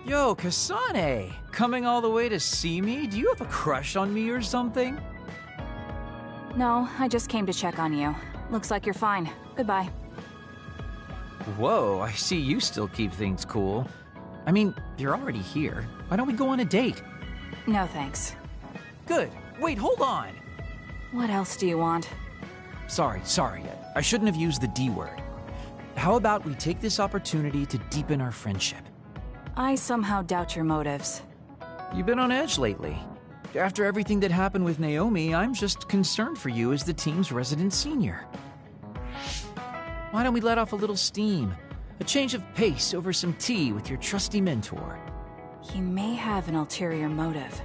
Yo, Kasane! Coming all the way to see me? Do you have a crush on me or something? No, I just came to check on you. Looks like you're fine. Goodbye. Whoa, I see you still keep things cool. I mean, you're already here. Why don't we go on a date? No thanks. Good. Wait, hold on! What else do you want? Sorry. I shouldn't have used the D word. How about we take this opportunity to deepen our friendship? I somehow doubt your motives. You've been on edge lately. After everything that happened with Naomi, I'm just concerned for you as the team's resident senior. Why don't we let off a little steam? A change of pace over some tea with your trusty mentor. He may have an ulterior motive.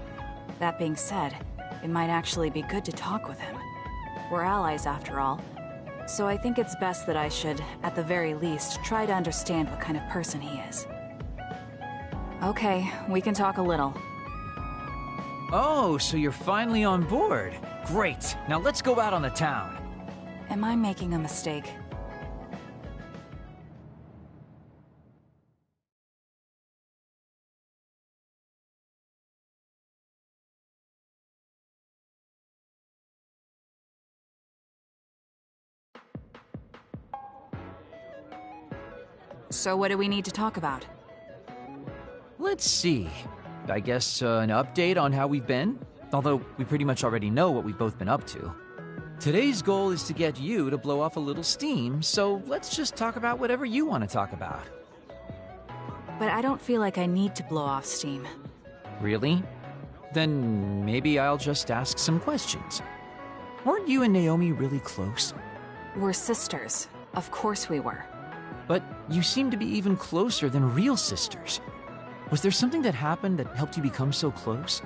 That being said, it might actually be good to talk with him. We're allies after all. So I think it's best that I should, at the very least, try to understand what kind of person he is. Okay, we can talk a little. Oh, so you're finally on board. Great. Now let's go out on the town. Am I making a mistake? So what do we need to talk about? Let's see. I guess an update on how we've been? Although we pretty much already know what we've both been up to. Today's goal is to get you to blow off a little steam, so let's just talk about whatever you want to talk about. But I don't feel like I need to blow off steam. Really? Then maybe I'll just ask some questions. Weren't you and Naomi really close? We're sisters. Of course we were. But you seem to be even closer than real sisters. Was there something that happened that helped you become so close?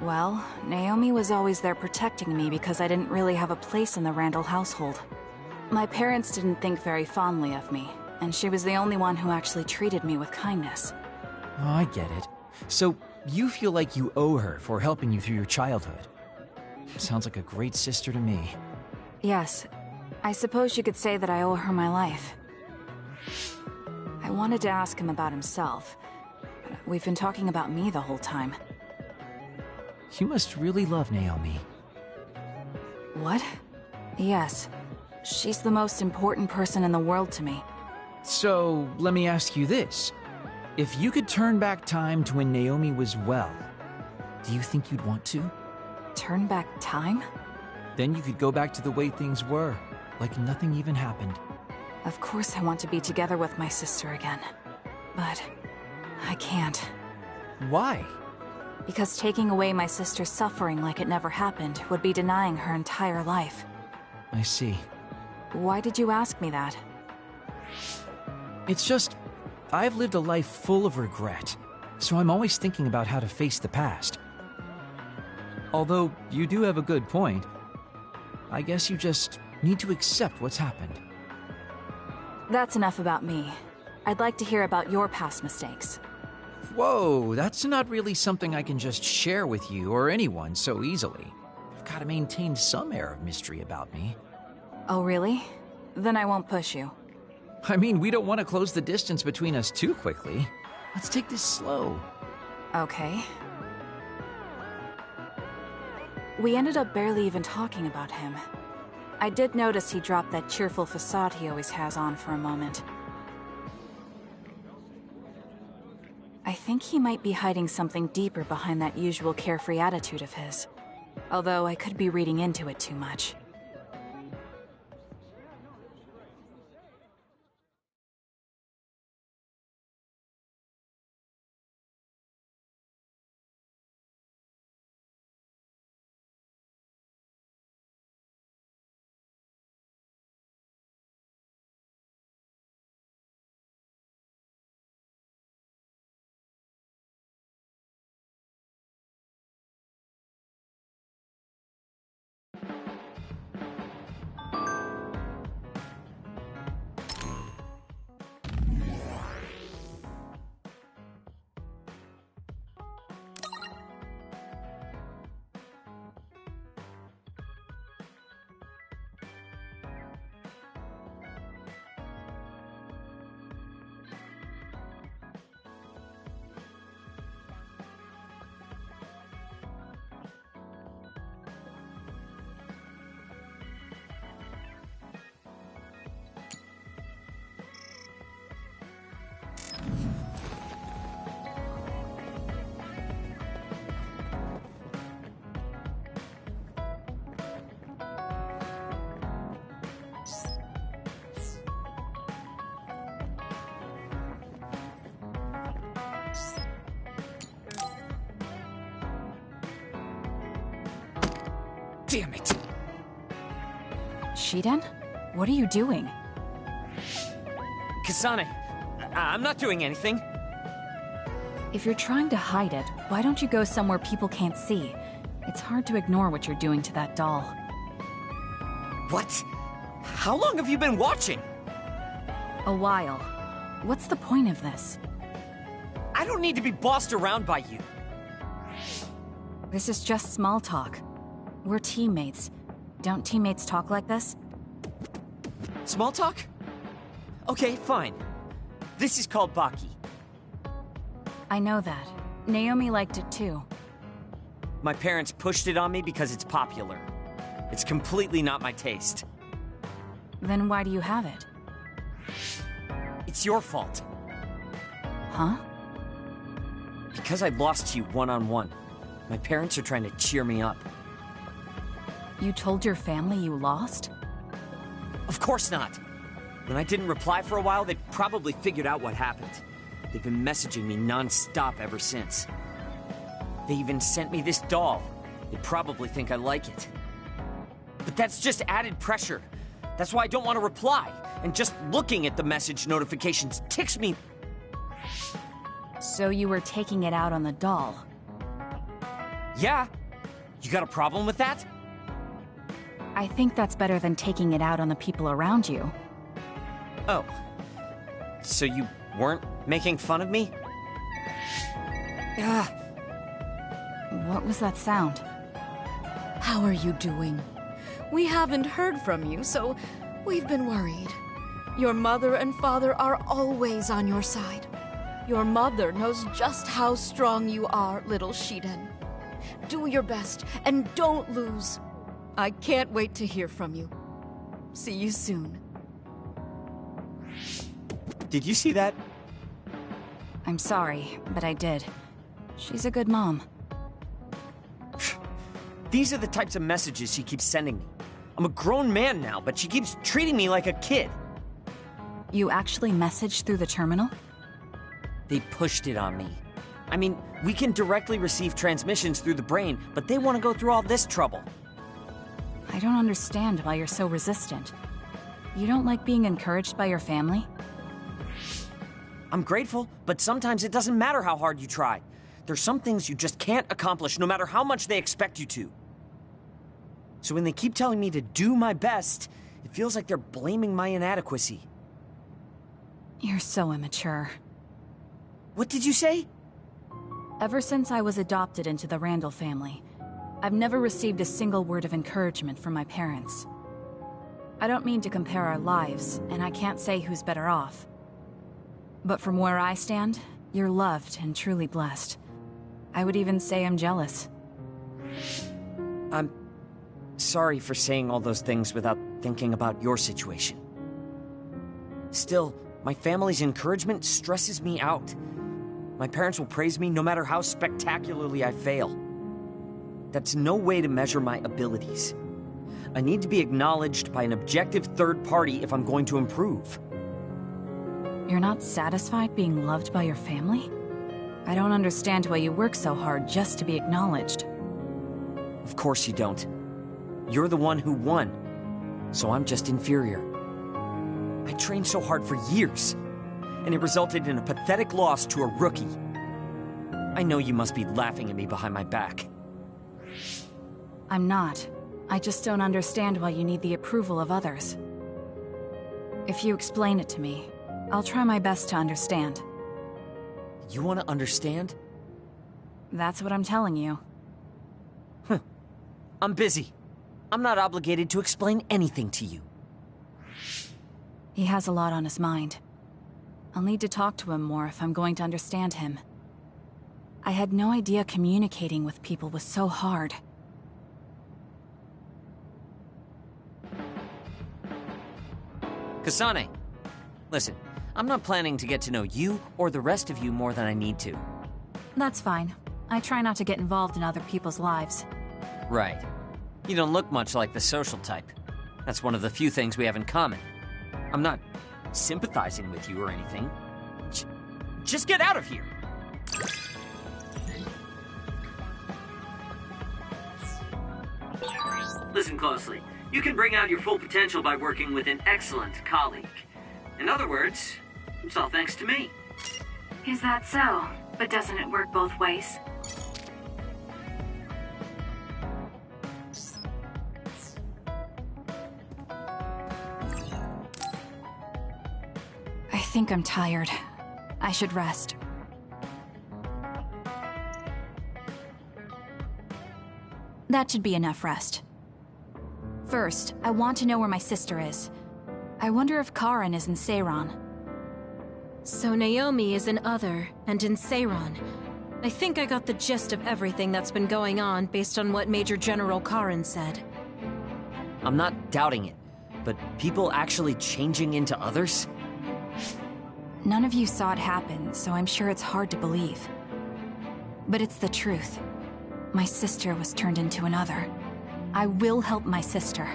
Well, Naomi was always there protecting me because I didn't really have a place in the Randall household. My parents didn't think very fondly of me, and she was the only one who actually treated me with kindness. Oh, I get it. So, you feel like you owe her for helping you through your childhood. Sounds like a great sister to me. Yes. I suppose you could say that I owe her my life. I wanted to ask him about himself. We've been talking about me the whole time. You must really love Naomi. What? Yes. She's the most important person in the world to me. So, let me ask you this. If you could turn back time to when Naomi was well, do you think you'd want to? Turn back time? Then you could go back to the way things were, like nothing even happened. Of course I want to be together with my sister again. But I can't. Why? Because taking away my sister's suffering like it never happened would be denying her entire life. I see. Why did you ask me that? It's just, I've lived a life full of regret, so I'm always thinking about how to face the past. Although, you do have a good point. I guess you just need to accept what's happened. That's enough about me. I'd like to hear about your past mistakes. Whoa, that's not really something I can just share with you or anyone so easily. I've got to maintain some air of mystery about me. Oh, really? Then I won't push you. I mean, we don't want to close the distance between us too quickly. Let's take this slow. Okay. we ended up barely even talking about him. I did notice he dropped that cheerful facade he always has on for a moment. I think he might be hiding something deeper behind that usual carefree attitude of his. Although I could be reading into it too much. Damn it! Shiden? What are you doing? Kasane, I'm not doing anything. If you're trying to hide it, why don't you go somewhere people can't see? It's hard to ignore what you're doing to that doll. What? How long have you been watching? A while. What's the point of this? I don't need to be bossed around by you. This is just small talk. We're teammates. Don't teammates talk like this? Small talk? Okay, fine. This is called Baki. I know that. Naomi liked it too. My parents pushed it on me because it's popular. It's completely not my taste. Then why do you have it? It's your fault. Huh? Because I lost to you one-on-one. My parents are trying to cheer me up. You told your family you lost? Of course not. When I didn't reply for a while, they probably figured out what happened. They've been messaging me non-stop ever since. They even sent me this doll. They probably think I like it. But that's just added pressure. That's why I don't want to reply. And just looking at the message notifications ticks me. So you were taking it out on the doll? Yeah. You got a problem with that? I think that's better than taking it out on the people around you. Oh. So you weren't making fun of me? Ah. What was that sound? How are you doing? We haven't heard from you, so we've been worried. Your mother and father are always on your side. Your mother knows just how strong you are, little Shiden. Do your best, and don't lose. I can't wait to hear from you. See you soon. Did you see that? I'm sorry, but I did. She's a good mom. These are the types of messages she keeps sending me. I'm a grown man now, but she keeps treating me like a kid. You actually messaged through the terminal? They pushed it on me. I mean, we can directly receive transmissions through the brain, but they want to go through all this trouble. I don't understand why you're so resistant. You don't like being encouraged by your family? I'm grateful, but sometimes it doesn't matter how hard you try. There's some things you just can't accomplish no matter how much they expect you to. So when they keep telling me to do my best, it feels like they're blaming my inadequacy. You're so immature. What did you say? Ever since I was adopted into the Randall family, I've never received a single word of encouragement from my parents. I don't mean to compare our lives, and I can't say who's better off. But from where I stand, you're loved and truly blessed. I would even say I'm jealous. I'm sorry for saying all those things without thinking about your situation. Still, my family's encouragement stresses me out. My parents will praise me no matter how spectacularly I fail. That's no way to measure my abilities. I need to be acknowledged by an objective third party if I'm going to improve. You're not satisfied being loved by your family? I don't understand why you work so hard just to be acknowledged. Of course you don't. You're the one who won, so I'm just inferior. I trained so hard for years, and it resulted in a pathetic loss to a rookie. I know you must be laughing at me behind my back. I'm not. I just don't understand why you need the approval of others. If you explain it to me, I'll try my best to understand. You want to understand? That's what I'm telling you. I'm busy. I'm not obligated to explain anything to you. He has a lot on his mind. I'll need to talk to him more if I'm going to understand him. I had no idea communicating with people was so hard. Kasane, listen, I'm not planning to get to know you or the rest of you more than I need to. That's fine. I try not to get involved in other people's lives. Right. You don't look much like the social type. That's one of the few things we have in common. I'm not sympathizing with you or anything. Just get out of here! Listen closely. You can bring out your full potential by working with an excellent colleague. In other words, it's all thanks to me. Is that so? But doesn't it work both ways? I think I'm tired. I should rest. That should be enough rest. First, I want to know where my sister is. I wonder if Karen is in Seiran. So Naomi is in Other, and in Seiran. I think I got the gist of everything that's been going on based on what Major General Karen said. I'm not doubting it, but people actually changing into others? None of you saw it happen, so I'm sure it's hard to believe. But it's the truth. My sister was turned into another. I will help my sister.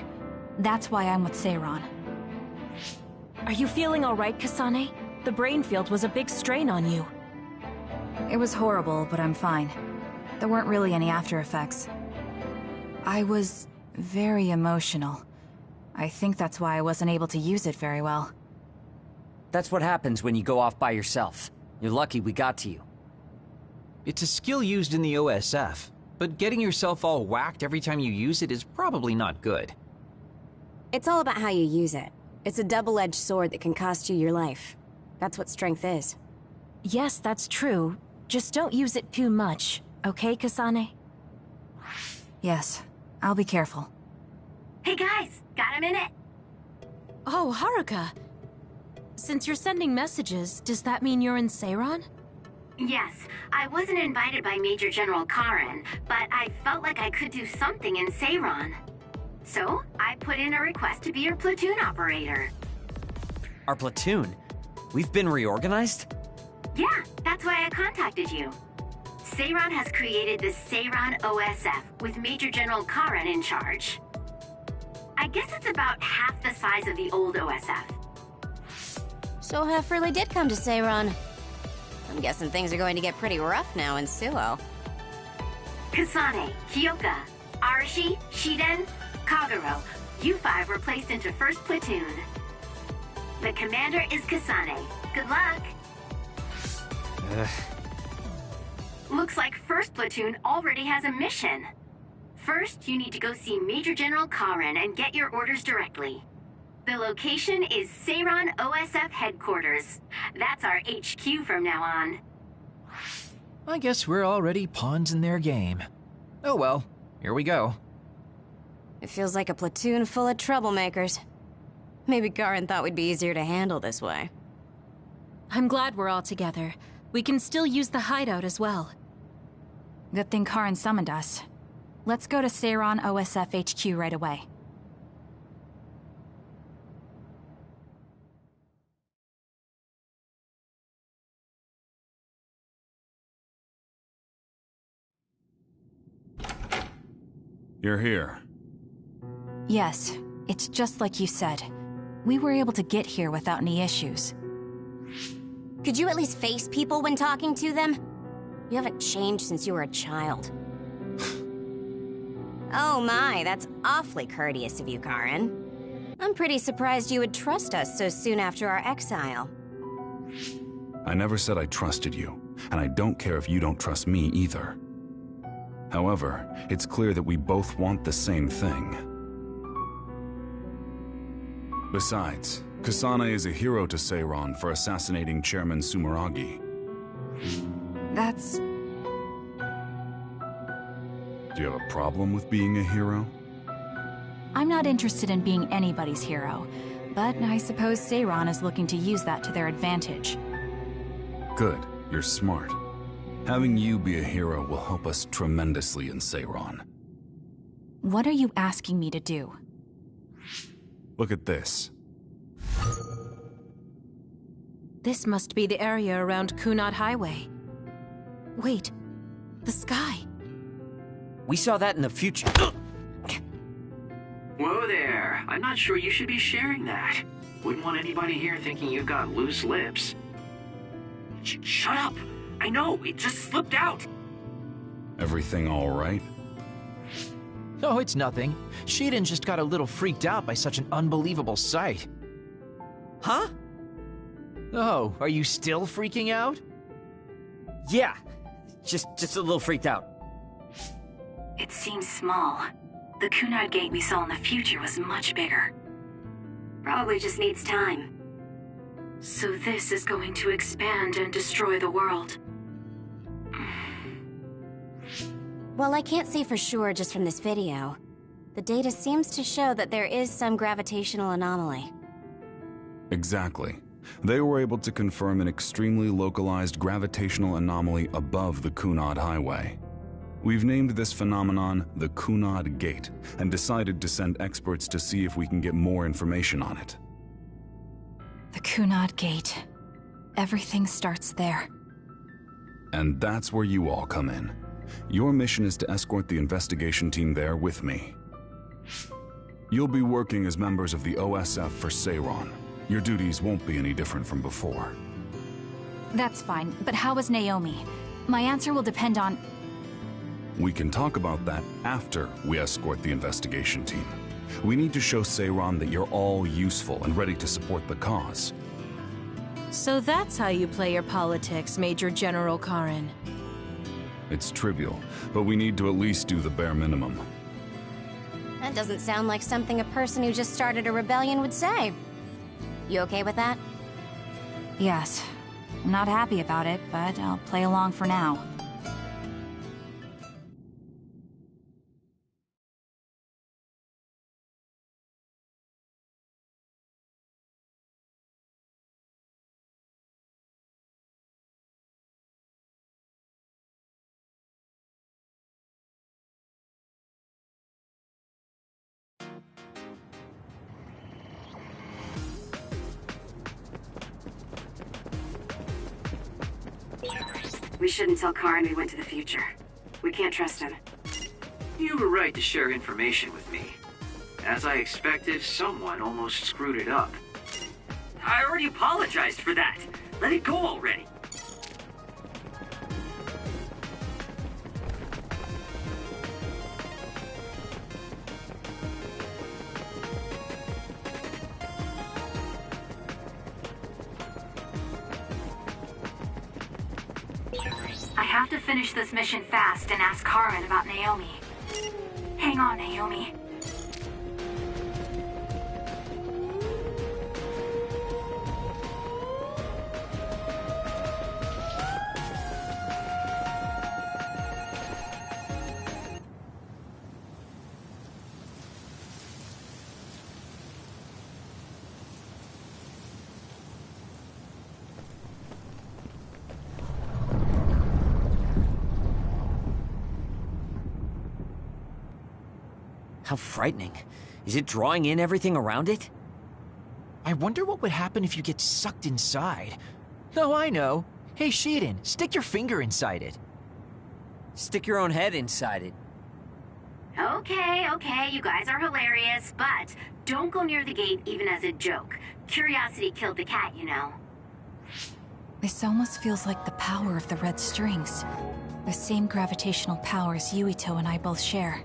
That's why I'm with Seiran. Are you feeling all right, Kasane? The brain field was a big strain on you. It was horrible, but I'm fine. There weren't really any after effects. I was very emotional. I think that's why I wasn't able to use it very well. That's what happens when you go off by yourself. You're lucky we got to you. It's a skill used in the OSF, but getting yourself all whacked every time you use it is probably not good. It's all about how you use it. It's a double-edged sword that can cost you your life. That's what strength is. Yes, that's true. Just don't use it too much, okay, Kasane? Yes, I'll be careful. Hey guys, got a minute? Oh, Haruka. Since you're sending messages, does that mean you're in Seiran? Yes, I wasn't invited by Major General Karen, but I felt like I could do something in Seiran. So, I put in a request to be your platoon operator. Our platoon? We've been reorganized? Yeah, that's why I contacted you. Seiran has created the Seiran OSF with Major General Karen in charge. I guess it's about half the size of the old OSF. So Hef really did come to Seiran. I'm guessing things are going to get pretty rough now in Suo. Kasane, Kyoka, Arashi, Shiden, Kagero, you five were placed into 1st Platoon. The commander is Kasane. Good luck! Looks like 1st Platoon already has a mission. First, you need to go see Major General Karen and get your orders directly. The location is Seiran OSF headquarters. That's our HQ from now on. I guess we're already pawns in their game. Oh well, here we go. It feels like a platoon full of troublemakers. Maybe Karen thought we'd be easier to handle this way. I'm glad we're all together. We can still use the hideout as well. Good thing Karen summoned us. Let's go to Seiron OSF HQ right away. You're here. Yes, it's just like you said. We were able to get here without any issues. Could you at least face people when talking to them? You haven't changed since you were a child. Oh my, that's awfully courteous of you, Karen. I'm pretty surprised you would trust us so soon after our exile. I never said I trusted you, and I don't care if you don't trust me either. However, it's clear that we both want the same thing. Besides, Kasane is a hero to Seiron for assassinating Chairman Sumeragi. That's... Do you have a problem with being a hero? I'm not interested in being anybody's hero, but I suppose Seiron is looking to use that to their advantage. Good, you're smart. Having you be a hero will help us tremendously in Seiron. What are you asking me to do? Look at this. This must be the area around Kunad Highway. Wait, the sky. We saw that in the future. Whoa there. I'm not sure you should be sharing that. Wouldn't want anybody here thinking you've got loose lips. Shut up! I know, it just slipped out! Everything all right? Oh, it's nothing. Shaden just got a little freaked out by such an unbelievable sight. Huh? Oh, are you still freaking out? Yeah. Just a little freaked out. It seems small. The Kunad gate we saw in the future was much bigger. Probably just needs time. So this is going to expand and destroy the world. Well, I can't say for sure just from this video. The data seems to show that there is some gravitational anomaly. Exactly. They were able to confirm an extremely localized gravitational anomaly above the Kunad Highway. We've named this phenomenon the Kunad Gate and decided to send experts to see if we can get more information on it. The Kunad Gate. Everything starts there. And that's where you all come in. Your mission is to escort the investigation team there with me. You'll be working as members of the OSF for Seiron. Your duties won't be any different from before. That's fine, but how is Naomi? My answer will depend on... We can talk about that after we escort the investigation team. We need to show Seiron that you're all useful and ready to support the cause. So that's how you play your politics, Major General Karen. It's trivial, but we need to at least do the bare minimum. That doesn't sound like something a person who just started a rebellion would say. You okay with that? Yes. I'm not happy about it, but I'll play along for now. We shouldn't tell Karen we went to the future. We can't trust him. You were right to share information with me. As I expected, someone almost screwed it up. I already apologized for that. Let it go already. I have to finish this mission fast and ask Karen about Naomi. Hang on, Naomi. How frightening. Is it drawing in everything around it? I wonder what would happen if you get sucked inside. Oh, I know. Hey, Shiden, stick your finger inside it. Stick your own head inside it. Okay, you guys are hilarious, but don't go near the gate even as a joke. Curiosity killed the cat, you know. This almost feels like the power of the red strings. The same gravitational powers Yuito and I both share.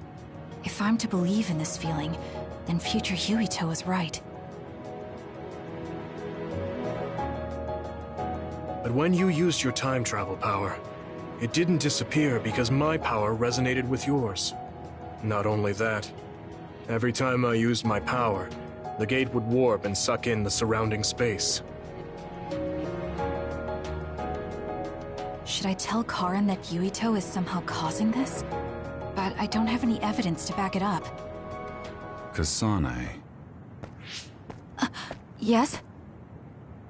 If I'm to believe in this feeling, then future Yuito is right. But when you used your time travel power, it didn't disappear because my power resonated with yours. Not only that, every time I used my power, the gate would warp and suck in the surrounding space. Should I tell Karin that Yuito is somehow causing this? But I don't have any evidence to back it up. Kasane, Yes?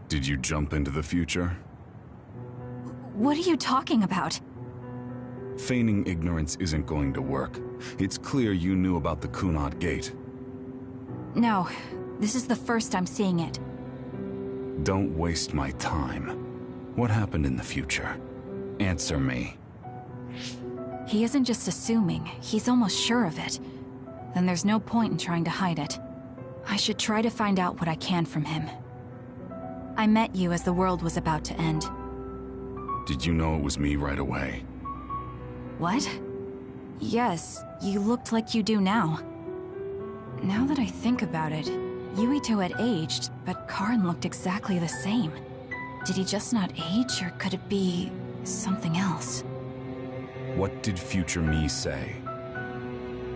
did you jump into the future? What are you talking about? Feigning ignorance isn't going to work. It's clear you knew about the Kunad Gate. No, this is the first I'm seeing it. Don't waste my time. What happened in the future? Answer me. He isn't just assuming, he's almost sure of it. Then there's no point in trying to hide it. I should try to find out what I can from him. I met you as the world was about to end. Did you know it was me right away? What? Yes, you looked like you do now. Now that I think about it, Yuito had aged, but Karin looked exactly the same. Did he just not age, or could it be something else? What did future me say?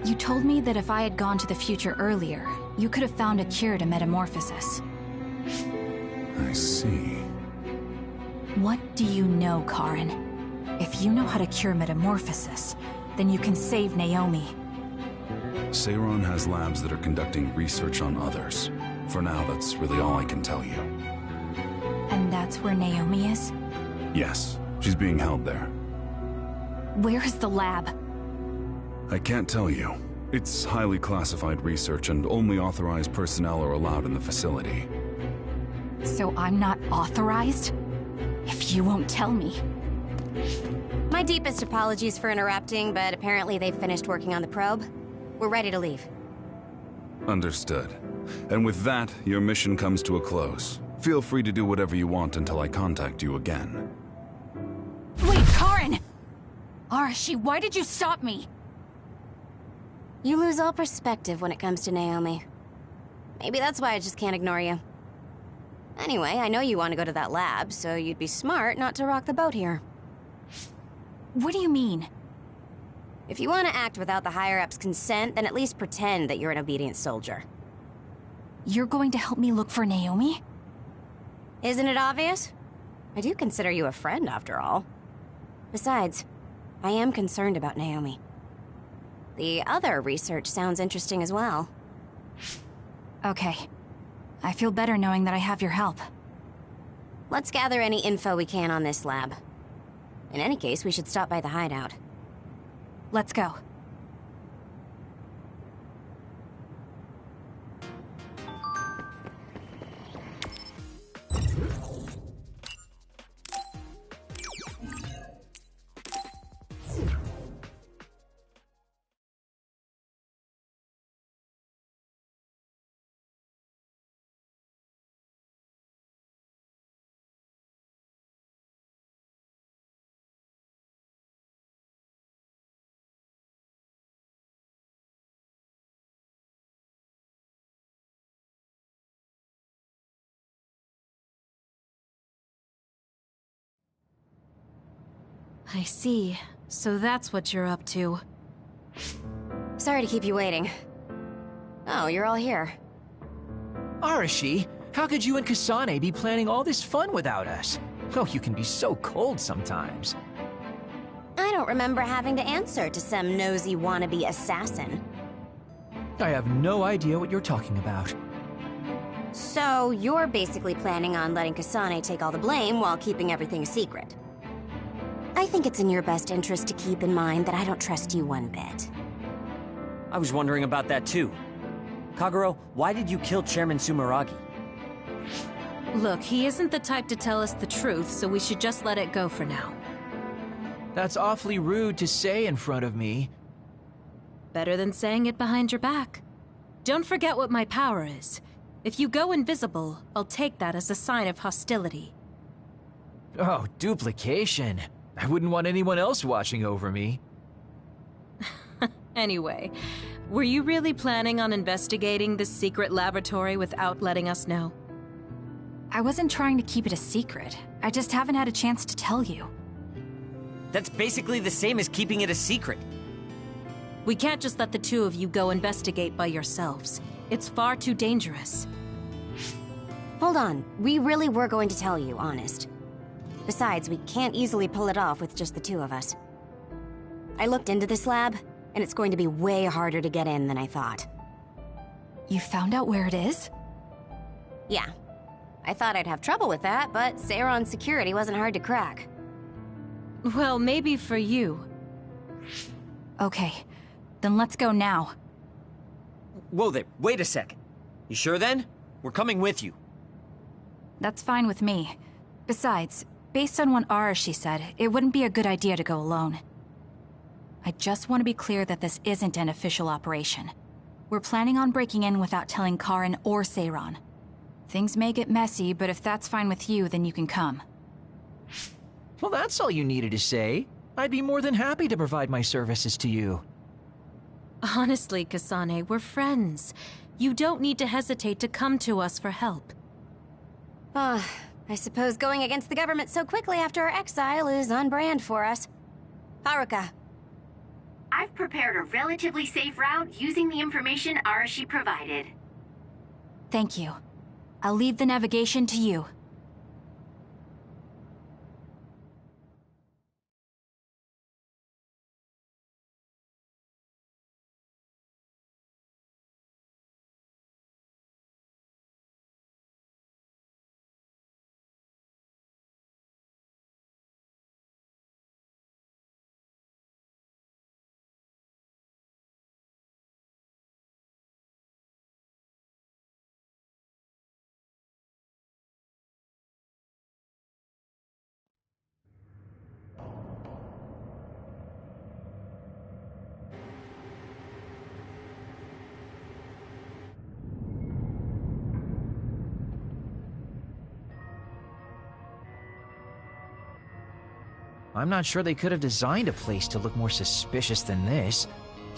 You told me that if I had gone to the future earlier, you could have found a cure to metamorphosis. I see. What do you know, Karin? If you know how to cure metamorphosis, then you can save Naomi. Seiron has labs that are conducting research on others. For now, that's really all I can tell you. And that's where Naomi is? Yes, she's being held there. Where is the lab? I can't tell you. It's highly classified research and only authorized personnel are allowed in the facility. So I'm not authorized? If you won't tell me. My deepest apologies for interrupting, but apparently they've finished working on the probe. We're ready to leave. Understood. And with that, your mission comes to a close. Feel free to do whatever you want until I contact you again. Wait, Karin! Arashi, why did you stop me? You lose all perspective when it comes to Naomi. Maybe that's why I just can't ignore you. Anyway, I know you want to go to that lab, so you'd be smart not to rock the boat here. What do you mean? If you want to act without the higher-ups' consent, then at least pretend that you're an obedient soldier. You're going to help me look for Naomi? Isn't it obvious? I do consider you a friend, after all. Besides, I am concerned about Naomi. The other research sounds interesting as well. Okay. I feel better knowing that I have your help. Let's gather any info we can on this lab. In any case, we should stop by the hideout. Let's go. I see. So that's what you're up to. Sorry to keep you waiting. Oh, you're all here. Arashi, how could you and Kasane be planning all this fun without us? Oh, you can be so cold sometimes. I don't remember having to answer to some nosy wannabe assassin. I have no idea what you're talking about. So, you're basically planning on letting Kasane take all the blame while keeping everything a secret. I think it's in your best interest to keep in mind that I don't trust you one bit. I was wondering about that too. Kagero, why did you kill Chairman Sumeragi? Look, he isn't the type to tell us the truth, so we should just let it go for now. That's awfully rude to say in front of me. Better than saying it behind your back. Don't forget what my power is. If you go invisible, I'll take that as a sign of hostility. Oh, duplication. I wouldn't want anyone else watching over me. Anyway, were you really planning on investigating this secret laboratory without letting us know? I wasn't trying to keep it a secret. I just haven't had a chance to tell you. That's basically the same as keeping it a secret. We can't just let the two of you go investigate by yourselves. It's far too dangerous. Hold on, we really were going to tell you, honest. Besides, we can't easily pull it off with just the two of us. I looked into this lab, and it's going to be way harder to get in than I thought. You found out where it is? Yeah. I thought I'd have trouble with that, but Seiron's security wasn't hard to crack. Well, maybe for you. Okay, then let's go now. Whoa there, wait a second. You sure then? We're coming with you. That's fine with me. Besides, based on what Arashi said, it wouldn't be a good idea to go alone. I just want to be clear that this isn't an official operation. We're planning on breaking in without telling Karin or Seiron. Things may get messy, but if that's fine with you, then you can come. Well, that's all you needed to say. I'd be more than happy to provide my services to you. Honestly, Kasane, we're friends. You don't need to hesitate to come to us for help. I suppose going against the government so quickly after our exile is on brand for us. Haruka. I've prepared a relatively safe route using the information Arashi provided. Thank you. I'll leave the navigation to you. I'm not sure they could have designed a place to look more suspicious than this.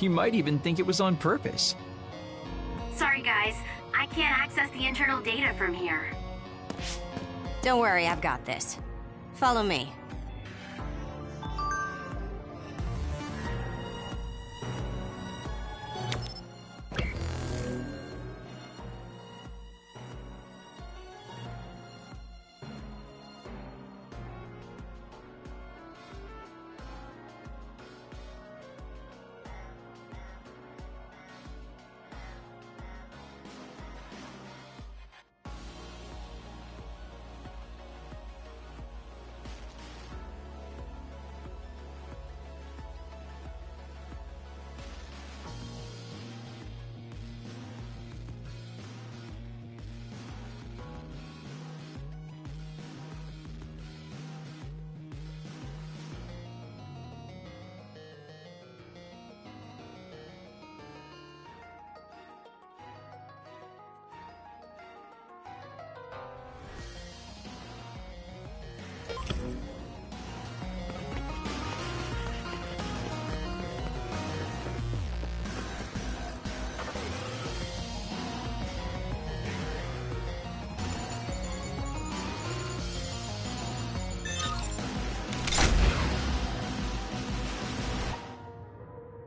You might even think it was on purpose. Sorry guys, I can't access the internal data from here. Don't worry, I've got this. Follow me.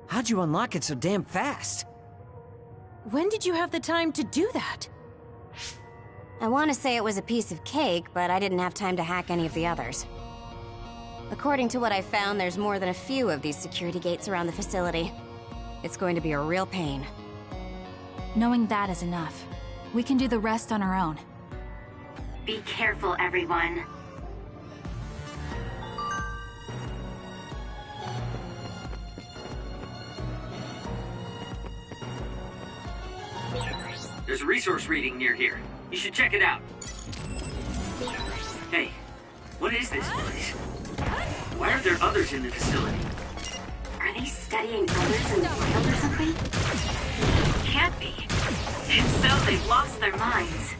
How'd you unlock it so damn fast? When did you have the time to do that? I want to say it was a piece of cake, but I didn't have time to hack any of the others. According to what I found, there's more than a few of these security gates around the facility. It's going to be a real pain. Knowing that is enough. We can do the rest on our own. Be careful, everyone. There's a resource reading near here. You should check it out. Hey, what is this place? Why are there others in the facility? Are they studying others in the wild or something? Can't be. If so, they've lost their minds.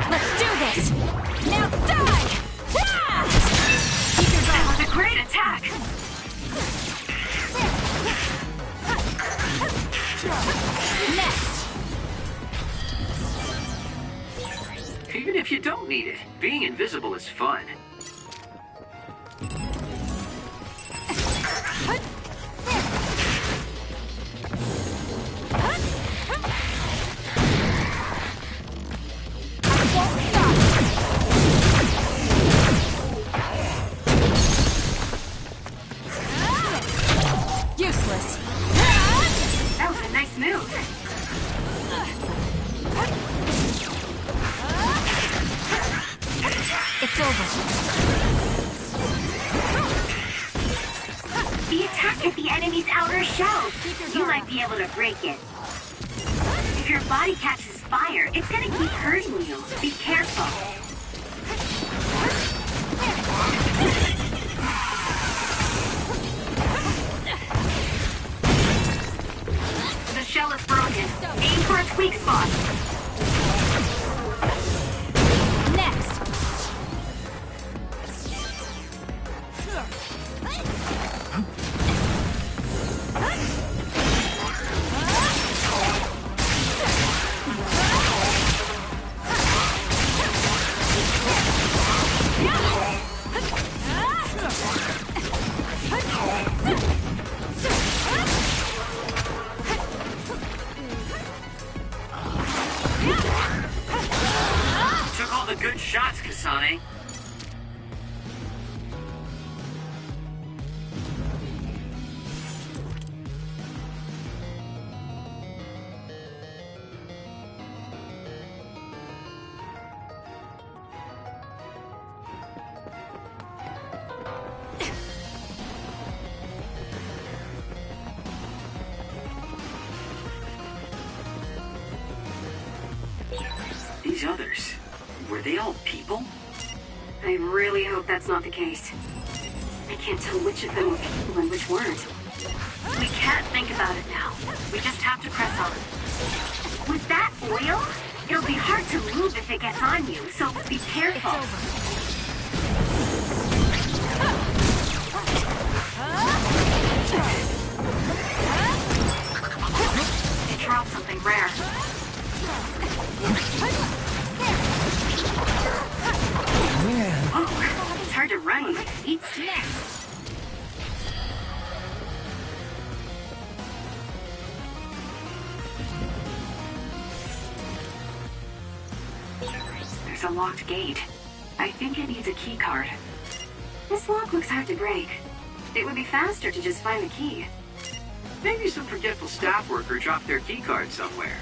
Let's do this! Now die! Ah! That was a great attack! Next! Even if you don't need it, being invisible is fun. Useless. That was a nice move. It's over. The attack at the enemy's outer shell. You might be able to break it. If your body catches fire, it's gonna keep hurting you. Be careful. The shell is broken. Aim for its weak spot. Next! Took all the good shots, Kasane. These others, were they all people? I really hope that's not the case. I can't tell which of them were people and which weren't. We can't think about it now. We just have to press on. With that oil, it'll be hard to move if it gets on you, so be careful. It dropped something rare. Oh, it's hard to run with feet. There's a locked gate. I think it needs a key card. This lock looks hard to break. It would be faster to just find the key. Maybe some forgetful staff worker dropped their keycard somewhere.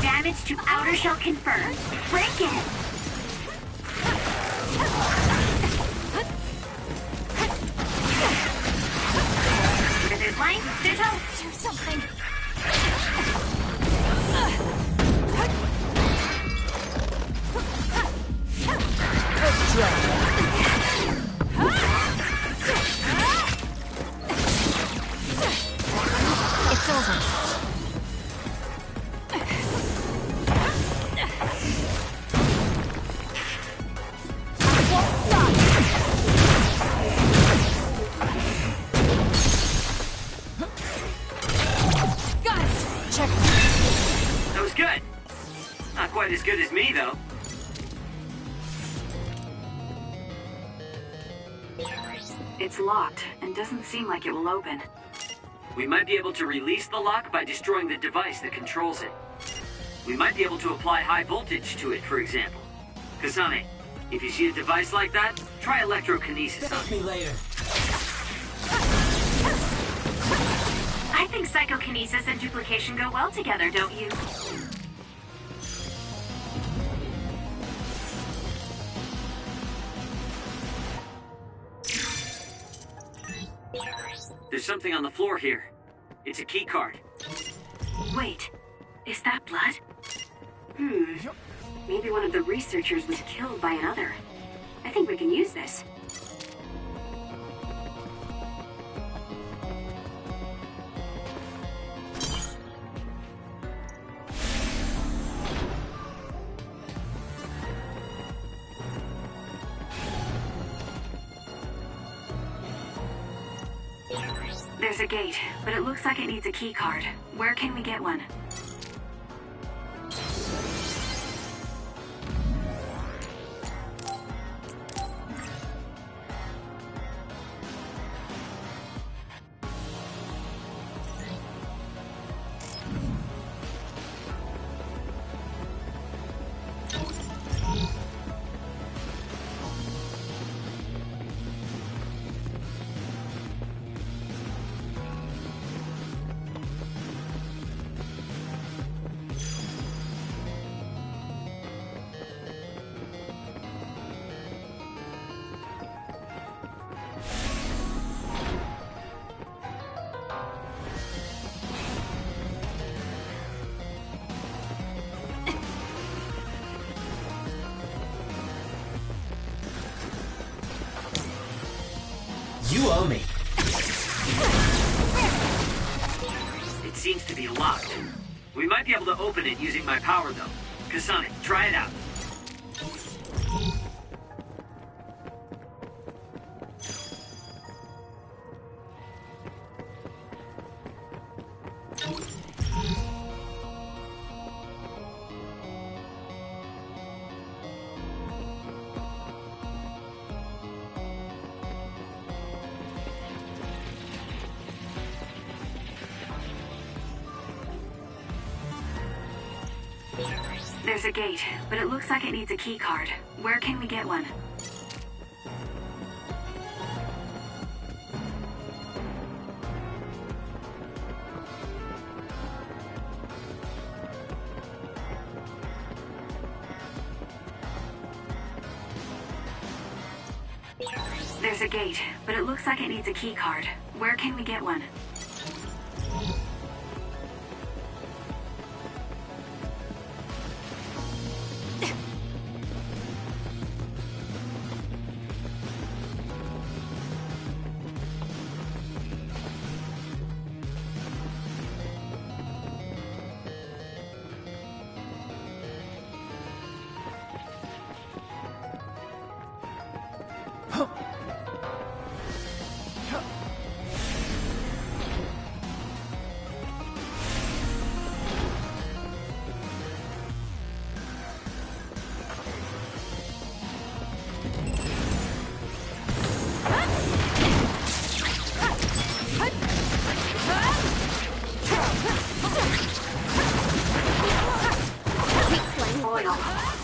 Damage to outer shell confirmed. Break it! Is it blank? Ditto? Do something. It's over. Quite as good as me, though. It's locked and doesn't seem like it will open. We might be able to release the lock by destroying the device that controls it. We might be able to apply high voltage to it, for example. Kasane, If you see a device like that, try electrokinesis on it. later. I think psychokinesis and duplication go well together, don't you? There's something on the floor here. It's a key card. Wait, is that blood? Maybe one of the researchers was killed by another. I think we can use this. There's a gate, but it looks like it needs a key card. Where can we get one? You owe me. It seems to be locked. We might be able to open it using my power, though. Kasane, try it out. There's a gate, but it looks like it needs a key card. Where can we get one? There's a gate, but it looks like it needs a key card. Where can we get one?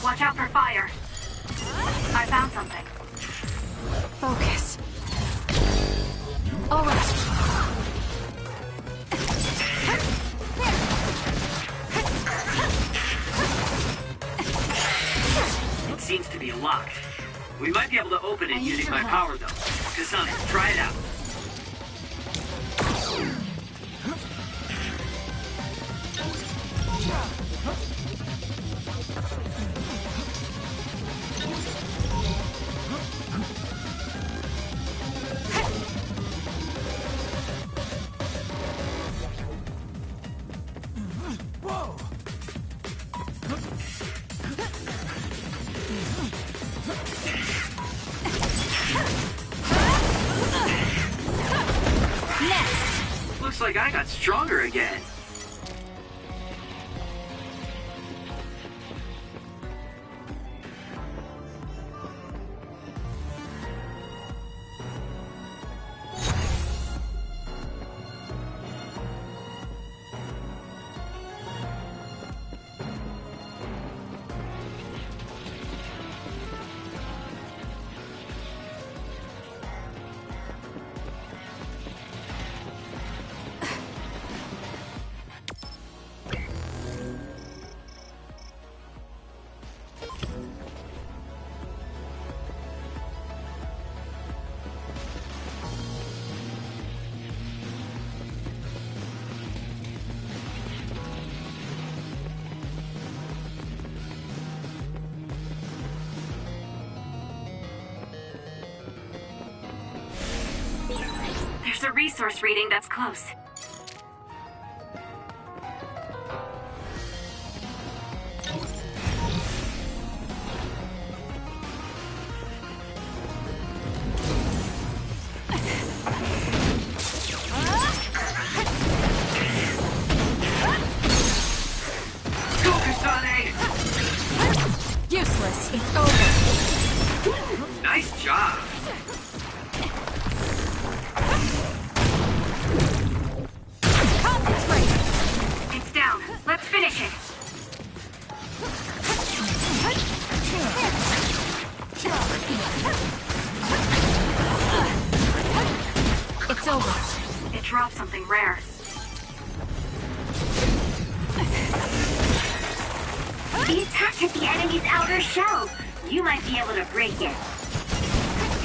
Watch out for fire. I found something. Focus. All right. It seems to be locked. We might be able to open it using my power, though. Kasane, try it out. Looks like I got stronger again. resource reading that's close. Go, Kasane! Useless. It's over. Nice job. Concentrate. It's down. Let's finish it. It's over. It dropped something rare. The attack hit the enemy's outer shell. You might be able to break it.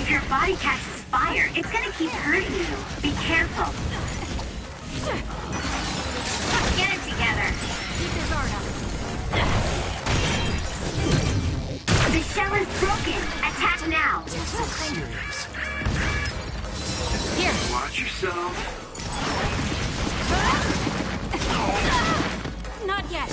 If your body catches fire, it's gonna keep hurting you. Be careful. Get it together. Keep your guard up. The shell is broken. Attack now. Here. Watch yourself. Not yet.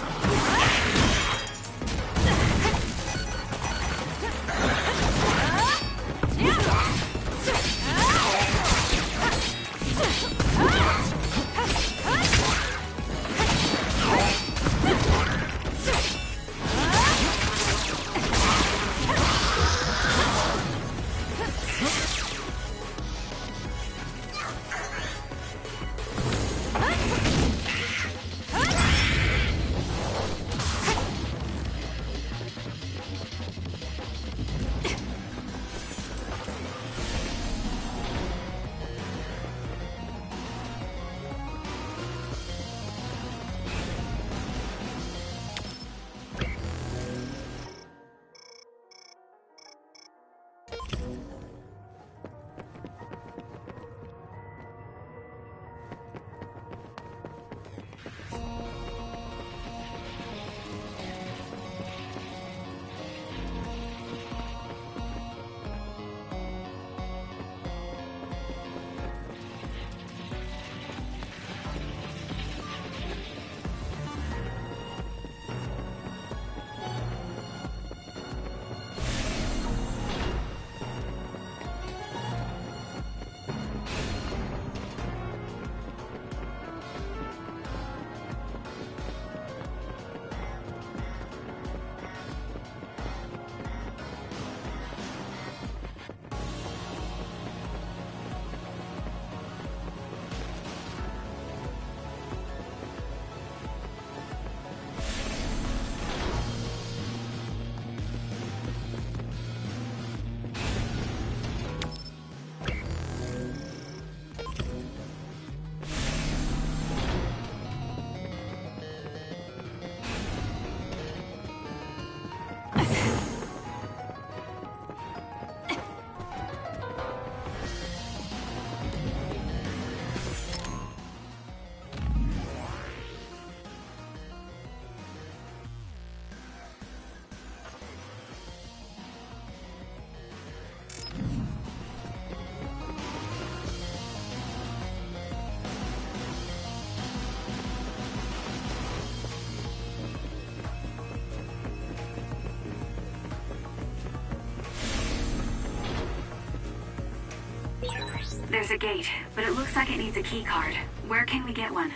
There's a gate, but it looks like it needs a key card. Where can we get one?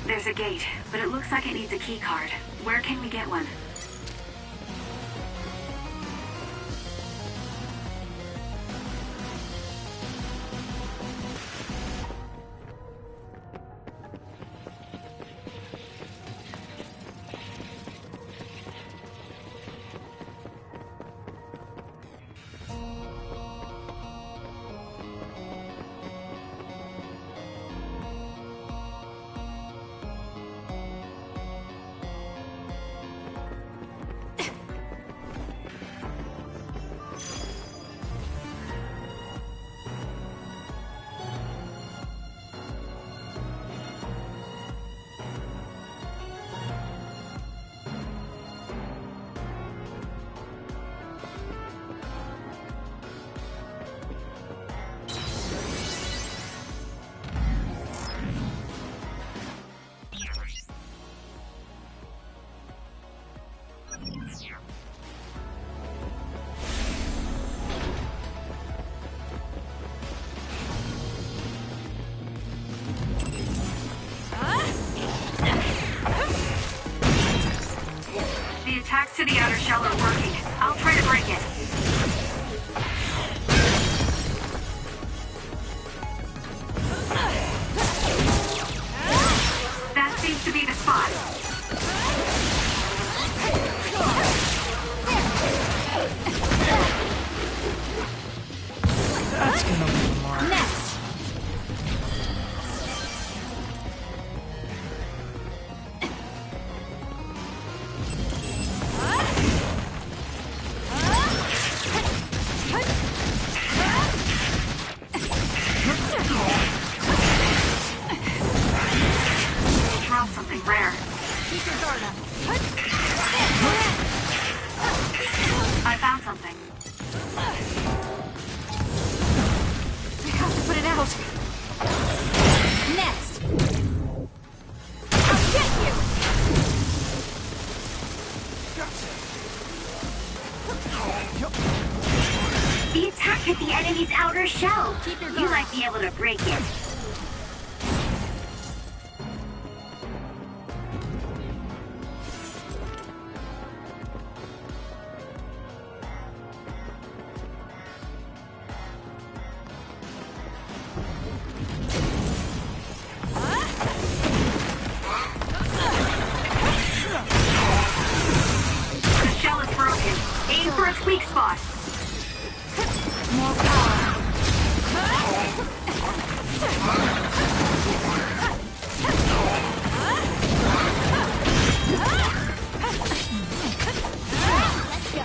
There's a gate, but it looks like it needs a key card. Where can we get one? attacks to the outer shell are working. I'll try to break it. That seems to be the spot. That's gonna be more. Next! Drop something rare. Keep your guard up. I found something. We have to put it out. Next! I'll get you! The attack hit the enemy's outer shell. Keep your You guard. might be able to break it. The shell is broken. Aim for its weak spot. More power. Let's go.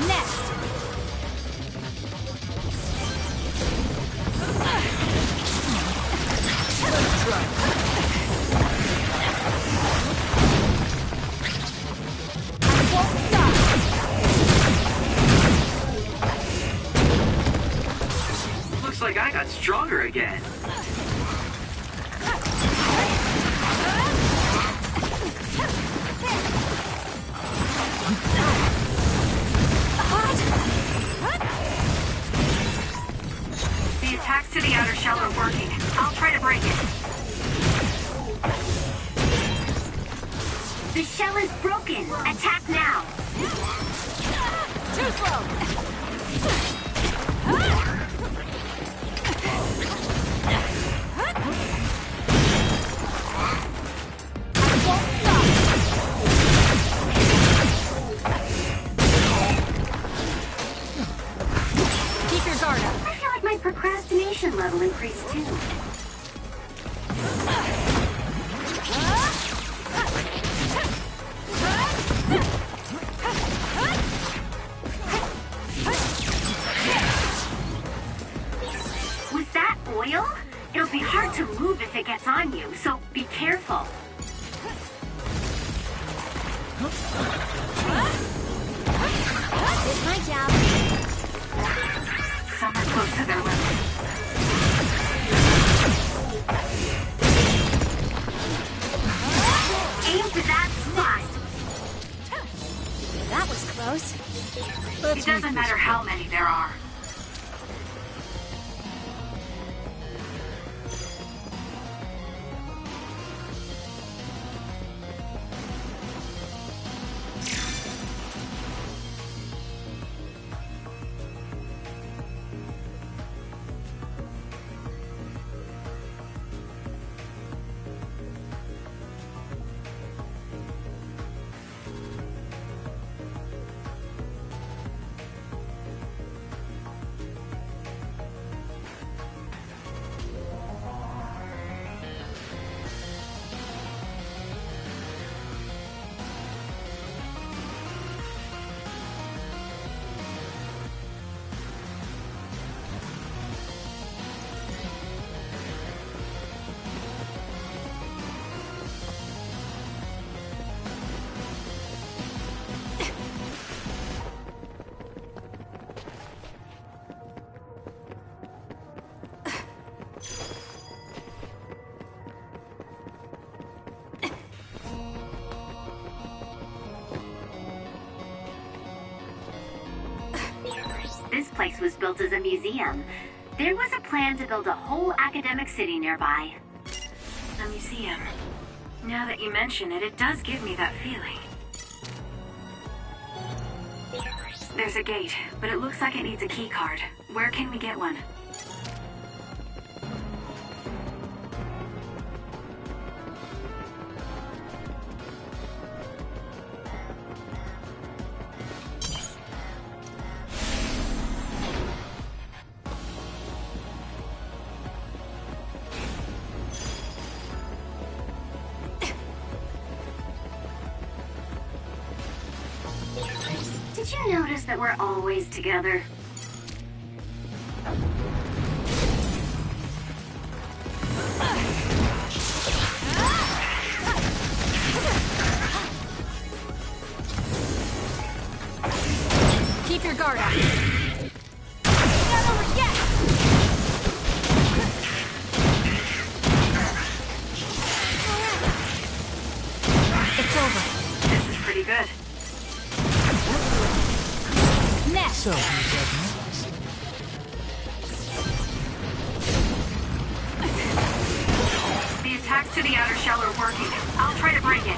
Next. I won't stop. Looks like I got stronger again. The attacks to the outer shell are working. I'll try to break it. The shell is broken. Attack now. Too slow. I won't stop. Keep your guard up. I feel like my procrastination level increased too. With that oil, it'll be hard to move if it gets on you, so be careful. Did my job. Some are close to their limit. Aim for that spot. That was close. It doesn't matter how many there are. This place was built as a museum. There was a plan to build a whole academic city nearby. the museum. Now that you mention it, it does give me that feeling. There's a gate, but it looks like it needs a key card. Where can we get one? Did you notice that we're always together? Keep your guard up. Get over yet! It's over. This is pretty good. Next. So, who's up next? The attacks to the outer shell are working. I'll try to break it.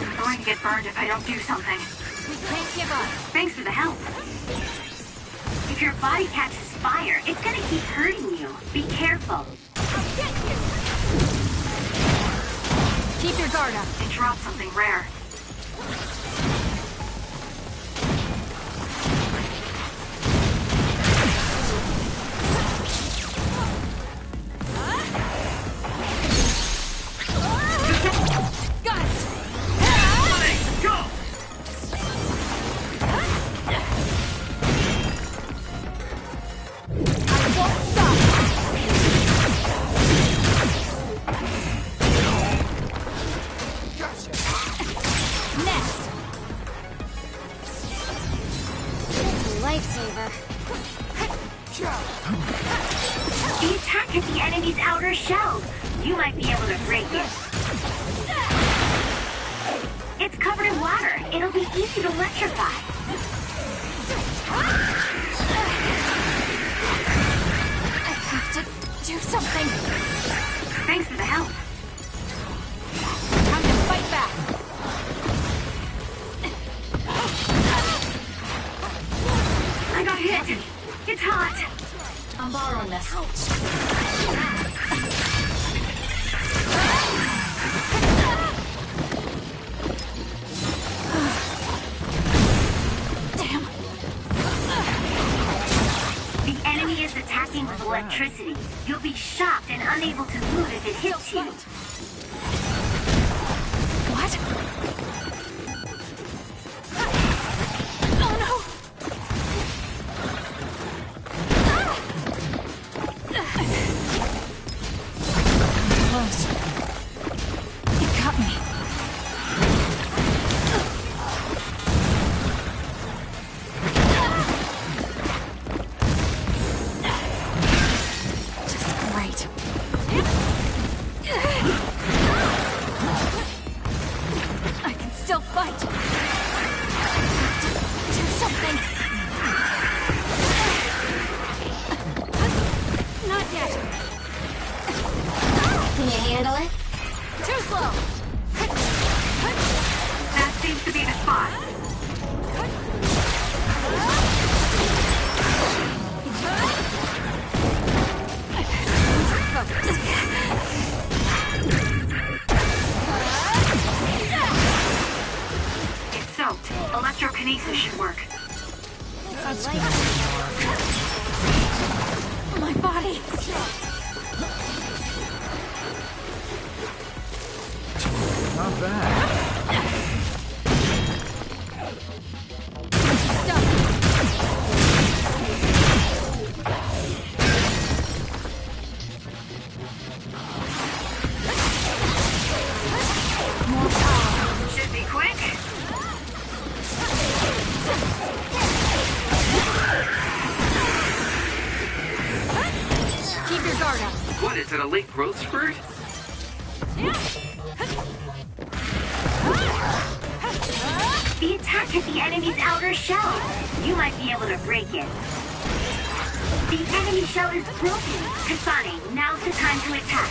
I'm going to get burned if I don't do something. We can't give up. Thanks for the help. If your body catches fire, it's gonna keep hurting you. Be careful. I'll get you. Keep your guard up. It dropped something rare. The attack hit the enemy's outer shell. You might be able to break it. It's covered in water. It'll be easy to electrify. I have to do something. Thanks for the help. Time to fight back. I got hit. It's hot. I'm borrowing this. Damn. The enemy is attacking with electricity. You'll be shocked and unable to move if it hits you. What? Oh no! Close. It got me. Just great. I can still fight. Do something. Not yet. Can you handle it? Too slow. That seems to be the spot. It's soaked. Electrokinesis should work. That's gonna be hard. My body. Not bad. More power. Should be quick. Keep your guard up. What, is it a late growth spurt? The attack hit the enemy's outer shell. You might be able to break it. The enemy shell is broken. Kasane, now's the time to attack.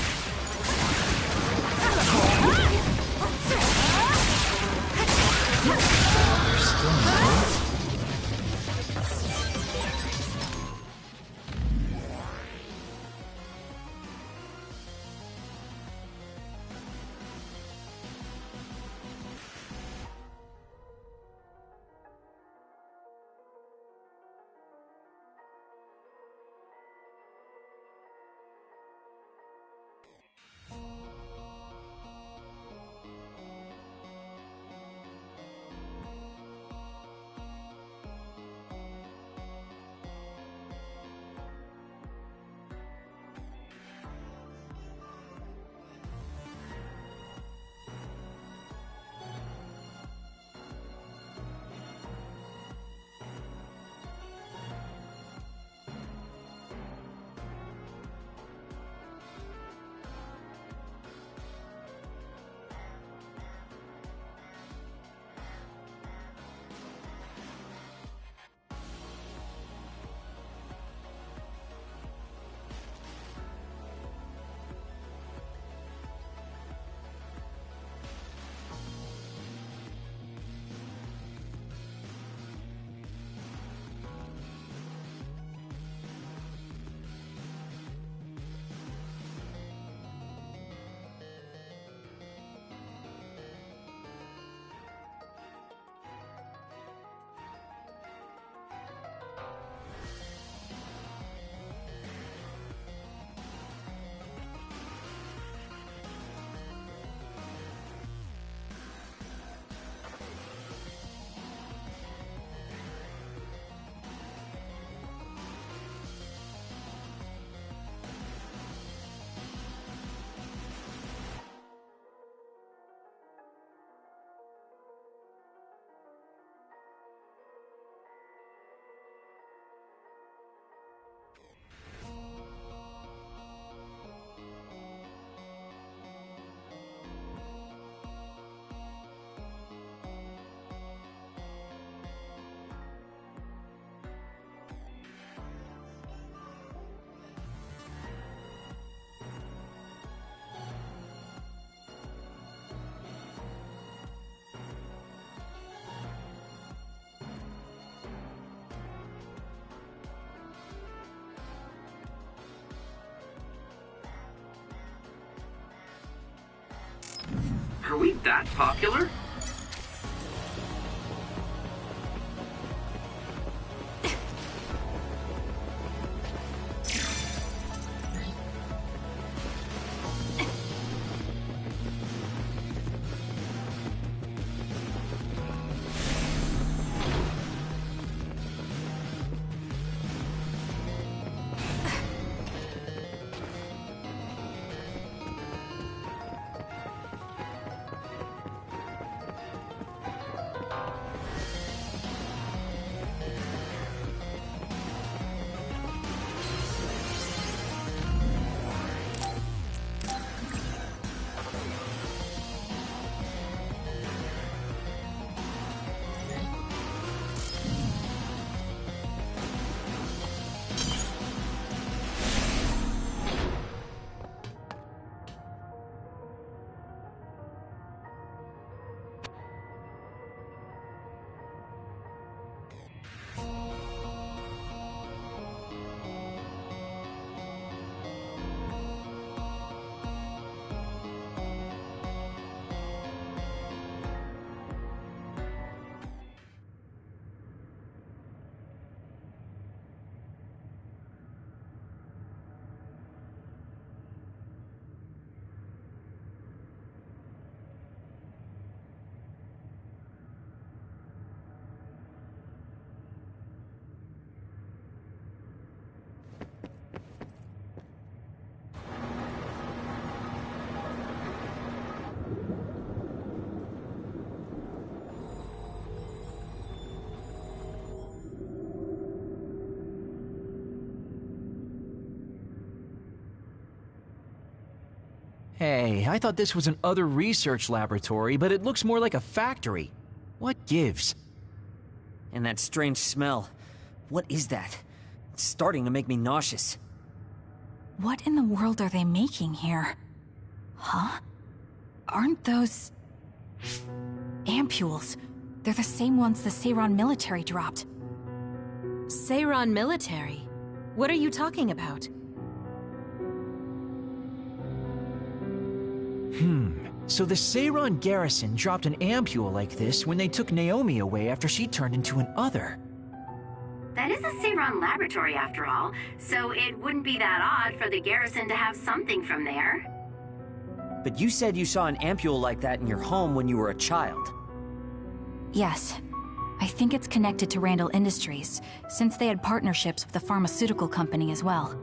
Are we that popular? Hey, I thought this was an other research laboratory, but it looks more like a factory. What gives? And that strange smell. What is that? It's starting to make me nauseous. What in the world are they making here? Huh? Aren't those... ampules? They're the same ones the Seiran military dropped. Seiran military? What are you talking about? So the Seiran garrison dropped an ampule like this when they took Naomi away after she turned into an other. That is a Seiran laboratory, after all, so it wouldn't be that odd for the garrison to have something from there. But you said you saw an ampule like that in your home when you were a child. Yes. I think it's connected to Randall Industries, since they had partnerships with a pharmaceutical company as well.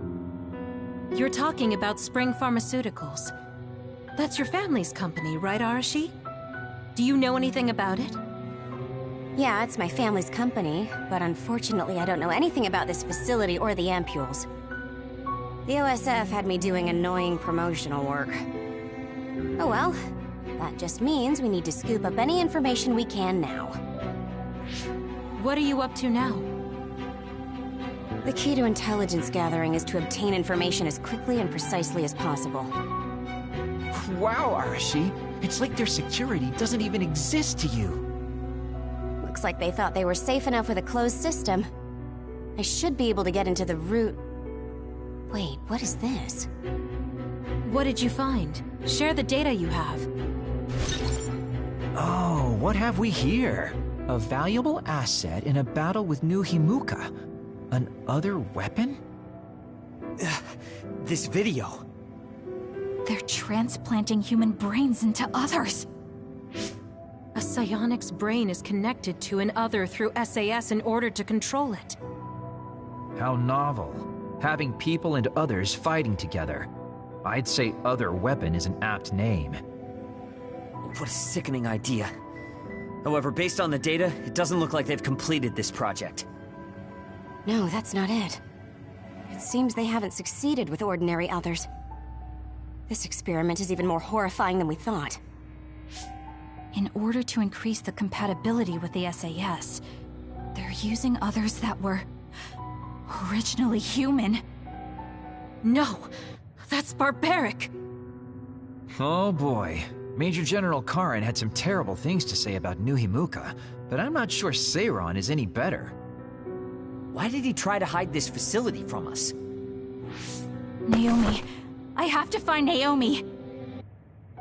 You're talking about Spring Pharmaceuticals. That's your family's company, right, Arashi? Do you know anything about it? Yeah, it's my family's company, but unfortunately I don't know anything about this facility or the ampules. The OSF had me doing annoying promotional work. Oh well, that just means we need to scoop up any information we can now. What are you up to now? The key to intelligence gathering is to obtain information as quickly and precisely as possible. Wow, Arashi. It's like their security doesn't even exist to you. Looks like they thought they were safe enough with a closed system. I should be able to get into the root... Wait, what is this? What did you find? Share the data you have. Oh, what have we here? A valuable asset in a battle with New Himuka. An other weapon? This video. They're transplanting human brains into others. A psionic's brain is connected to an other through SAS in order to control it. How novel. Having people and others fighting together. I'd say other weapon is an apt name. What a sickening idea. However, based on the data, it doesn't look like they've completed this project. No, that's not it. It seems they haven't succeeded with ordinary others. This experiment is even more horrifying than we thought. In order to increase the compatibility with the SAS, they're using others that were... originally human. No! That's barbaric! Oh boy. Major General Karen had some terrible things to say about New Himuka, but I'm not sure Seiran is any better. Why did he try to hide this facility from us? Naomi. I have to find Naomi.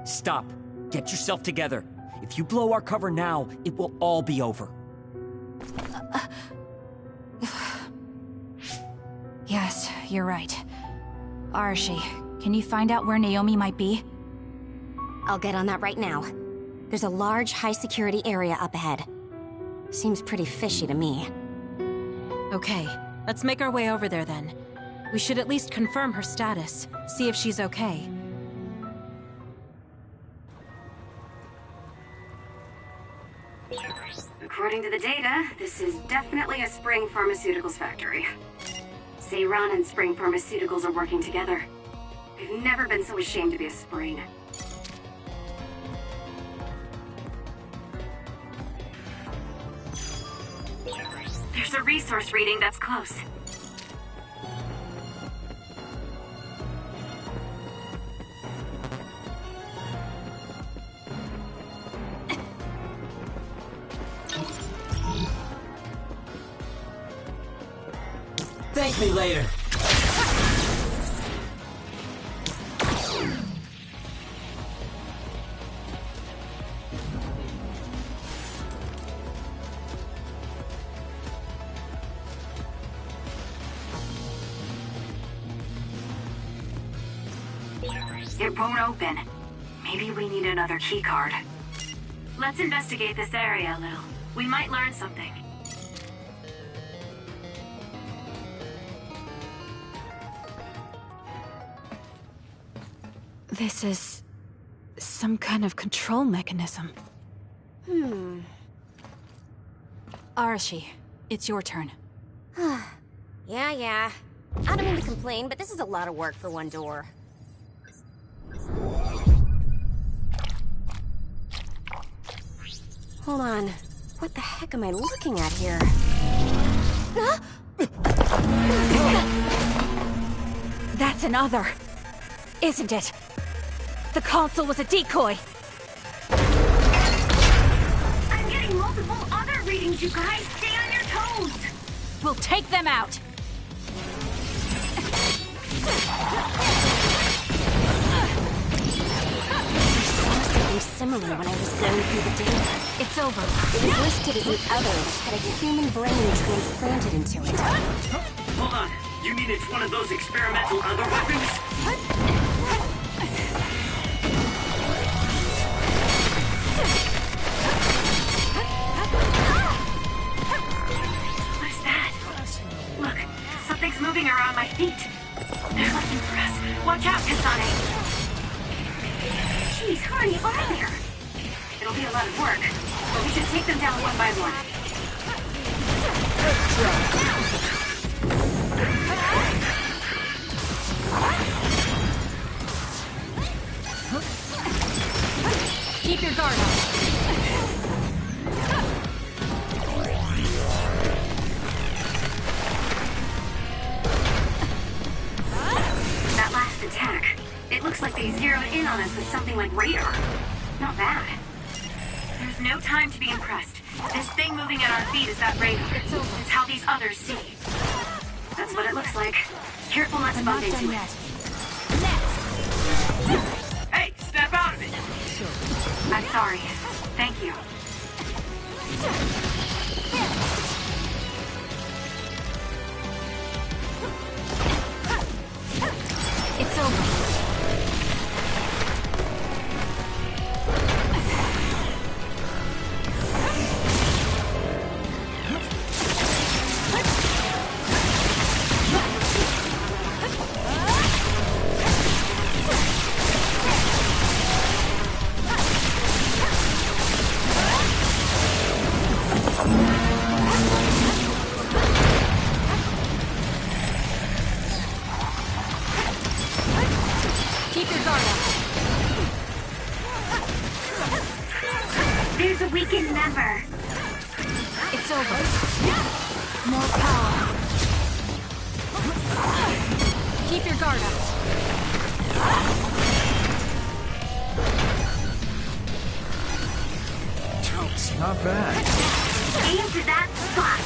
Stop. Get yourself together. If you blow our cover now, it will all be over. Yes, you're right. Arashi, can you find out where Naomi might be? I'll get on that right now. There's a large, high-security area up ahead. Seems pretty fishy to me. Okay, let's make our way over there then. We should at least confirm her status, see if she's okay. According to the data, this is definitely a Spring Pharmaceuticals factory. Seiran and Spring Pharmaceuticals are working together. I've never been so ashamed to be a Spring. There's a resource reading that's close. Thank me later. It won't open. Maybe we need another keycard. Let's investigate this area a little. We might learn something. This is... some kind of control mechanism. Arashi, it's your turn. Yeah. I don't mean to complain, but this is a lot of work for one door. Hold on. What the heck am I looking at here? Huh? another, isn't it? The console was a decoy. I'm getting multiple other readings, you guys. Stay on your toes. We'll take them out. Something similar when I was going through the data. It's over. It was listed as an other that had a human brain transplanted into it. Hold on. You mean it's one of those experimental other weapons? What is that? Look, something's moving around my feet. They're looking for us. Watch out, Kasane. Jeez, hurry, over there. It'll be a lot of work, but we should take them down one by one. Keep your guard up. That last attack, it looks like they zeroed in on us with something like radar. Not bad. There's no time to be impressed. This thing moving at our feet is that radar. It's how these others see. That's what it looks like. Careful not to bump into it. Hey, snap out of it! I'm sorry. Thank you. It's over. Keep your guard up. There's a weakened member. It's over. More power. Keep your guard up. Not bad. Aim to that spot.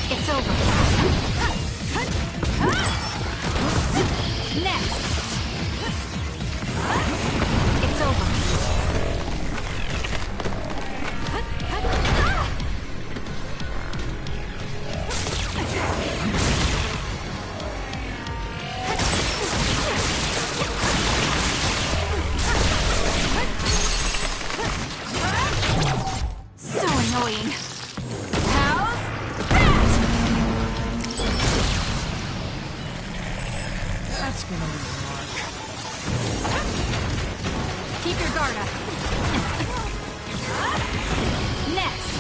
It's over. Next. It's over. So annoying. How's that? That's gonna leave a mark. Keep your guard up. Next.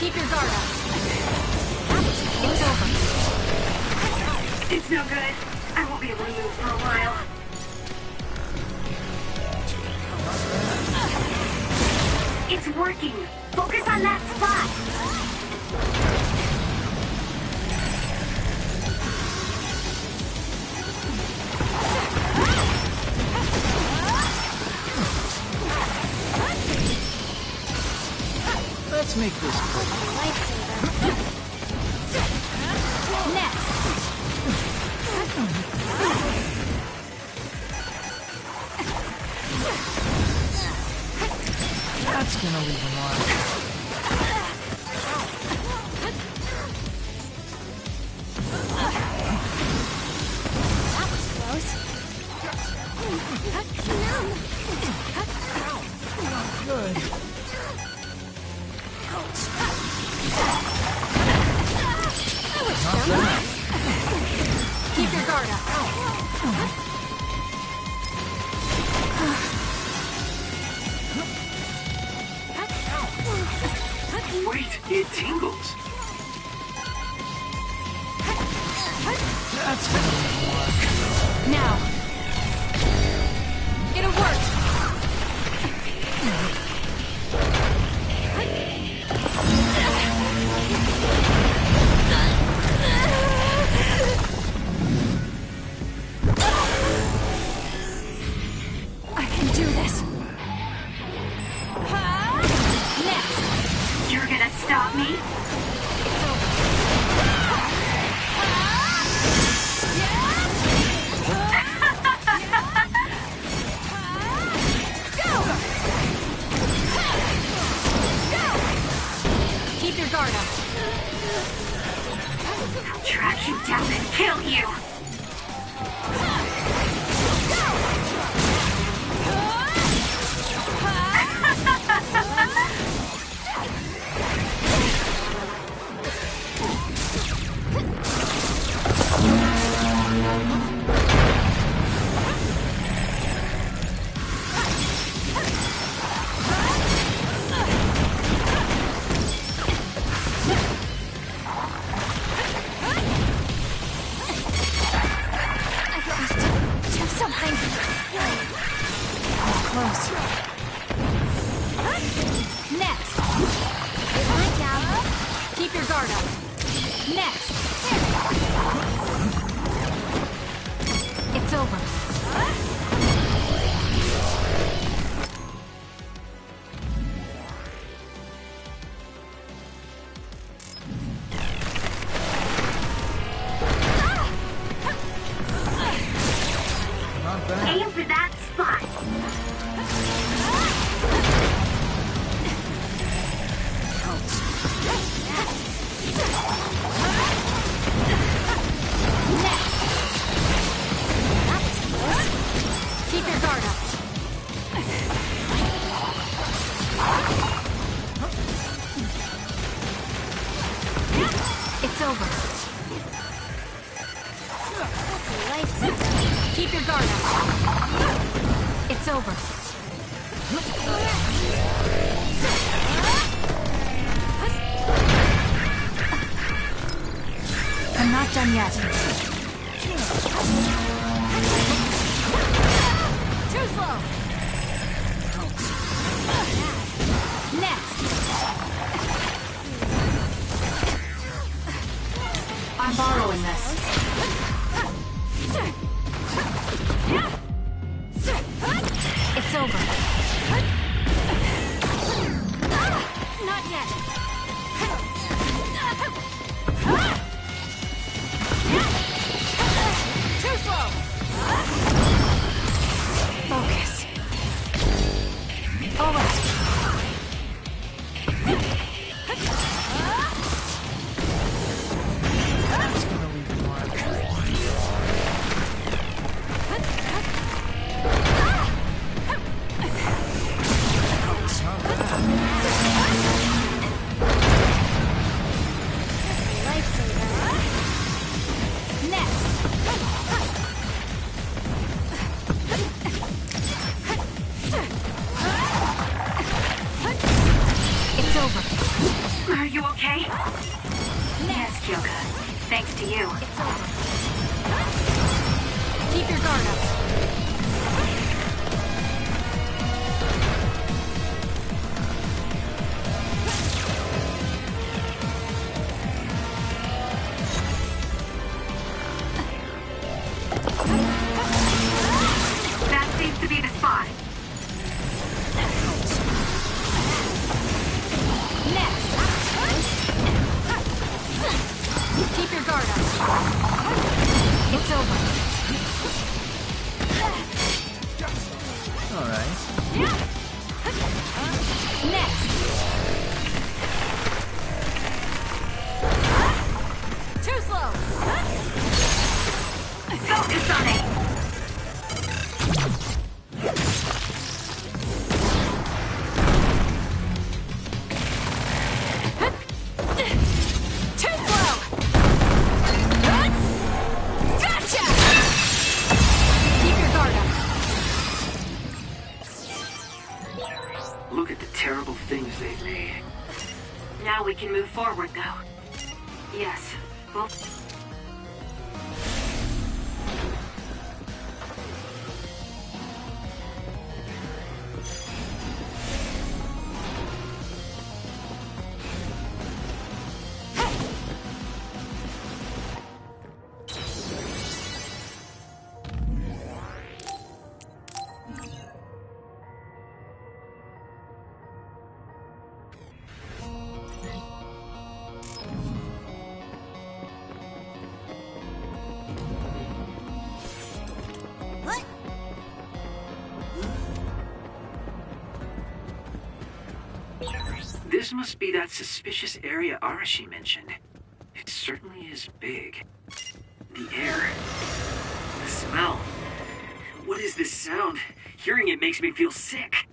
Keep your guard up. It's over. It's no good. I won't be able to move for a while. It's working. Focus on that spot. Let's make this quick. Next. That's gonna leave a mark. That was close. Good. Not bad. Keep your guard up. It tingles. That's gonna work. Now! It'll work! I can do this! Next! You're gonna stop me? Keep your guard up. I'll track you down and kill you! Aim for that spot. Keep your guard up. It's over. Keep your guard up. It's over. I'm not done yet. Too slow. Next. I'm borrowing this. It's over. Not yet. Too slow. Focus. now we can move forward, though. Yes, well... This must be that suspicious area Arashi mentioned. It certainly is big. The air. The smell. What is this sound? Hearing it makes me feel sick.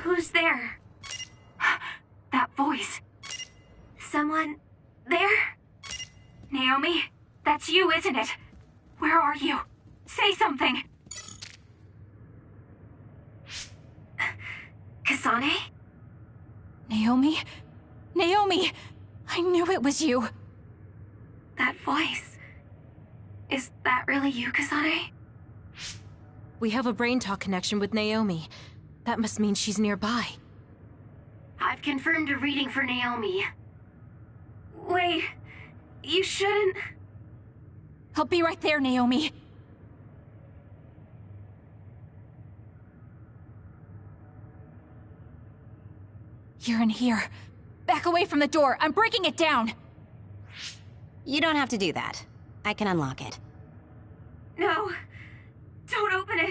Who's there? That voice. Someone there? Naomi? That's you, isn't it? Where are you? Say something. Kasane? Naomi? Naomi! I knew it was you! That voice. Is that really you, Kasane? We have a brain talk connection with Naomi. That must mean she's nearby. I've confirmed a reading for Naomi. Wait, you shouldn't... I'll be right there, Naomi. You're in here. Back away from the door. I'm breaking it down. You don't have to do that. I can unlock it. No, don't open it.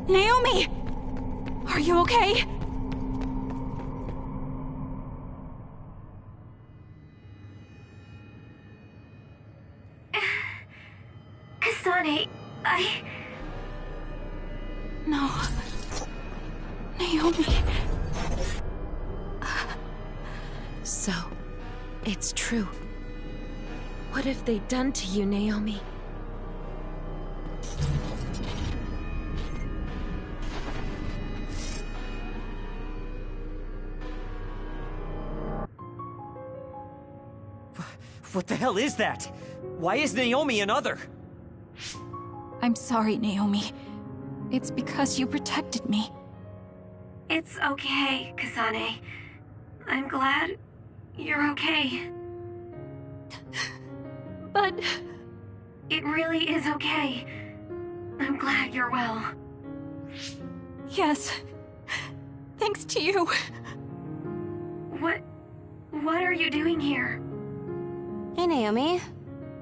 Naomi! Are you okay? Kasane, No. Naomi. So, it's true. What have they done to you, Naomi? What the hell is that? Why is Naomi another? I'm sorry, Naomi. It's because you protected me. it's okay, Kasane. I'm glad you're okay. But... It really is okay. I'm glad you're well. Yes. Thanks to you. What are you doing here? Hey, Naomi.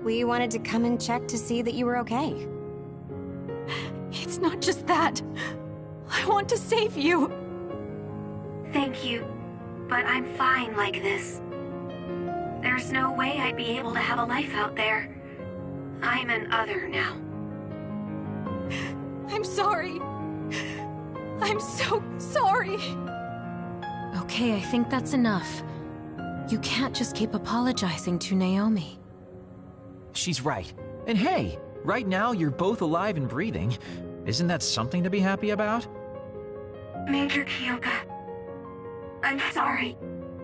We wanted to come and check to see that you were okay. It's not just that. I want to save you. Thank you, but I'm fine like this. There's no way I'd be able to have a life out there. I'm an other now. I'm sorry. I'm so sorry. Okay, I think that's enough. You can't just keep apologizing to Naomi. She's right. And hey, right now you're both alive and breathing. Isn't that something to be happy about? Major Kyoka, I'm sorry.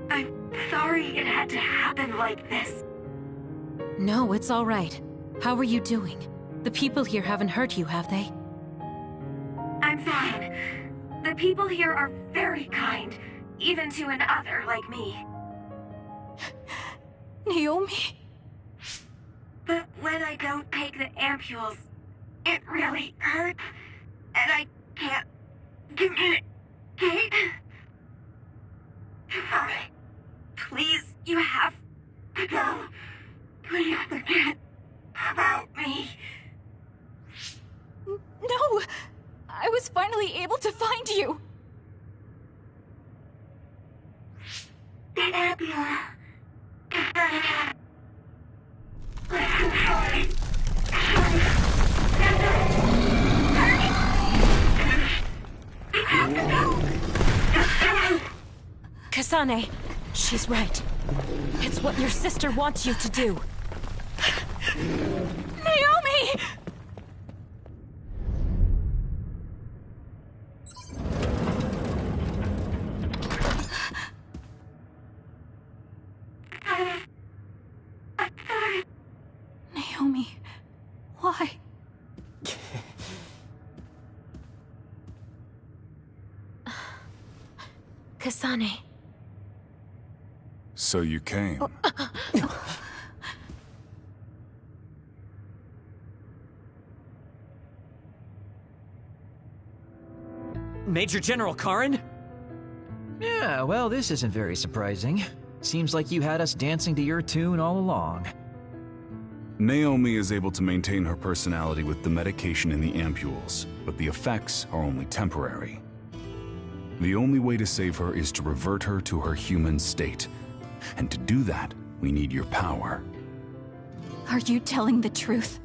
I'm sorry it had to happen like this. No, it's all right. How are you doing? The people here haven't hurt you, have they? I'm fine. The people here are very kind, even to an other like me. Naomi? But when I don't take the ampules, it really hurts, and I can't communicate. Please, you have to go. Please forget about me. No! I was was finally able to find you! The nebula. Kasane, she's right. It's what your sister wants you to do. Naomi! Naomi, why? Kasane. So you came. Major General Karen? Yeah, well, this isn't very surprising. Seems like you had us dancing to your tune all along. Naomi is able to maintain her personality with the medication in the ampules, but the effects are only temporary. The only way to save her is to revert her to her human state. And to do that, we need your power. Are you telling the truth?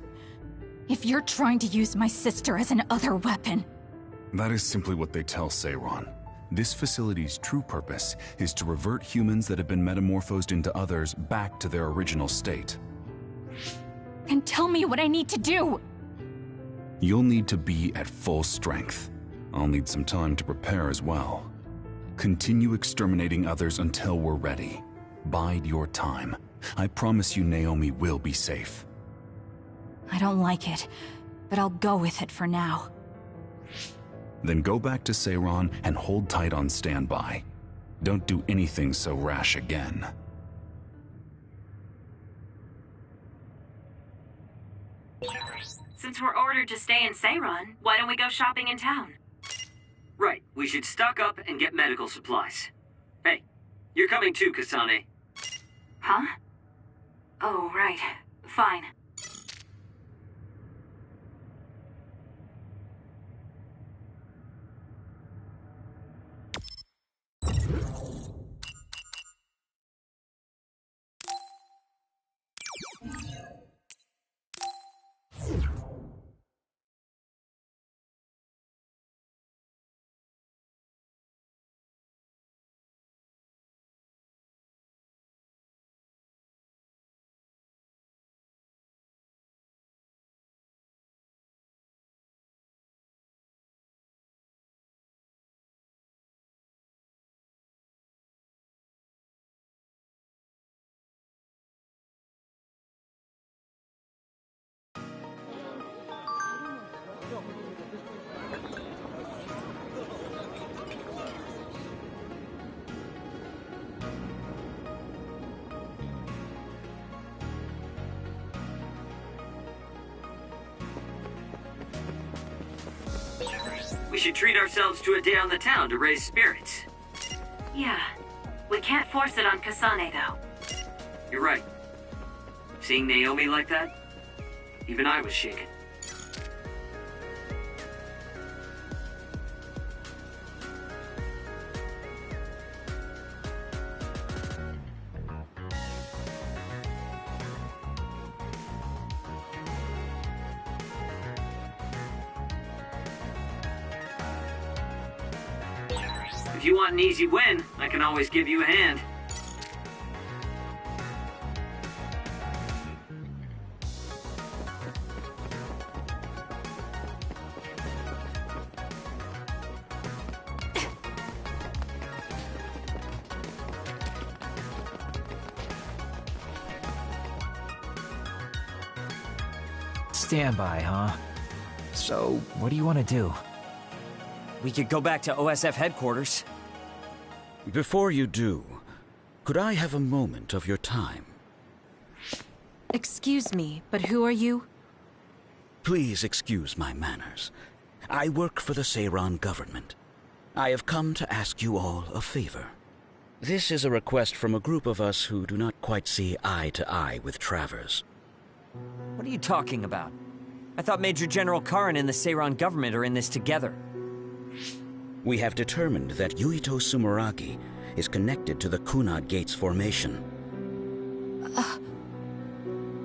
If you're trying to use my sister as an other weapon... That is simply what they tell Seiron. This facility's true purpose is to revert humans that have been metamorphosed into others back to their original state. Then tell me what I need to do! You'll need to be at full strength. I'll need some time to prepare as well. Continue exterminating others until we're ready. Bide your time. I promise you Naomi will be safe. I don't like it, but I'll go with it for now. Then go back to Seiron and hold tight on standby. Don't do anything so rash again. Since we're ordered to stay in Seiron, why don't we go shopping in town? Right, we should stock up and get medical supplies. Hey, you're coming too, Kasane. Huh? Oh, right. Fine. We should treat ourselves to a day on the town to raise spirits. Yeah. We can't force it on Kasane, though. You're right. Seeing Naomi like that, even I was shaken. If you want an easy win, I can always give you a hand. Standby, huh? So, what do you want to do? We could go back to OSF headquarters. Before you do, could I have a moment of your time? Excuse me, but who are you? Please excuse my manners. I work for the Seiron government. I have come to ask you all a favor. This is a request from a group of us who do not quite see eye to eye with Travers. What are you talking about? I thought Major General Karen and the Seiron government are in this together. We have determined that Yuito Sumeragi is connected to the Kunad Gate's formation.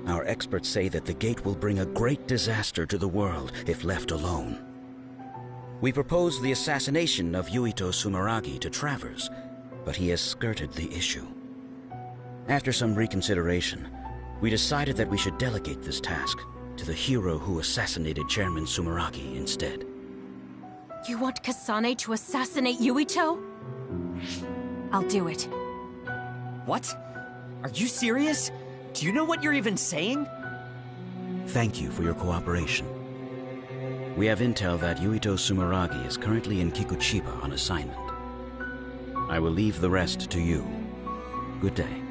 Our experts say that the gate will bring a great disaster to the world if left alone. We proposed the assassination of Yuito Sumeragi to Travers, but he has skirted the issue. After some reconsideration, we decided that we should delegate this task to the hero who assassinated Chairman Sumeragi instead. You want Kasane to assassinate Yuito? I'll do it. What? Are you serious? Do you know what you're even saying? Thank you for your cooperation. We have intel that Yuito Sumeragi is currently in Kikuchiba on assignment. I will leave the rest to you. Good day.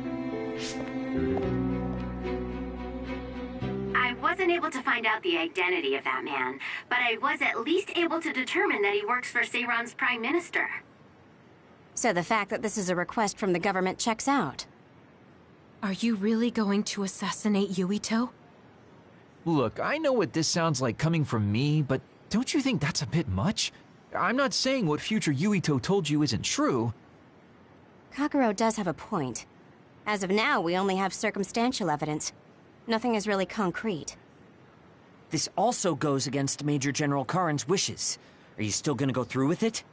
I wasn't able to find out the identity of that man, but I was at least able to determine that he works for Seiran's Prime Minister. So the fact that this is a request from the government checks out. Are you really going to assassinate Yuito? Look, I know what this sounds like coming from me, but don't you think that's a bit much? I'm not saying what future Yuito told you isn't true. Kagero does have a point. As of now, we only have circumstantial evidence. Nothing is really concrete. This also goes against Major General Karen's wishes. Are you still gonna go through with it?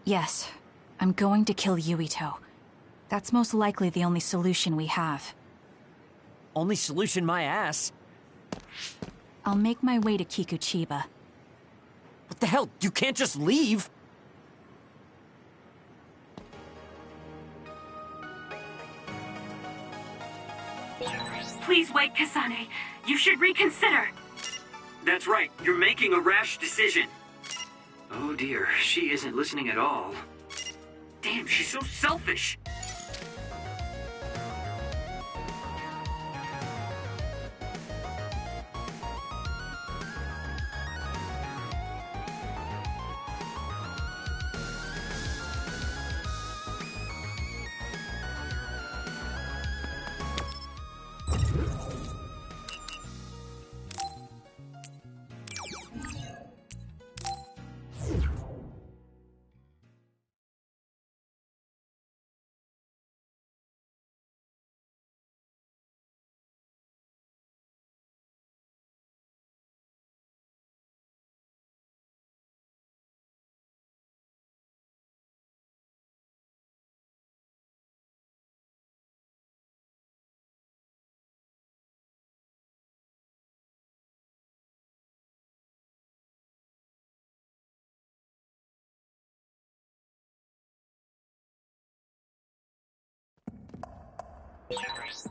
Yes, I'm going to kill Yuito. That's most likely the only solution we have. Only solution, my ass. I'll make my way to Kikuchiba. What the hell? You can't just leave! Please wait, Kasane. You should reconsider. That's right. You're making a rash decision. Oh dear, she isn't listening at all. Damn, she's so selfish.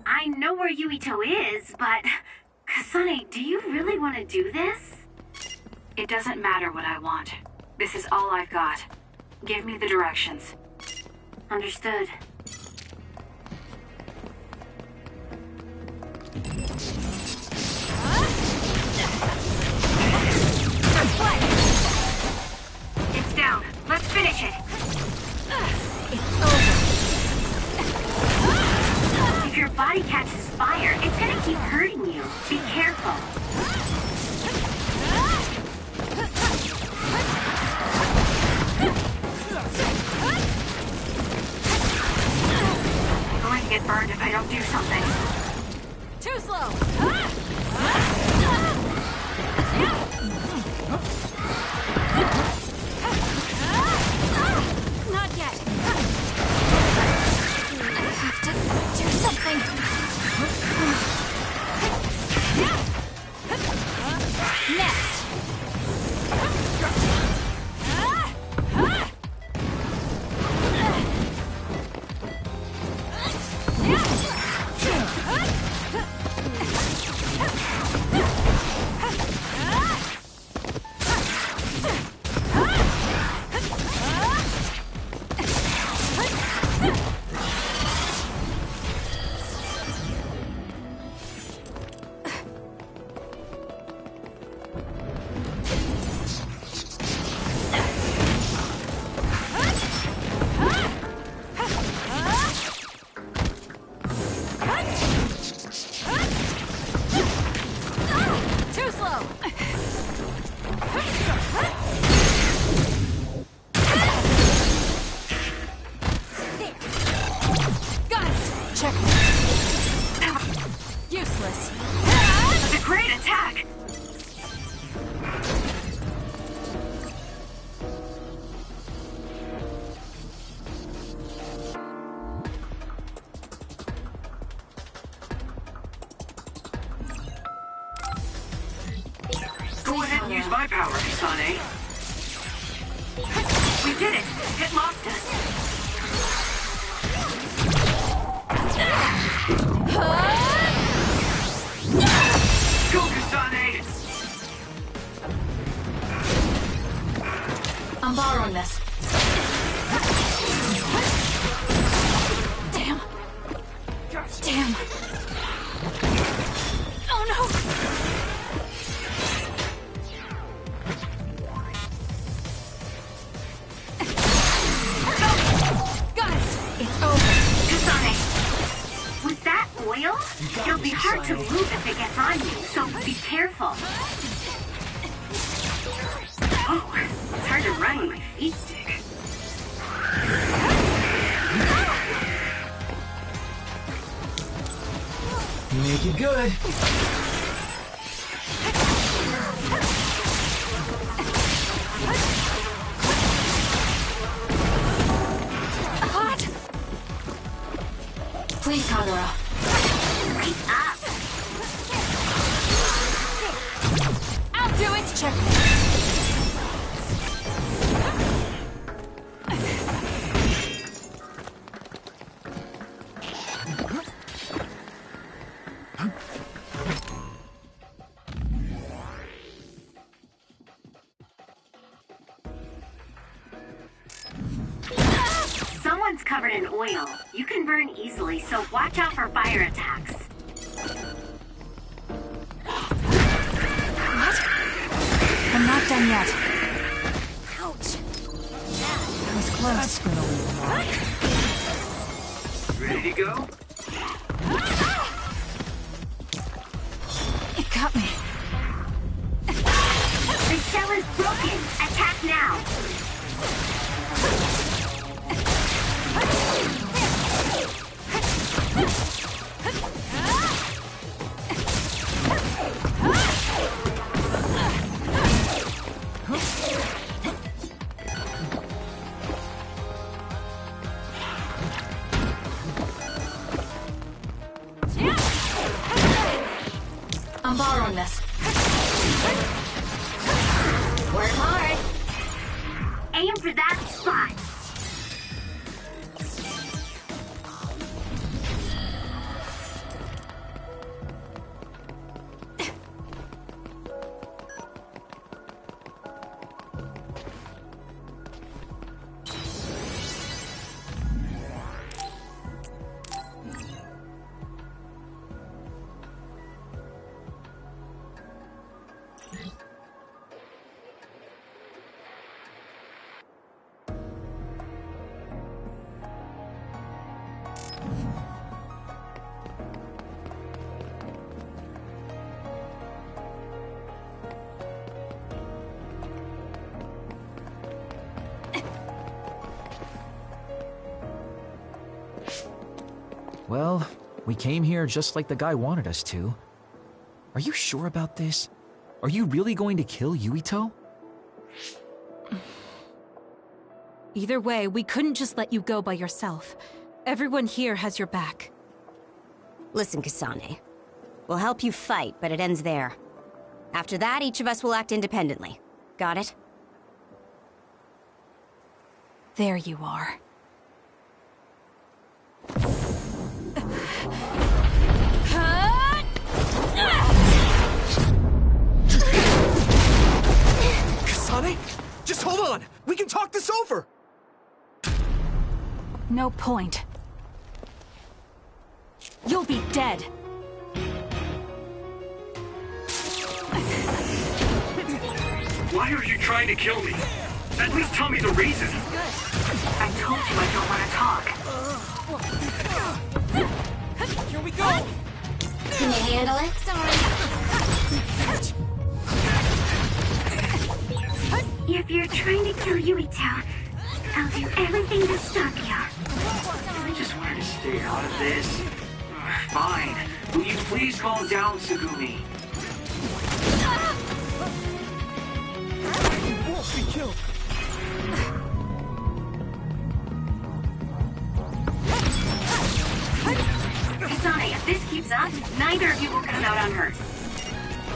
I know where Yuito is, but... Kasane, do you really want to do this? It doesn't matter what I want. This is all I've got. Give me the directions. Understood. It's down. Let's finish it. It's over. If your body catches fire, it's gonna keep hurting you. Be careful. I'm going to get burned if I don't do something. Too slow! Not yet. I have to do something. Next. Checkmate. Useless. That's a great attack! Go ahead and use my power, Kasane. We did it! It lost us! Go, Kasane! I'm borrowing this. Damn. Damn. Oh no! Got it! It's over. Kasane, with that oil, it'll be hard to move if it gets on you, so be careful. Oh, it's hard to run when my feet stick. Make it good. Hot! Please, Kagura. Wake up! I'll do it! Check. Someone's covered in oil. You can burn easily, so watch out for fire attacks. What? I'm not done yet. Ouch. That was close. That's gonna leave a mark. Ready to go? It got me. The shell is broken. Attack now. I'm borrowing this. Work hard. Aim for that spot. Well, we came here just like the guy wanted us to. Are you sure about this? Are you really going to kill Yuito? Either way, we couldn't just let you go by yourself. Everyone here has your back. Listen, Kasane. We'll help you fight, but it ends there. After that, each of us will act independently. Got it? There you are. Kasane? Just hold on! We can talk this over! No point. You'll be dead. Why are you trying to kill me? At least tell me the reason. I told you I don't want to talk. Here we go! Can you handle it? If you're trying to kill Yuito, I'll do everything to stop you. I just wanted to stay out of this. Fine. Will you please calm down, Tsugumi? You won't be killed. Kasane, if this keeps up, neither of you will come out unhurt.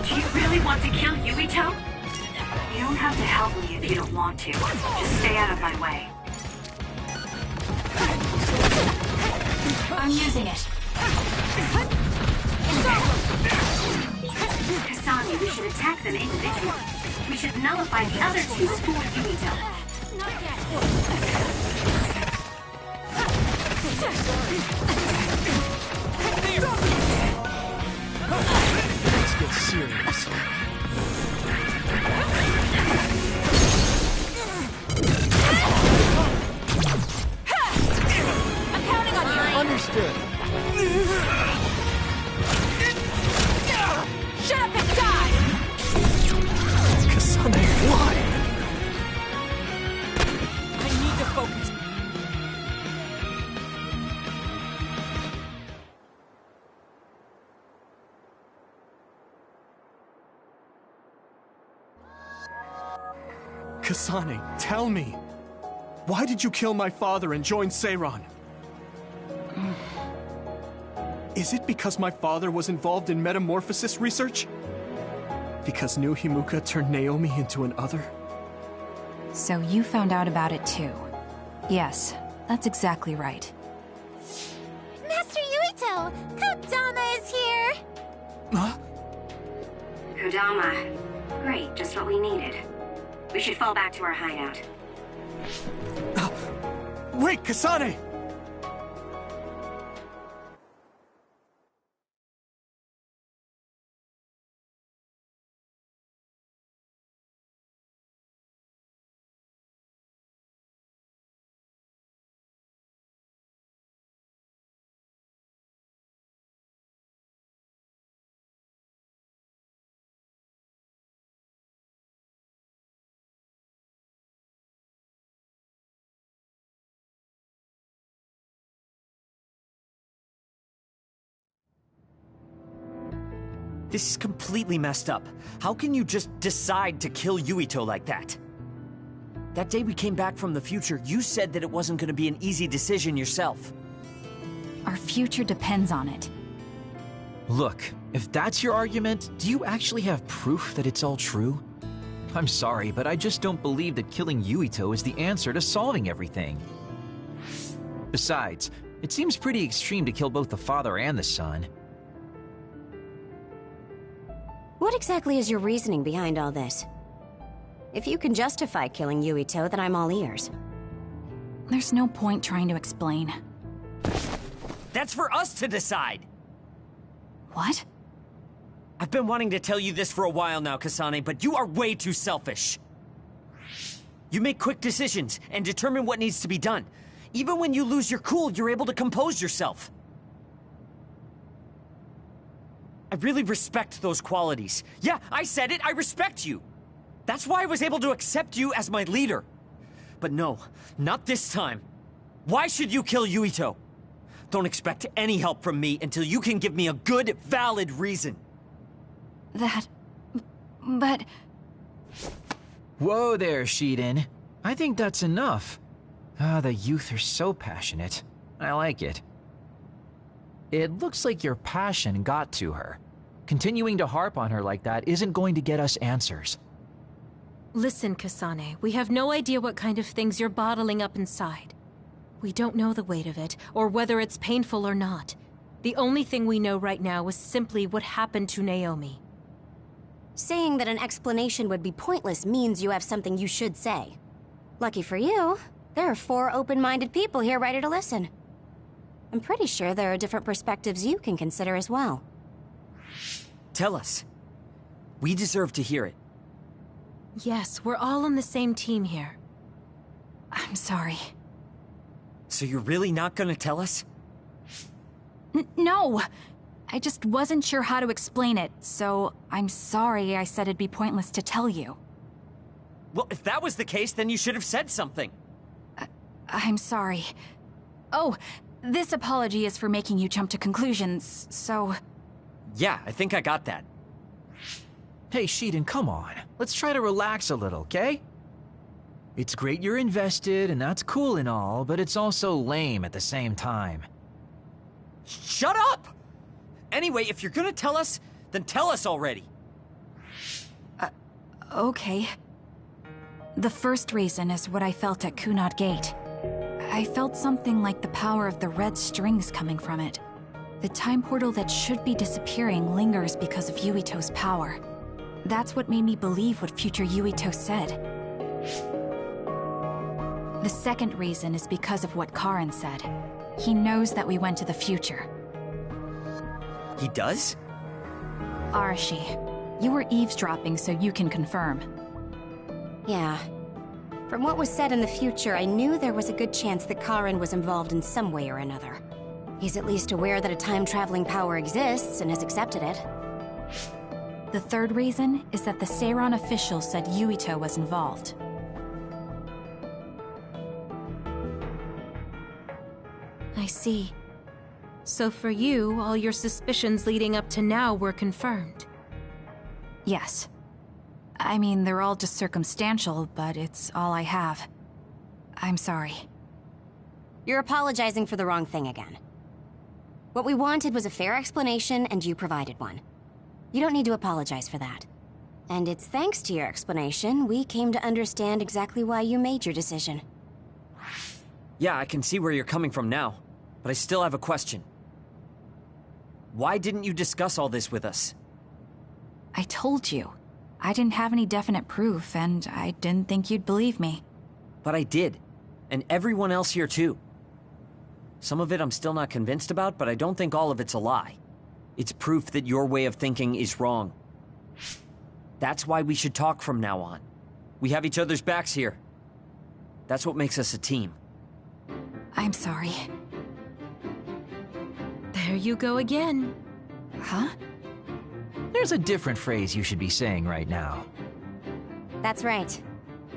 Do you really want to kill Yuito? You don't have to help me if you don't want to. Just stay out of my way. I'm using it. Kasane, we should attack them individually. We should nullify the other two before Yuito. Not yet. Let's get serious. I'm counting on you. Understood. Shut up and die! Kasane, why? I need to focus. Kasane, tell me. Why did you kill my father and join Seiran? Is it because my father was involved in metamorphosis research? Because new Himuka turned Naomi into an other? So you found out about it too. Yes, that's exactly right. Master Yuito! Kodama is here! Huh? Kodama. Great, just what we needed. We should fall back to our hideout. Wait, Kasane! This is completely messed up. How can you just decide to kill Yuito like that? That day we came back from the future, you said that it wasn't going to be an easy decision yourself. Our future depends on it. Look, if that's your argument, do you actually have proof that it's all true? I'm sorry, but I just don't believe that killing Yuito is the answer to solving everything. Besides, it seems pretty extreme to kill both the father and the son. What exactly is your reasoning behind all this? If you can justify killing Yuito, then I'm all ears. There's no point trying to explain. That's for us to decide! What? I've been wanting to tell you this for a while now, Kasane, but you are way too selfish. You make quick decisions and determine what needs to be done. Even when you lose your cool, you're able to compose yourself. I really respect those qualities. Yeah, I said it, I respect you. That's why I was able to accept you as my leader. But no, not this time. Why should you kill Yuito? Don't expect any help from me until you can give me a good, valid reason. But... Whoa there, Shiden. I think that's enough. The youth are so passionate. I like it. It looks like your passion got to her. Continuing to harp on her like that isn't going to get us answers. Listen, Kasane, we have no idea what kind of things you're bottling up inside. We don't know the weight of it, or whether it's painful or not. The only thing we know right now is simply what happened to Naomi. Saying that an explanation would be pointless means you have something you should say. Lucky for you, there are 4 open-minded people here ready to listen. I'm pretty sure there are different perspectives you can consider as well. Tell us. We deserve to hear it. Yes, we're all on the same team here. I'm sorry. So you're really not gonna tell us? No! I just wasn't sure how to explain it, so I'm sorry I said it'd be pointless to tell you. Well, if that was the case, then you should have said something. I'm sorry. Oh, this apology is for making you jump to conclusions, so... Yeah, I think I got that. Hey, Shiden, come on. Let's try to relax a little, okay? It's great you're invested, and that's cool and all, but it's also lame at the same time. Shut up! Anyway, if you're gonna tell us, then tell us already. Okay. The first reason is what I felt at Kunad Gate. I felt something like the power of the red strings coming from it. The time portal that should be disappearing lingers because of Yuito's power. That's what made me believe what future Yuito said. The second reason is because of what Karin said. He knows that we went to the future. He does? Arashi, you were eavesdropping so you can confirm. Yeah. From what was said in the future, I knew there was a good chance that Karin was involved in some way or another. He's at least aware that a time-traveling power exists and has accepted it. The third reason is that the Seiran official said Yuito was involved. I see. So for you, all your suspicions leading up to now were confirmed. Yes. I mean, they're all just circumstantial, but it's all I have. I'm sorry. You're apologizing for the wrong thing again. What we wanted was a fair explanation, and you provided one. You don't need to apologize for that. And it's thanks to your explanation, we came to understand exactly why you made your decision. Yeah, I can see where you're coming from now, but I still have a question. Why didn't you discuss all this with us? I told you. I didn't have any definite proof, and I didn't think you'd believe me. But I did. And everyone else here too. Some of it I'm still not convinced about, but I don't think all of it's a lie. It's proof that your way of thinking is wrong. That's why we should talk from now on. We have each other's backs here. That's what makes us a team. I'm sorry. There you go again. Huh? There's a different phrase you should be saying right now. That's right.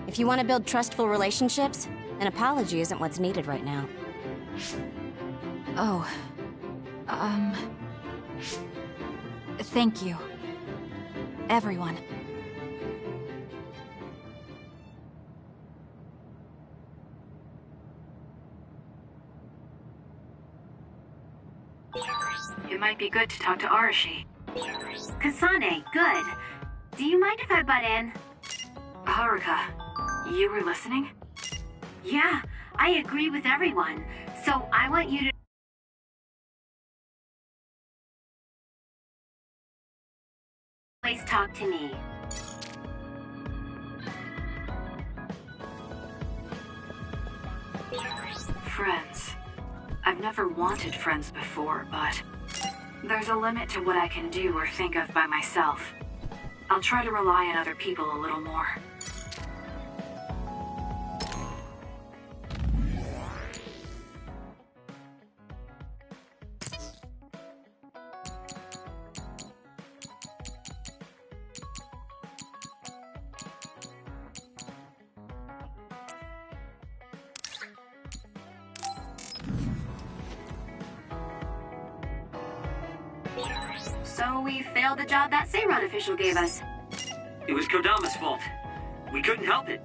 If you want to build trustful relationships, an apology isn't what's needed right now. Oh. Thank you. Everyone. It might be good to talk to Arashi. Kasane, good. Do you mind if I butt in? Haruka, you were listening? Yeah, I agree with everyone. So I want you to... Please talk to me. Friends. I've never wanted friends before, but there's a limit to what I can do or think of by myself. I'll try to rely on other people a little more. So we failed the job that Seiran official gave us. It was Kodama's fault. We couldn't help it.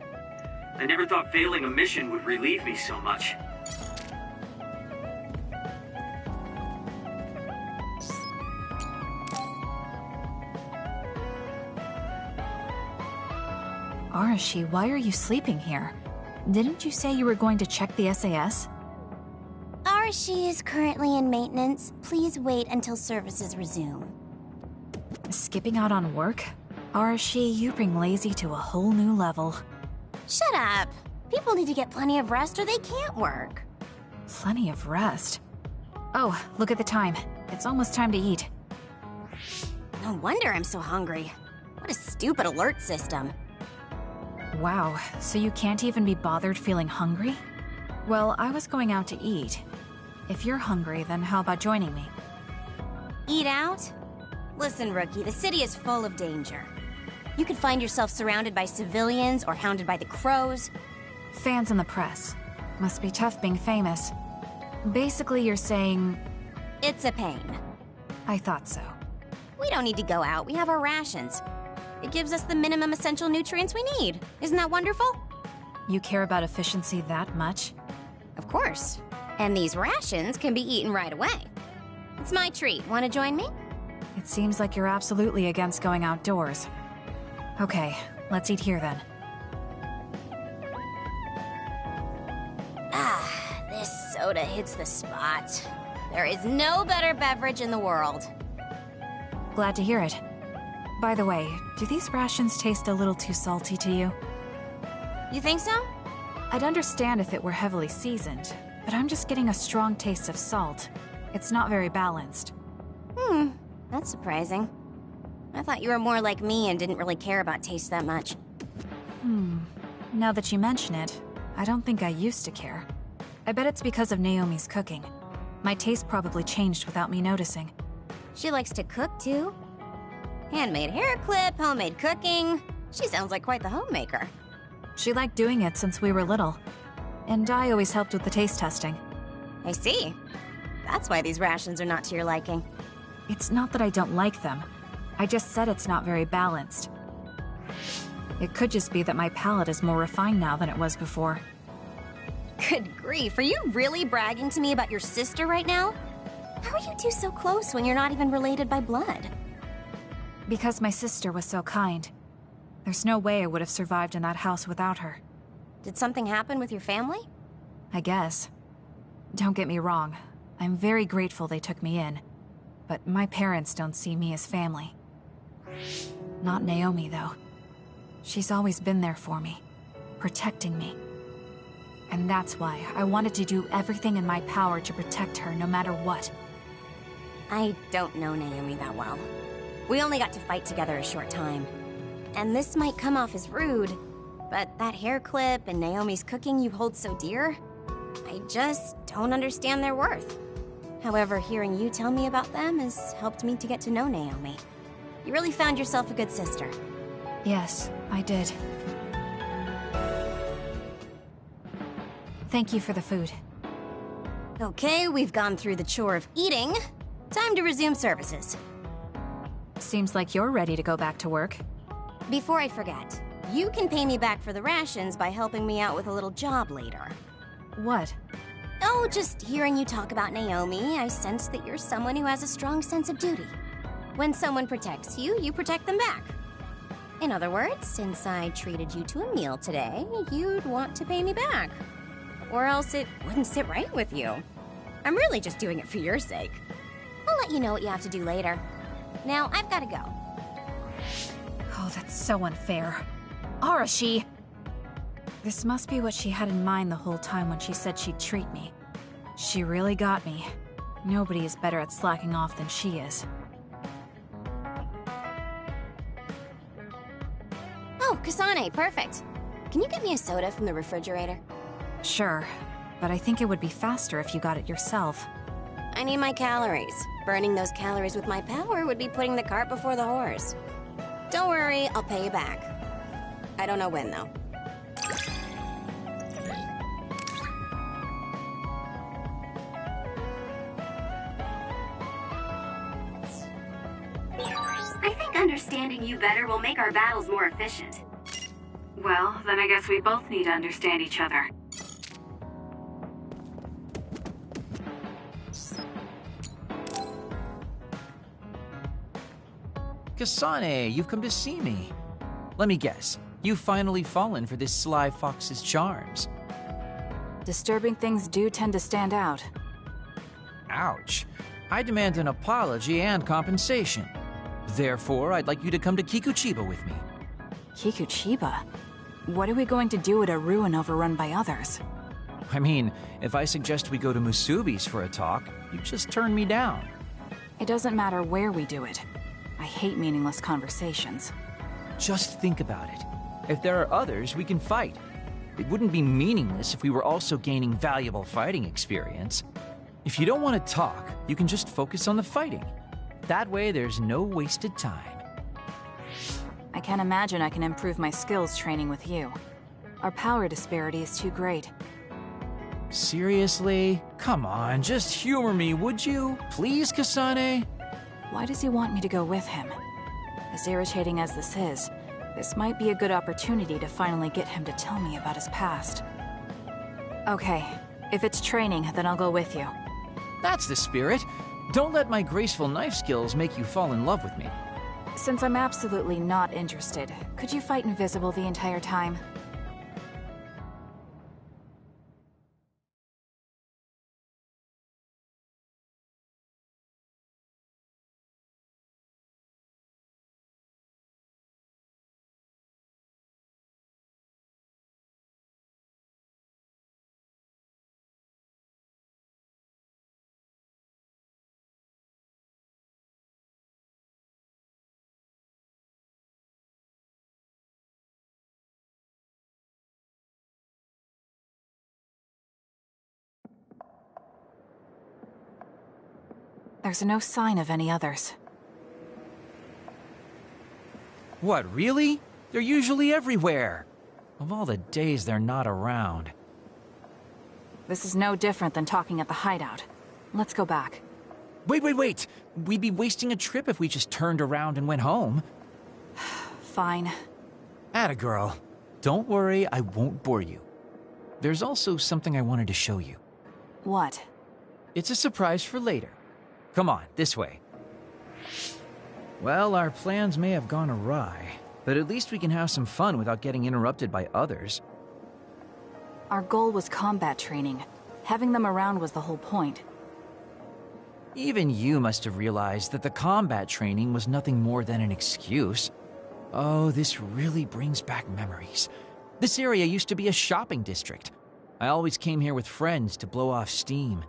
I never thought failing a mission would relieve me so much. Arashi, why are you sleeping here? Didn't you say you were going to check the SAS? Arashi is currently in maintenance. Please wait until services resume. Skipping out on work? Arashi, you bring lazy to a whole new level. Shut up! People need to get plenty of rest or they can't work. Plenty of rest? Oh, look at the time. It's almost time to eat. No wonder I'm so hungry. What a stupid alert system. Wow, so you can't even be bothered feeling hungry? Well, I was going out to eat. If you're hungry, then how about joining me? Eat out? Listen, Rookie, the city is full of danger. You could find yourself surrounded by civilians or hounded by the crows. Fans in the press. Must be tough being famous. Basically, you're saying... It's a pain. I thought so. We don't need to go out. We have our rations. It gives us the minimum essential nutrients we need. Isn't that wonderful? You care about efficiency that much? Of course. And these rations can be eaten right away. It's my treat. Want to join me? It seems like you're absolutely against going outdoors. Okay, let's eat here then. Ah, this soda hits the spot. There is no better beverage in the world. Glad to hear it. By the way, do these rations taste a little too salty to you? You think so? I'd understand if it were heavily seasoned, but I'm just getting a strong taste of salt. It's not very balanced. That's surprising. I thought you were more like me and didn't really care about taste that much. Now that you mention it, I don't think I used to care. I bet it's because of Naomi's cooking. My taste probably changed without me noticing. She likes to cook, too. Handmade hair clip, homemade cooking. She sounds like quite the homemaker. She liked doing it since we were little. And I always helped with the taste testing. I see. That's why these rations are not to your liking. It's not that I don't like them. I just said it's not very balanced. It could just be that my palate is more refined now than it was before. Good grief, are you really bragging to me about your sister right now? How are you two so close when you're not even related by blood? Because my sister was so kind. There's no way I would have survived in that house without her. Did something happen with your family? I guess. Don't get me wrong. I'm very grateful they took me in. But my parents don't see me as family. Not Naomi, though. She's always been there for me, protecting me. And that's why I wanted to do everything in my power to protect her no matter what. I don't know Naomi that well. We only got to fight together a short time. And this might come off as rude, but that hair clip and Naomi's cooking you hold so dear, I just don't understand their worth. However, hearing you tell me about them has helped me to get to know Naomi. You really found yourself a good sister. Yes, I did. Thank you for the food. Okay, we've gone through the chore of eating. Time to resume services. Seems like you're ready to go back to work. Before I forget, you can pay me back for the rations by helping me out with a little job later. What? Oh, just hearing you talk about Naomi, I sense that you're someone who has a strong sense of duty. When someone protects you, you protect them back. In other words, since I treated you to a meal today, you'd want to pay me back. Or else it wouldn't sit right with you. I'm really just doing it for your sake. I'll let you know what you have to do later. Now, I've got to go. Oh, that's so unfair. Arashi! This must be what she had in mind the whole time when she said she'd treat me. She really got me. Nobody is better at slacking off than she is. Oh, Kasane, perfect. Can you get me a soda from the refrigerator? Sure, but I think it would be faster if you got it yourself. I need my calories. Burning those calories with my power would be putting the cart before the horse. Don't worry, I'll pay you back. I don't know when, though. I think understanding you better will make our battles more efficient. Well, then I guess we both need to understand each other. Kasane, you've come to see me. Let me guess, you've finally fallen for this sly fox's charms. Disturbing things do tend to stand out. Ouch. I demand an apology and compensation. Therefore, I'd like you to come to Kikuchiba with me. Kikuchiba? What are we going to do at a ruin overrun by others? I mean, if I suggest we go to Musubi's for a talk, you just turn me down. It doesn't matter where we do it. I hate meaningless conversations. Just think about it. If there are others, we can fight. It wouldn't be meaningless if we were also gaining valuable fighting experience. If you don't want to talk, you can just focus on the fighting. That way, there's no wasted time. I can't imagine I can improve my skills training with you. Our power disparity is too great. Seriously? Come on, just humor me, would you? Please, Kasane? Why does he want me to go with him? As irritating as this is, this might be a good opportunity to finally get him to tell me about his past. Okay, if it's training, then I'll go with you. That's the spirit. Don't let my graceful knife skills make you fall in love with me. Since I'm absolutely not interested, could you fight invisible the entire time? There's no sign of any others. What, really? They're usually everywhere. Of all the days they're not around. This is no different than talking at the hideout. Let's go back. Wait! We'd be wasting a trip if we just turned around and went home. Fine. Atta girl. Don't worry, I won't bore you. There's also something I wanted to show you. What? It's a surprise for later. Come on, this way. Well, our plans may have gone awry, but at least we can have some fun without getting interrupted by others. Our goal was combat training. Having them around was the whole point. Even you must have realized that the combat training was nothing more than an excuse. Oh, this really brings back memories. This area used to be a shopping district. I always came here with friends to blow off steam.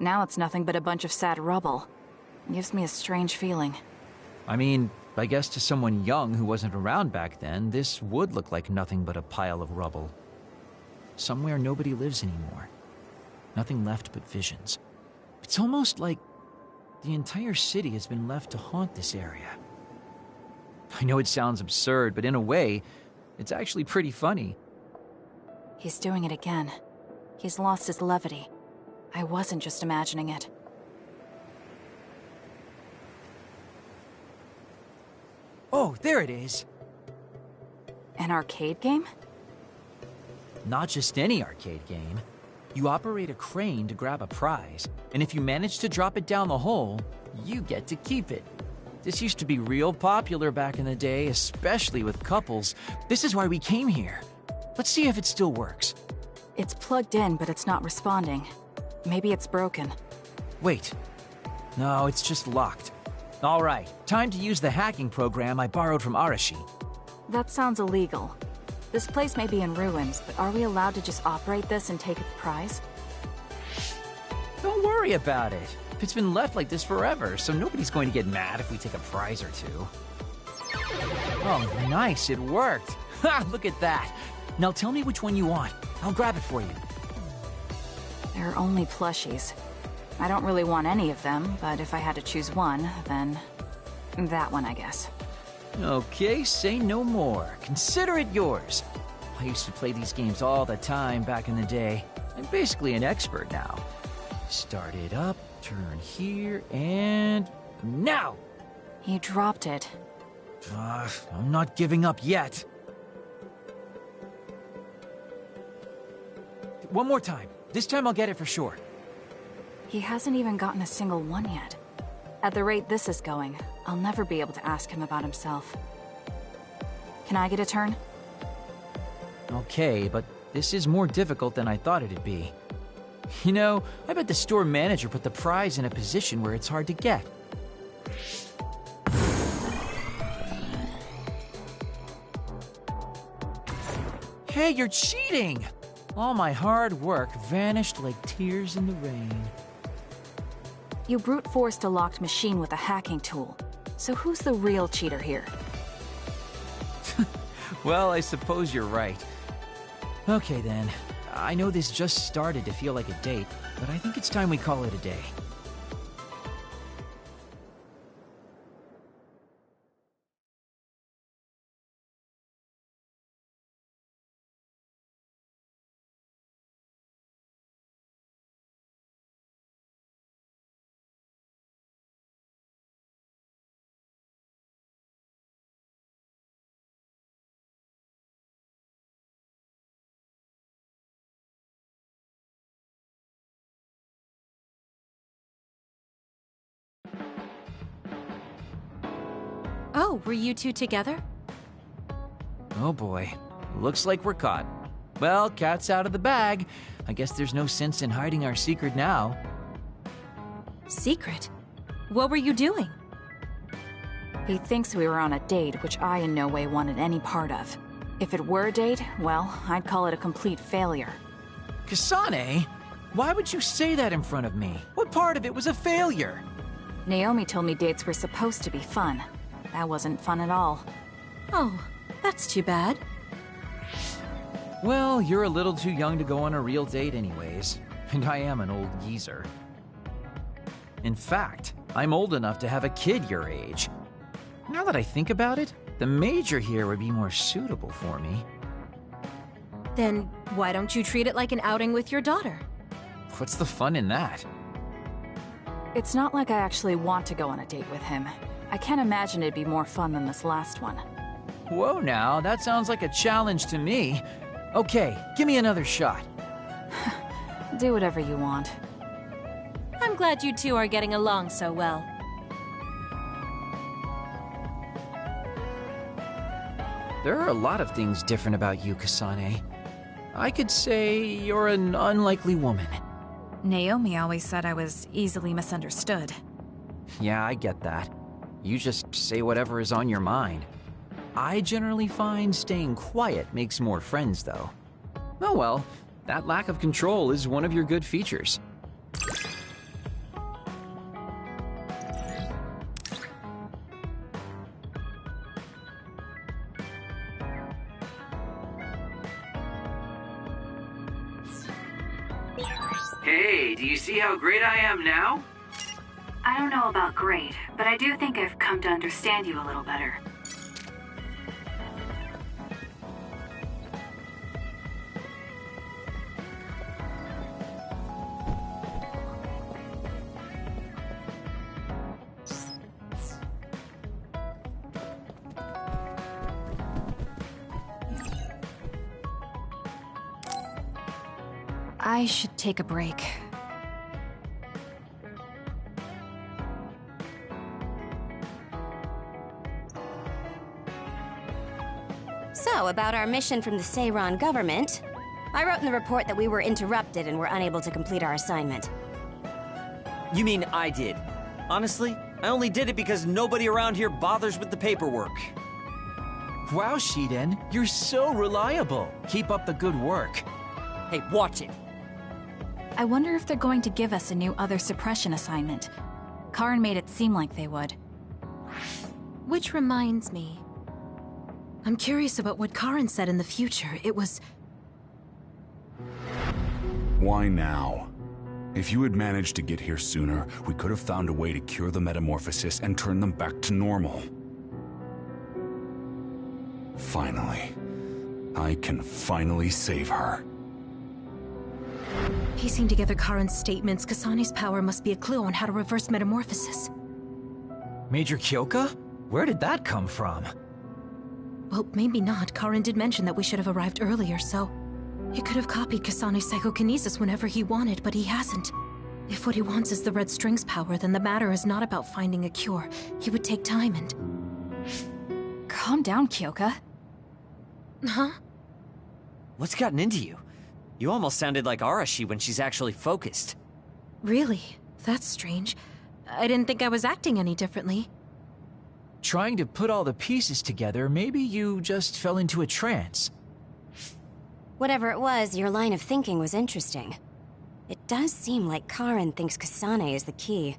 Now it's nothing but a bunch of sad rubble. It gives me a strange feeling. I mean, I guess to someone young who wasn't around back then, this would look like nothing but a pile of rubble. Somewhere nobody lives anymore. Nothing left but visions. It's almost like the entire city has been left to haunt this area. I know it sounds absurd, but in a way, it's actually pretty funny. He's doing it again. He's lost his levity. I wasn't just imagining it. Oh, there it is. An arcade game? Not just any arcade game. You operate a crane to grab a prize, and if you manage to drop it down the hole, you get to keep it. This used to be real popular back in the day, especially with couples. This is why we came here. Let's see if it still works. It's plugged in, but it's not responding. Maybe it's broken. Wait. No, it's just locked. All right, time to use the hacking program I borrowed from Arashi. That sounds illegal. This place may be in ruins, but are we allowed to just operate this and take its prize? Don't worry about it. It's been left like this forever, so nobody's going to get mad if we take a prize or two. Oh, nice, it worked. Ha, look at that. Now tell me which one you want. I'll grab it for you. There are only plushies. I don't really want any of them, but if I had to choose one, then that one, I guess. Okay, say no more. Consider it yours. I used to play these games all the time back in the day. I'm basically an expert now. Start it up, turn here, and now! He dropped it. I'm not giving up yet. One more time. This time I'll get it for sure. He hasn't even gotten a single one yet. At the rate this is going, I'll never be able to ask him about himself. Can I get a turn? Okay, but this is more difficult than I thought it'd be. You know, I bet the store manager put the prize in a position where it's hard to get. Hey, you're cheating! All my hard work vanished like tears in the rain. You brute forced a locked machine with a hacking tool. So who's the real cheater here? Well, I suppose you're right. Okay then. I know this just started to feel like a date, but I think it's time we call it a day. Oh, were you two together? Oh boy, looks like we're caught. Well, cat's out of the bag. I guess there's no sense in hiding our secret now. Secret? What were you doing? He thinks we were on a date, which I in no way wanted any part of. If it were a date, well, I'd call it a complete failure. Kasane? Why would you say that in front of me? What part of it was a failure? Naomi told me dates were supposed to be fun. That wasn't fun at all. Oh, that's too bad. Well, you're a little too young to go on a real date anyways, and I am an old geezer. In fact, I'm old enough to have a kid your age. Now that I think about it, the Major here would be more suitable for me. Then why don't you treat it like an outing with your daughter? What's the fun in that? It's not like I actually want to go on a date with him. I can't imagine it'd be more fun than this last one. Whoa now, that sounds like a challenge to me. Okay, give me another shot. Do whatever you want. I'm glad you two are getting along so well. There are a lot of things different about you, Kasane. I could say you're an unlikely woman. Naomi always said I was easily misunderstood. Yeah, I get that. You just say whatever is on your mind. I generally find staying quiet makes more friends, though. Oh well, that lack of control is one of your good features. Hey, do you see how great I am now? I don't know about great, but I do think I've come to understand you a little better. I should take a break. So, about our mission from the Seiran government, I wrote in the report that we were interrupted and were unable to complete our assignment. You mean I did? Honestly, I only did it because nobody around here bothers with the paperwork. Wow, Shiden, you're so reliable. Keep up the good work. Hey, watch it. I wonder if they're going to give us a new other suppression assignment. Karin made it seem like they would. Which reminds me. I'm curious about what Karin said in the future. It was... Why now? If you had managed to get here sooner, we could have found a way to cure the metamorphosis and turn them back to normal. Finally. I can finally save her. Piecing together Karin's statements, Kasane's power must be a clue on how to reverse metamorphosis. Major Kyoka? Where did that come from? Well, maybe not. Karin did mention that we should have arrived earlier, so... He could have copied Kasane's psychokinesis whenever he wanted, but he hasn't. If what he wants is the Red String's power, then the matter is not about finding a cure. He would take time and... Calm down, Kyoka. Huh? What's gotten into you? You almost sounded like Arashi when she's actually focused. Really? That's strange. I didn't think I was acting any differently. Trying to put all the pieces together, maybe you just fell into a trance. Whatever it was, your line of thinking was interesting. It does seem like Karin thinks Kasane is the key.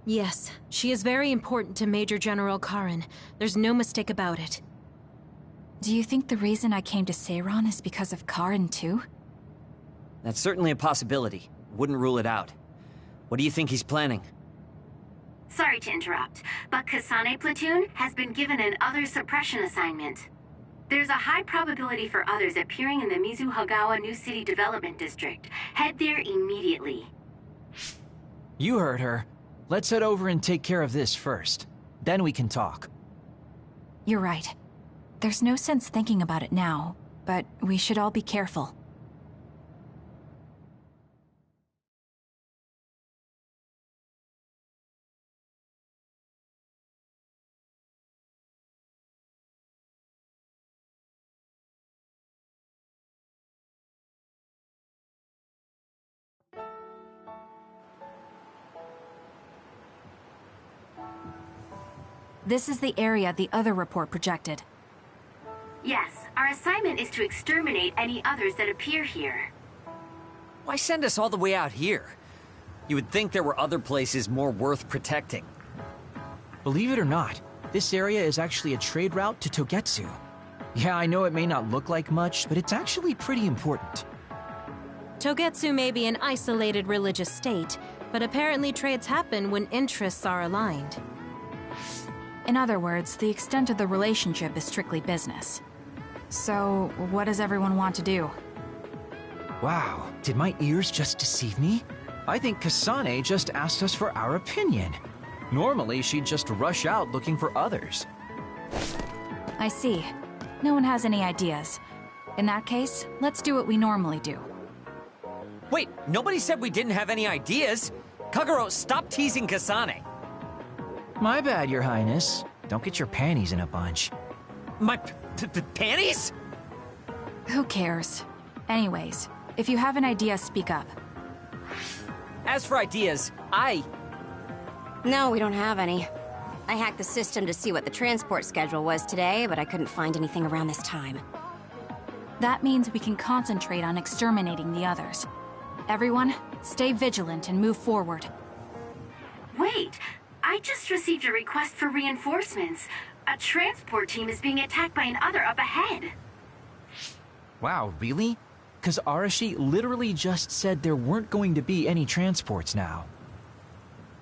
Yes, she is very important to Major General Karin. There's no mistake about it. Do you think the reason I came to Seiran is because of Karin too? That's certainly a possibility. Wouldn't rule it out. What do you think he's planning? Sorry to interrupt, but Kasane Platoon has been given an other suppression assignment. There's a high probability for others appearing in the Mizuhagawa New City Development District. Head there immediately. You heard her. Let's head over and take care of this first. Then we can talk. You're right. There's no sense thinking about it now, but we should all be careful. This is the area the other report projected. Yes, our assignment is to exterminate any others that appear here. Why send us all the way out here? You would think there were other places more worth protecting. Believe it or not, this area is actually a trade route to Togetsu. Yeah, I know it may not look like much, but it's actually pretty important. Togetsu may be an isolated religious state, but apparently trades happen when interests are aligned. In other words, the extent of the relationship is strictly business. So, what does everyone want to do? Wow, did my ears just deceive me? I think Kasane just asked us for our opinion. Normally, she'd just rush out looking for others. I see. No one has any ideas. In that case, let's do what we normally do. Wait, nobody said we didn't have any ideas. Kagero, stop teasing Kasane. My bad, Your Highness. Don't get your panties in a bunch. My panties? Who cares? Anyways, if you have an idea, speak up. As for ideas, No, we don't have any. I hacked the system to see what the transport schedule was today, but I couldn't find anything around this time. That means we can concentrate on exterminating the others. Everyone, stay vigilant and move forward. Wait, I just received a request for reinforcements. A transport team is being attacked by an other up ahead. Wow, really? 'Cause Arashi literally just said there weren't going to be any transports now.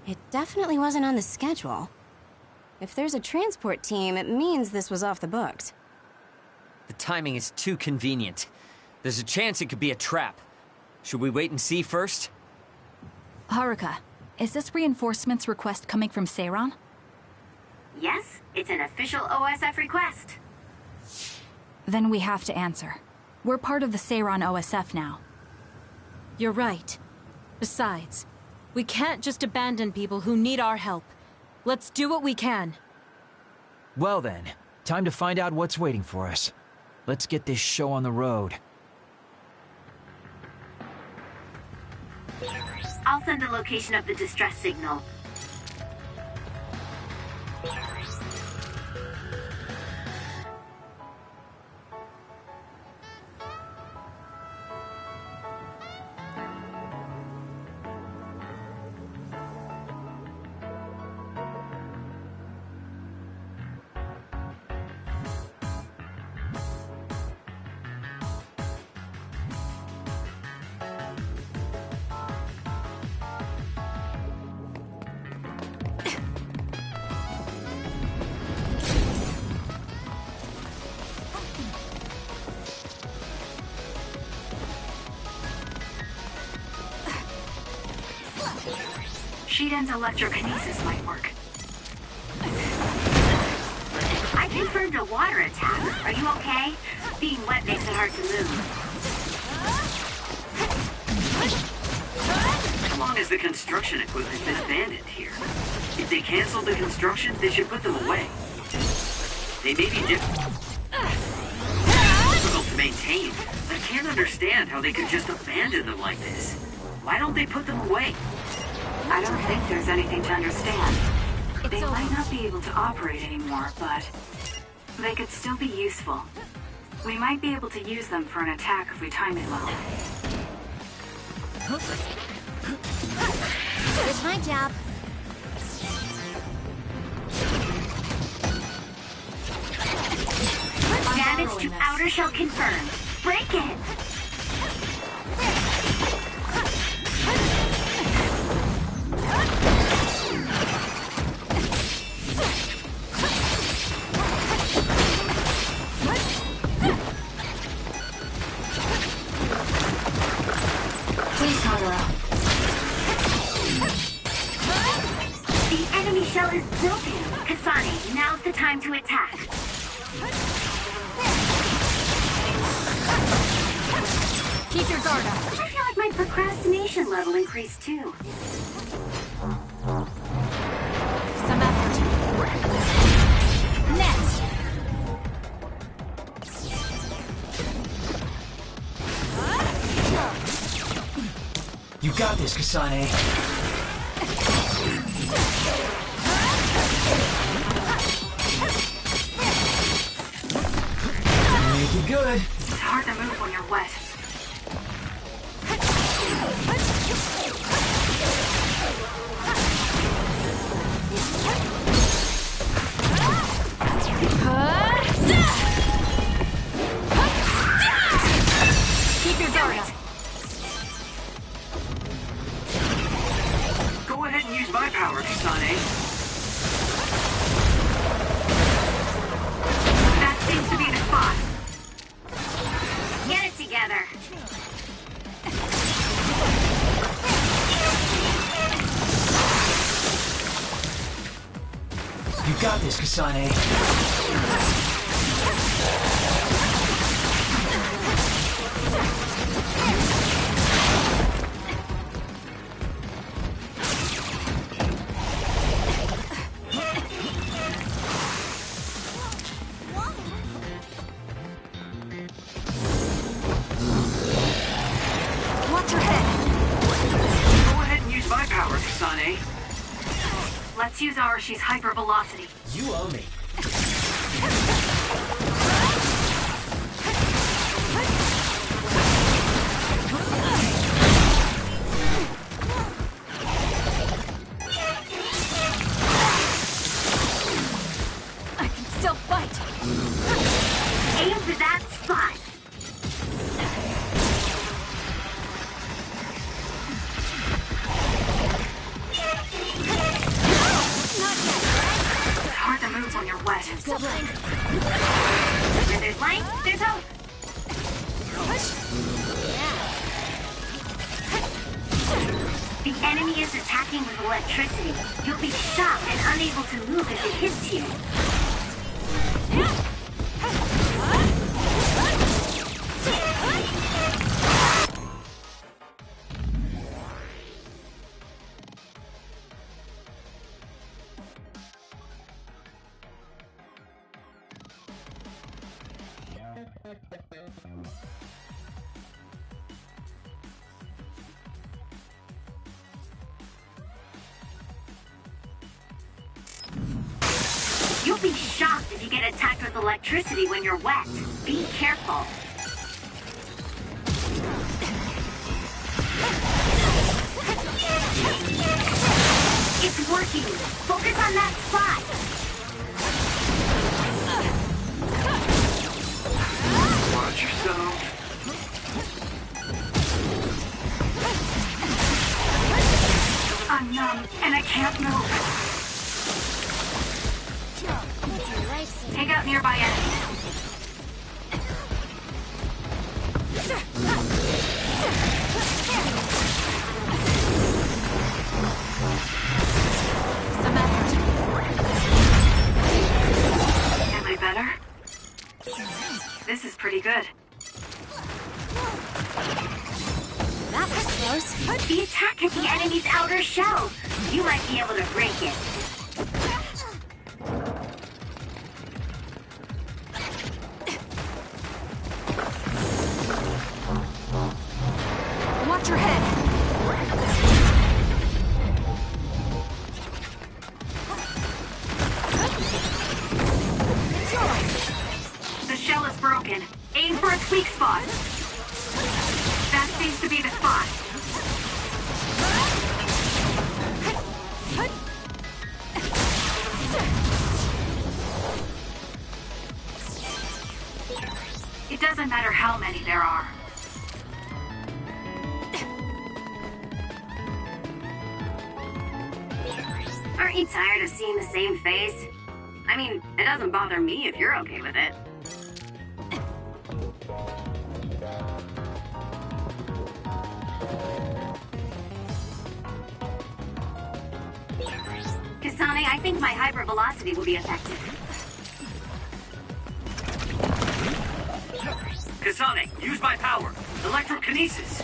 It definitely wasn't on the schedule. If there's a transport team, it means this was off the books. The timing is too convenient. There's a chance it could be a trap. Should we wait and see first? Haruka, is this reinforcements request coming from Seiran? Yes, it's an official OSF request. Then we have to answer. We're part of the Seiran OSF now. You're right. Besides, we can't just abandon people who need our help. Let's do what we can. Well then, time to find out what's waiting for us. Let's get this show on the road. I'll send the location of the distress signal. Shiden's electrokinesis might work. I confirmed a water attack. Are you okay? Being wet makes it hard to move. As long as the construction equipment's been abandoned here. If they canceled the construction, they should put them away. They may be difficult to maintain. I can't understand how they could just abandon them like this. Why don't they put them away? I don't think there's anything to understand. They might not be able to operate anymore, but they could still be useful. We might be able to use them for an attack if we time it well. It's my job. Damage to outer shell confirmed. Break it! The enemy shell is broken. Kasane, now's the time to attack. Keep your guard up. I feel like my procrastination level increased too. Some effort. Next. You got this, Kasane. hard to move when you're wet. Keep your guard up. Go ahead and use my power, Kasane. That seems to be the spot. Get it together. You got this, Kasane. Watch your head. Go ahead and use my power, Kasane. Let's use Arashi's hypervelocity. You owe me. I can still fight. Aim for that spot. It's hard to move when you're wet. Where there's light, there's hope. The enemy is attacking with electricity. You'll be shocked and unable to move if it hits you. You'll be shocked if you get attacked with electricity when you're wet. Be careful. It's working. Focus on that spot. Watch yourself. I'm numb, and I can't move. Take out nearby enemies. Some effort. Am I better? This is pretty good. That was close. The attack hit the enemy's outer shell. You might be able to break it. Watch your head. The shell is broken. Aim for its weak spot. That seems to be the spot. It doesn't matter how many there are. Aren't you tired of seeing the same face? I mean, it doesn't bother me if you're okay with it. Kasane, I think my hypervelocity will be effective. Kasane, use my power. Electrokinesis.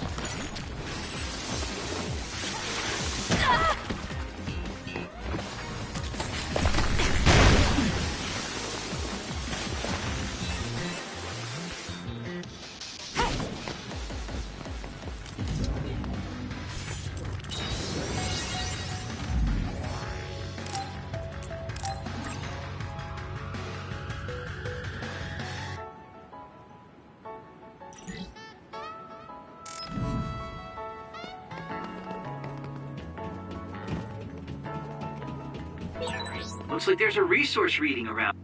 Looks like there's a resource reading around.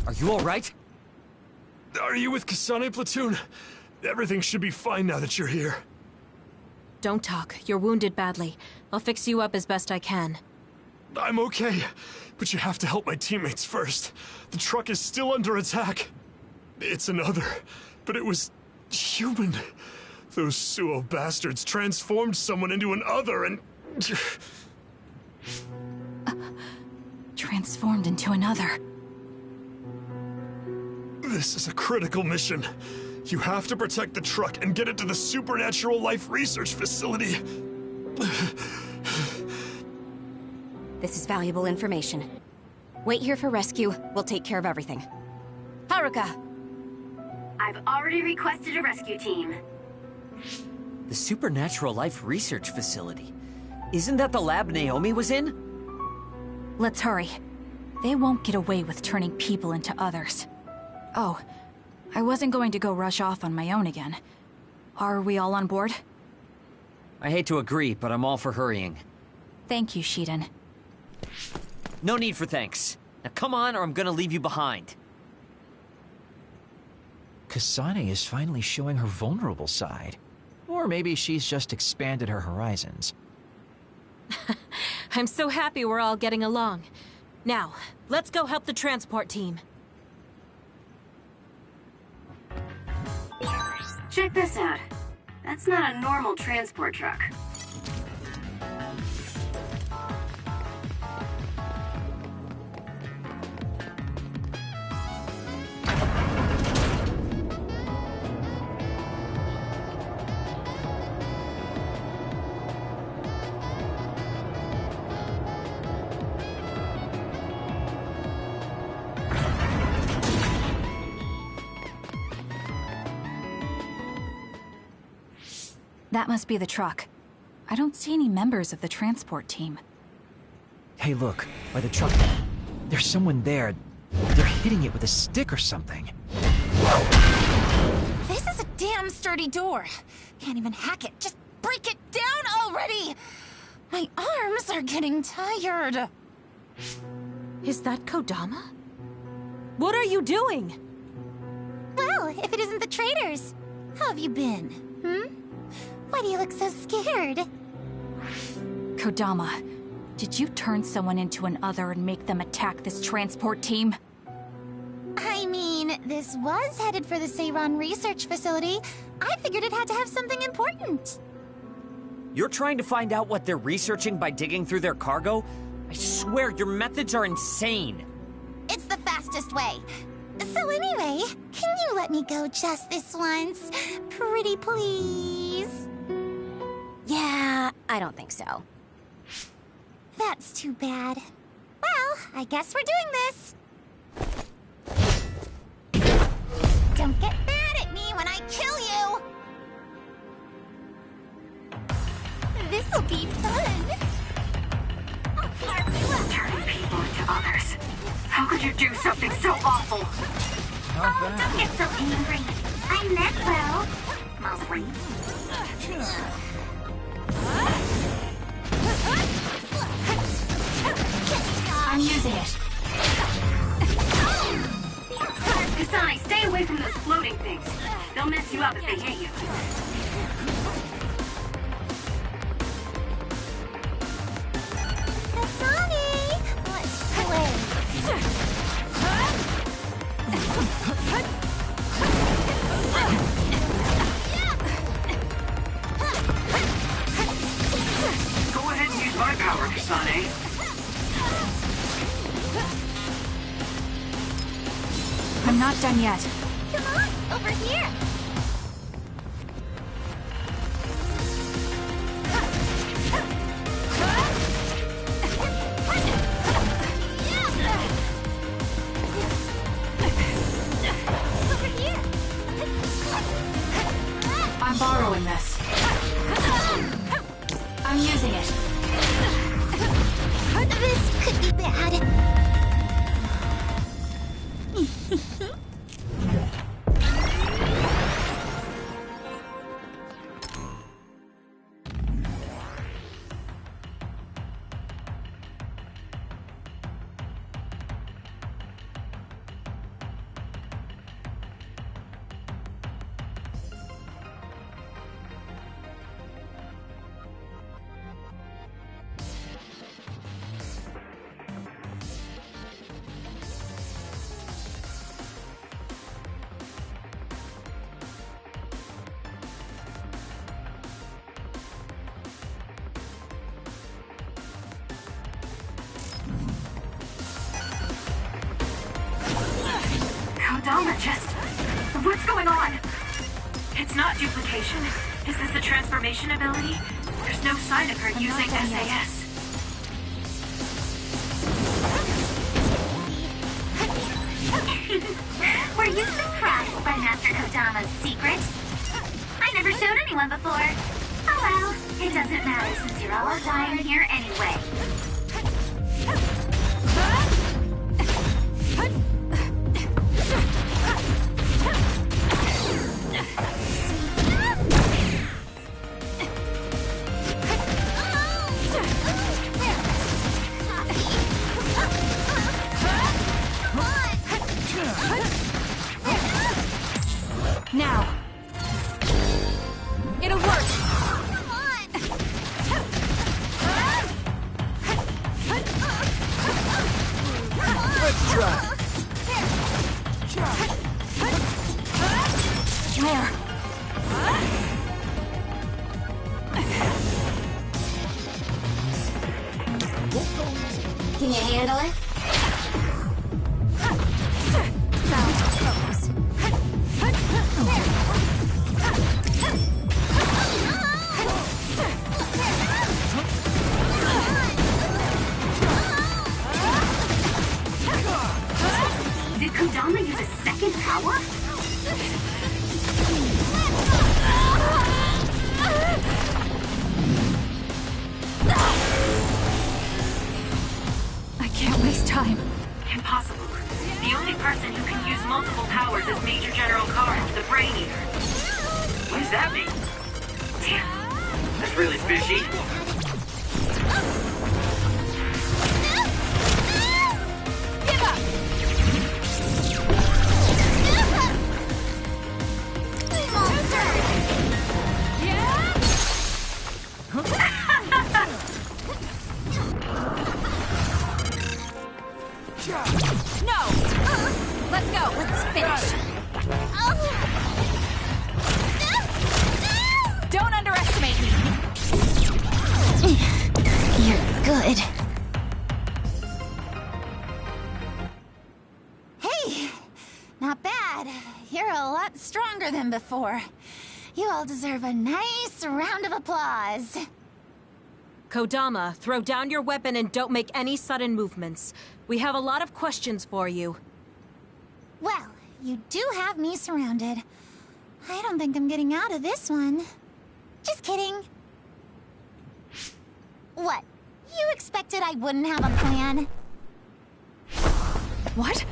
Are you alright? Are you with Kasane platoon? Everything should be fine now that you're here. Don't talk. You're wounded badly. I'll fix you up as best I can. I'm okay, but you have to help my teammates first. The truck is still under attack. It's another, but it was human. Those Suo bastards transformed someone into an other and... Transformed into another. This is a critical mission. You have to protect the truck and get it to the Supernatural Life Research Facility. This is valuable information. Wait here for rescue. We'll take care of everything. Haruka! I've already requested a rescue team. The Supernatural Life Research Facility. Isn't that the lab Naomi was in? Let's hurry. They won't get away with turning people into others. Oh, I wasn't going to go rush off on my own again. Are we all on board? I hate to agree, but I'm all for hurrying. Thank you, Shiden. No need for thanks. Now come on, or I'm gonna leave you behind. Kasane is finally showing her vulnerable side. Or maybe she's just expanded her horizons. I'm so happy we're all getting along. Now, let's go help the transport team. Check this out. That's not a normal transport truck. That must be the truck. I don't see any members of the transport team. Hey, look, by the truck. There's someone there. They're hitting it with a stick or something. This is a damn sturdy door. Can't even hack it. Just break it down already! My arms are getting tired. Is that Kodama? What are you doing? Well, if it isn't the traitors. How have you been? Why do you look so scared? Kodama, did you turn someone into an other and make them attack this transport team? I mean, this was headed for the Seiran Research Facility. I figured it had to have something important. You're trying to find out what they're researching by digging through their cargo? I swear, your methods are insane. It's the fastest way. So anyway, can you let me go just this once? Pretty please? Yeah, I don't think so. That's too bad. Well, I guess we're doing this. Don't get mad at me when I kill you! This'll be fun! Turning people into others. How could you do something so awful? Not bad. Don't get so angry. I meant well. Mostly. I'm using it. Kasane, stay away from those floating things. They'll mess you up if they hit you. Kasane! Let's play. Go ahead and use my power, Kasane. I'm not done yet. Come on, over here. Over here. I'm borrowing this. I'm using it. This could be bad. Kodama just... What's going on? It's not duplication. Is this the transformation ability? There's no sign of her using SAS. Were you surprised by Master Kodama's secret? I never showed anyone before. Oh well, it doesn't matter since you're all dying here anyway. Now. It'll work. Come on. Let's try. Where? Can you handle it? Did Kodama use a second power? I can't waste time. Impossible. The only person who can use multiple powers is Major General Karen, the Brain Eater. What does that mean? Damn, that's really fishy. No! Let's go. Let's finish. Don't underestimate me. You're good. Hey, not bad. You're a lot stronger than before. You all deserve a nice round of applause. Kodama, throw down your weapon and don't make any sudden movements. We have a lot of questions for you. Well, you do have me surrounded. I don't think I'm getting out of this one. Just kidding. What? You expected I wouldn't have a plan? What?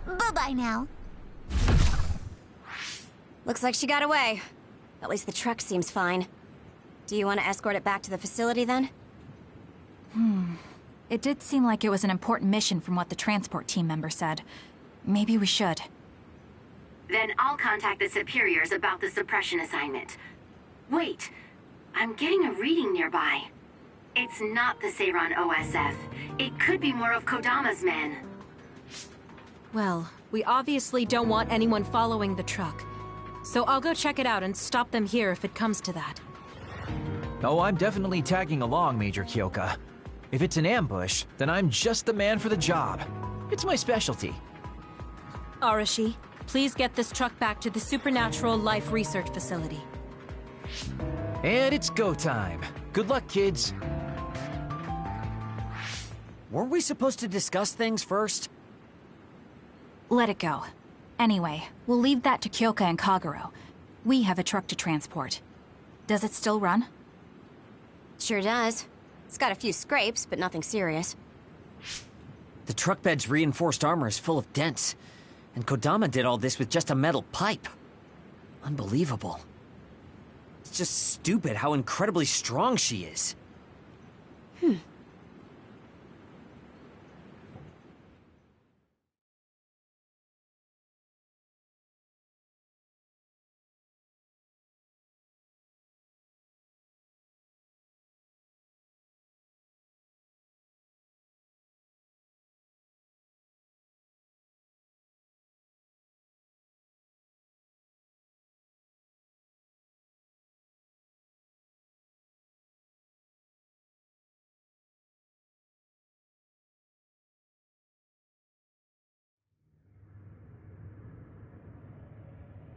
Bye-bye now. Looks like she got away. At least the truck seems fine. Do you want to escort it back to the facility then? It did seem like it was an important mission from what the transport team member said. Maybe we should. Then I'll contact the superiors about the suppression assignment. Wait, I'm getting a reading nearby. It's not the Seiran OSF. It could be more of Kodama's men. Well, we obviously don't want anyone following the truck. So I'll go check it out and stop them here if it comes to that. Oh, I'm definitely tagging along, Major Kyoka. If it's an ambush, then I'm just the man for the job. It's my specialty. Arashi, please get this truck back to the Supernatural Life Research Facility. And it's go time. Good luck, kids. Weren't we supposed to discuss things first? Let it go. Anyway, we'll leave that to Kyoka and Kagero. We have a truck to transport. Does it still run? Sure does. It's got a few scrapes, but nothing serious. The truck bed's reinforced armor is full of dents, and Kodama did all this with just a metal pipe. Unbelievable. It's just stupid how incredibly strong she is.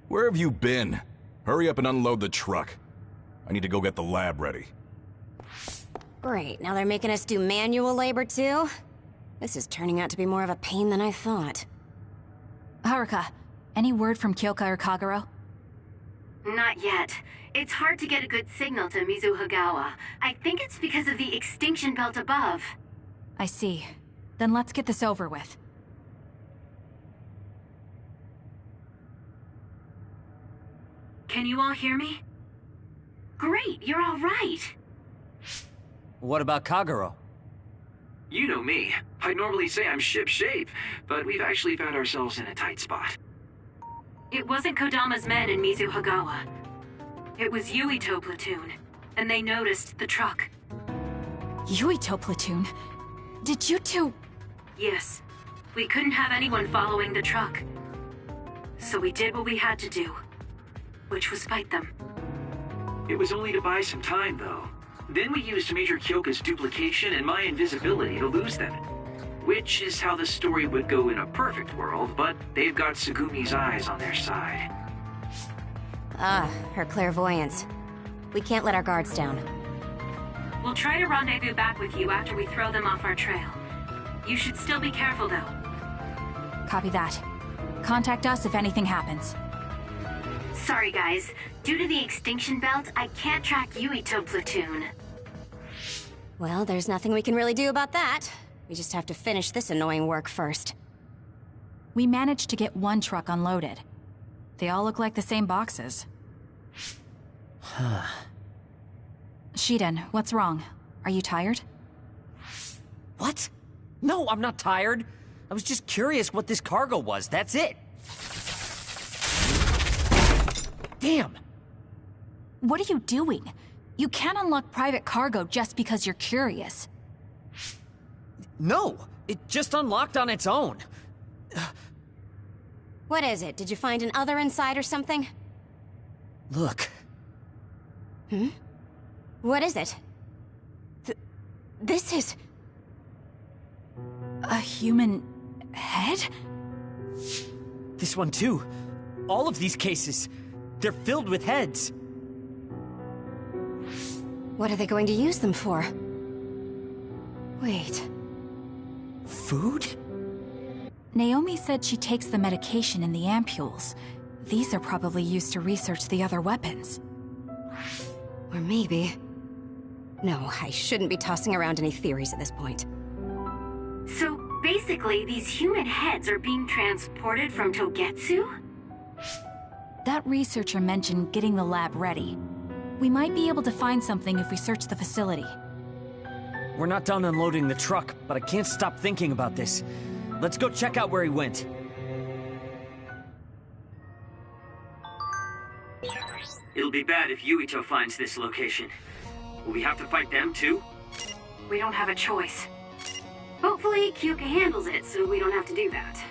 Where have you been? Hurry up and unload the truck. I need to go get the lab ready. Great, now they're making us do manual labor too? This is turning out to be more of a pain than I thought. Haruka, any word from Kyoka or Kagero? Not yet. It's hard to get a good signal to Mizuhagawa. I think it's because of the extinction belt above. I see. Then let's get this over with. Can you all hear me? Great, you're all right. What about Kagero? You know me. I'd normally say I'm ship-shape, but we've actually found ourselves in a tight spot. It wasn't Kodama's men in Mizuhagawa. It was Yuito platoon, and they noticed the truck. Yuito platoon? Did you two... Yes. We couldn't have anyone following the truck. So we did what we had to do, which was fight them. It was only to buy some time, though. Then we used Major Kyoka's duplication and my invisibility to lose them. Which is how the story would go in a perfect world, but they've got Tsugumi's eyes on their side. Ah, her clairvoyance. We can't let our guards down. We'll try to rendezvous back with you after we throw them off our trail. You should still be careful, though. Copy that. Contact us if anything happens. Sorry, guys. Due to the extinction belt, I can't track Yuito platoon. Well, there's nothing we can really do about that. We just have to finish this annoying work first. We managed to get one truck unloaded. They all look like the same boxes. Shiden, what's wrong? Are you tired? What? No, I'm not tired. I was just curious what this cargo was, that's it. Damn! What are you doing? You can't unlock private cargo just because you're curious. No, it just unlocked on its own. What is it? Did you find an other inside or something? Look. Hmm? What is it? This is... a human head? This one too. All of these cases. They're filled with heads. What are they going to use them for? Wait. Food? Naomi said she takes the medication in the ampules. These are probably used to research the other weapons. Or maybe... No, I shouldn't be tossing around any theories at this point. So, basically, these human heads are being transported from Togetsu? That researcher mentioned getting the lab ready. We might be able to find something if we search the facility. We're not done unloading the truck, but I can't stop thinking about this. Let's go check out where he went. It'll be bad if Yuito finds this location. Will we have to fight them too? We don't have a choice. Hopefully, Kyoka handles it so we don't have to do that.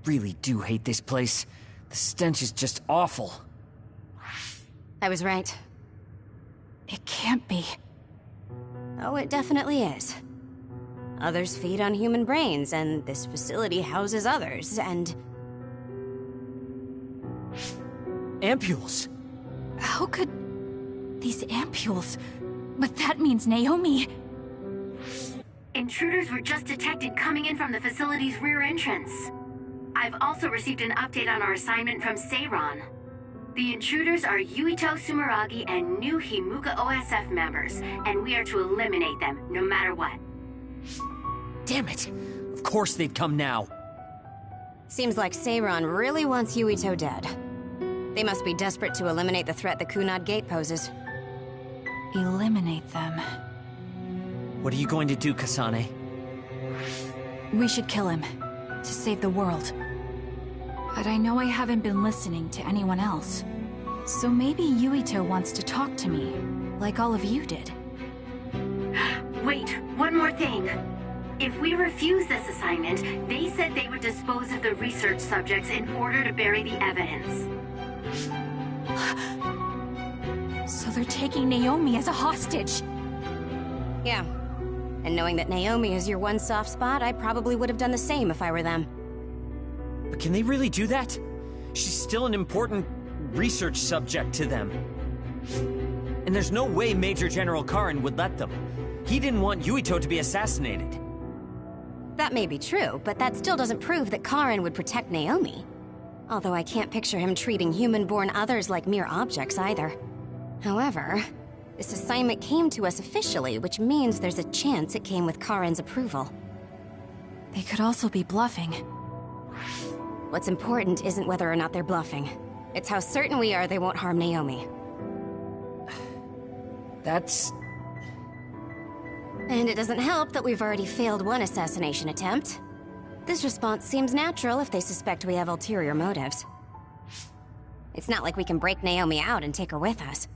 really do hate this place. The stench is just awful. I was right. It can't be. Oh, it definitely is. Others feed on human brains, and this facility houses others, and... Ampules! How could... these ampules... But that means Naomi... Intruders were just detected coming in from the facility's rear entrance. I've also received an update on our assignment from Seiran. The intruders are Yuito Sumeragi and new Himuka OSF members, and we are to eliminate them, no matter what. Damn it! Of course they'd come now. Seems like Seiran really wants Yuito dead. They must be desperate to eliminate the threat the Kunad Gate poses. Eliminate them. What are you going to do, Kasane? We should kill him, to save the world. But I know I haven't been listening to anyone else. So maybe Yuito wants to talk to me, like all of you did. Wait, one more thing. If we refuse this assignment, they said they would dispose of the research subjects in order to bury the evidence. So they're taking Naomi as a hostage? Yeah. And knowing that Naomi is your one soft spot, I probably would have done the same if I were them. But can they really do that? She's still an important research subject to them. And there's no way Major General Karin would let them. He didn't want Yuito to be assassinated. That may be true, but that still doesn't prove that Karin would protect Naomi. Although I can't picture him treating human-born others like mere objects either. However, this assignment came to us officially, which means there's a chance it came with Karin's approval. They could also be bluffing. What's important isn't whether or not they're bluffing. It's how certain we are they won't harm Naomi. That's... And it doesn't help that we've already failed one assassination attempt. This response seems natural if they suspect we have ulterior motives. It's not like we can break Naomi out and take her with us.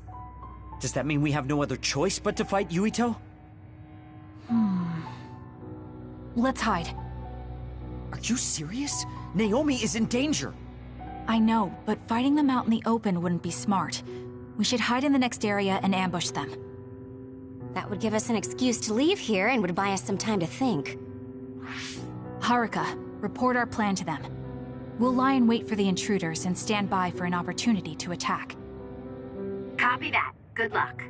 Does that mean we have no other choice but to fight Yuito? Let's hide. Are you serious? Naomi is in danger. I know, but fighting them out in the open wouldn't be smart. We should hide in the next area and ambush them. That would give us an excuse to leave here and would buy us some time to think. Haruka, report our plan to them. We'll lie in wait for the intruders and stand by for an opportunity to attack. Copy that. Good luck.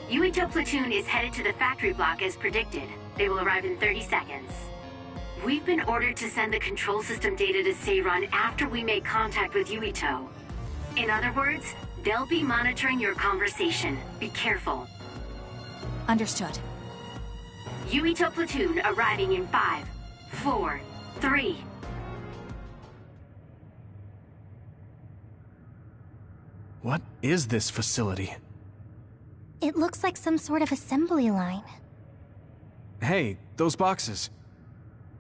Yuito platoon is headed to the factory block as predicted. They will arrive in 30 seconds. We've been ordered to send the control system data to Seiran after we make contact with Yuito. In other words, they'll be monitoring your conversation. Be careful. Understood. Yuito platoon arriving in 5, 4, 3. What is this facility? It looks like some sort of assembly line. Hey, those boxes.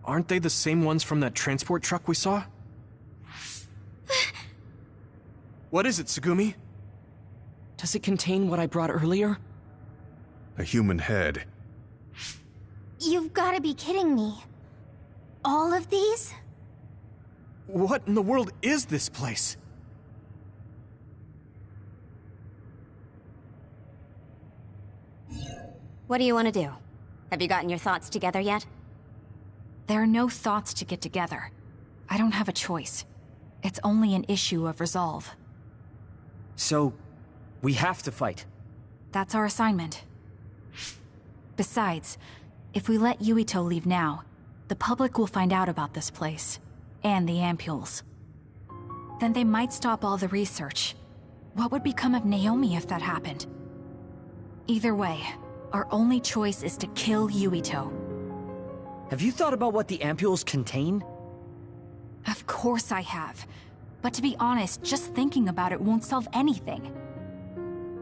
Aren't they the same ones from that transport truck we saw? What is it, Tsugumi? Does it contain what I brought earlier? A human head. You've gotta be kidding me. All of these? What in the world is this place? What do you want to do? Have you gotten your thoughts together yet? There are no thoughts to get together. I don't have a choice. It's only an issue of resolve. So, we have to fight. That's our assignment. Besides, if we let Yuito leave now, the public will find out about this place, and the ampules. Then they might stop all the research. What would become of Naomi if that happened? Either way, our only choice is to kill Yuito. Have you thought about what the ampules contain? Of course I have. But to be honest, just thinking about it won't solve anything.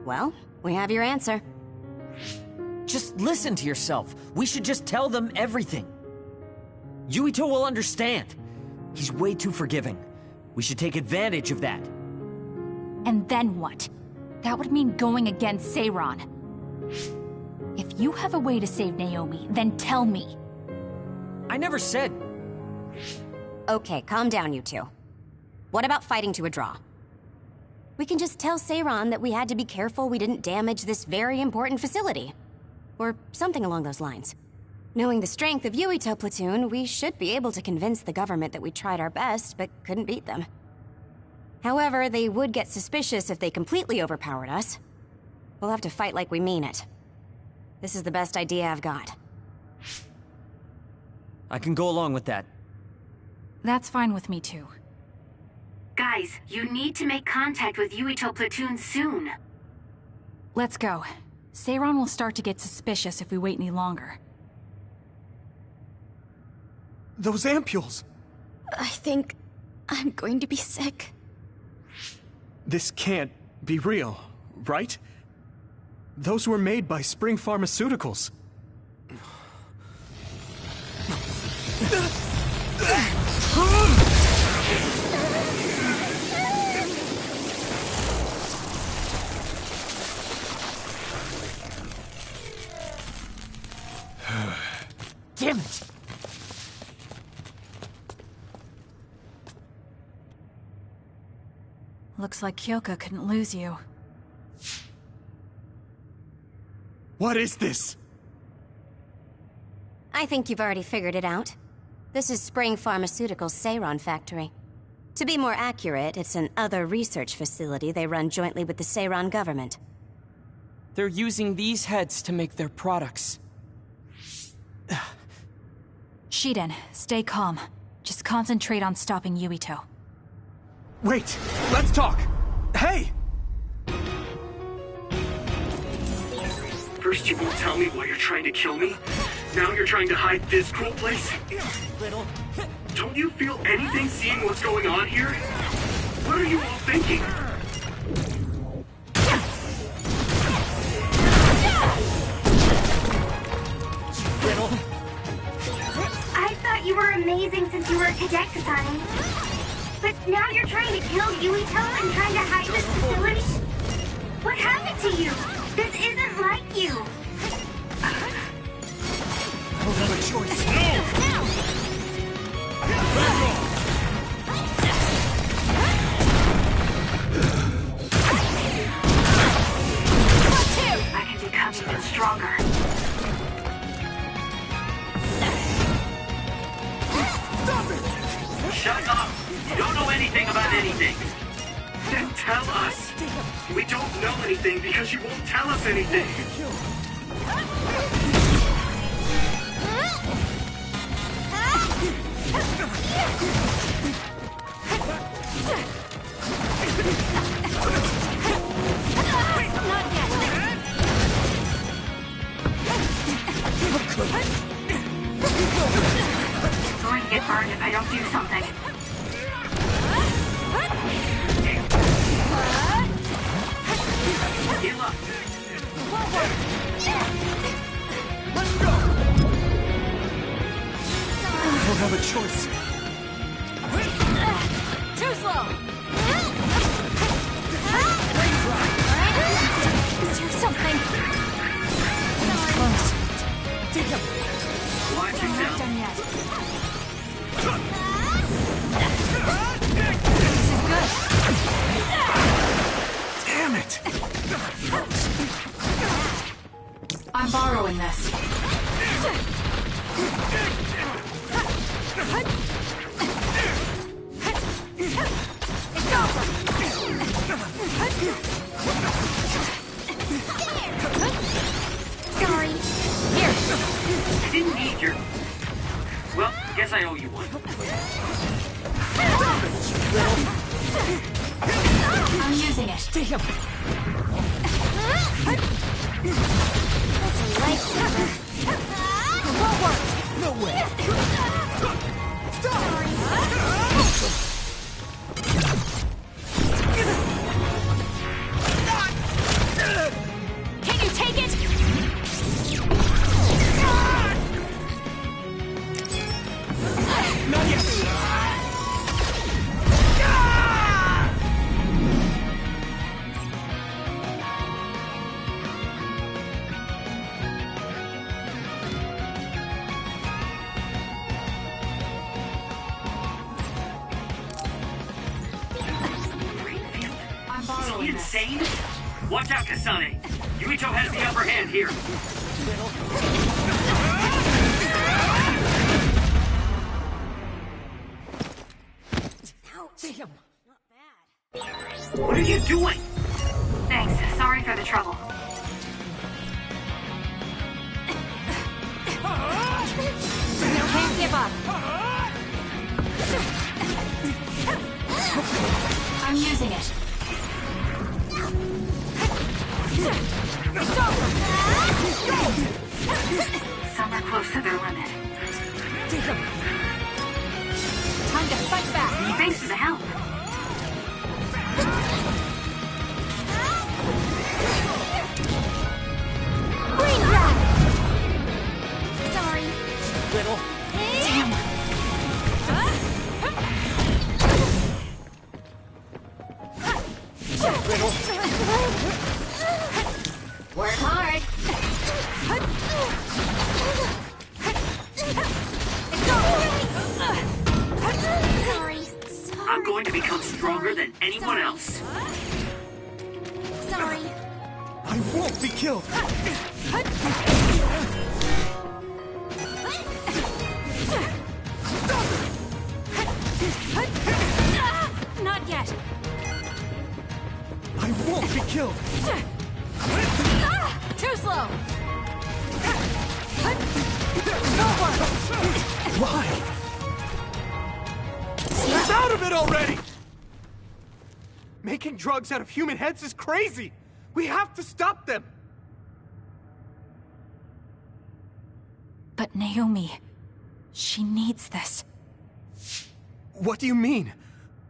Well, we have your answer. Just listen to yourself. We should just tell them everything. Yuito will understand. He's way too forgiving. We should take advantage of that. And then what? That would mean going against Seiran. If you have a way to save Naomi, then tell me. I never said... Okay, calm down, you two. What about fighting to a draw? We can just tell Seiran that we had to be careful we didn't damage this very important facility. Or something along those lines. Knowing the strength of Yuito Platoon, we should be able to convince the government that we tried our best, but couldn't beat them. However, they would get suspicious if they completely overpowered us. We'll have to fight like we mean it. This is the best idea I've got. I can go along with that. That's fine with me too. Guys, you need to make contact with Yuito Platoon soon. Let's go. Seiran will start to get suspicious if we wait any longer. Those ampules! I think I'm going to be sick. This can't be real, right? Those were made by Spring Pharmaceuticals. Damn it! Looks like Kyoka couldn't lose you. What is this? I think you've already figured it out. This is Spring Pharmaceuticals' Seiran factory. To be more accurate, it's an other research facility they run jointly with the Seiran government. They're using these heads to make their products. Shiden, stay calm. Just concentrate on stopping Yuito. Wait! Let's talk! Hey! First you won't tell me why you're trying to kill me. Now you're trying to hide this cool place? Little... Don't you feel anything seeing what's going on here? What are you all thinking? Little... I thought you were amazing since you were a cadet, Kasane. But now you're trying to kill Yuito and trying to hide this facility? What happened to you? This isn't like you. I don't have a choice. No! I can become even stronger. Stop it! Shut up! You don't know anything about anything. Then tell us. We don't know anything because you won't tell us anything. It's going to get burned if I don't do something. Heal up. Let's go! I don't have a choice. Too slow! Do something! That was close. Watch Not yourself. done yet. This is good. Damn it! I'm borrowing this. It's over! Sorry. Here. I didn't need your... Well, guess I owe you one. I'm using it. It's a lifesaver. It won't work. No way! Can you take it? Not yet! insane? Watch out, Kasane. Yuito has the upper hand here. Damn. What are you doing? Thanks. Sorry for the trouble. Can't give up. I'm using it. Some are close to their limit. Time to fight back. Thanks for the help. Brain grab! Sorry. Little. Damn. Little. Work hard. Sorry. I'm going to become stronger than anyone else. Sorry. I won't be killed! Not yet. I won't be killed! Too slow. Why? Snap out of it already! Making drugs out of human heads is crazy! We have to stop them! But Naomi, she needs this. What do you mean?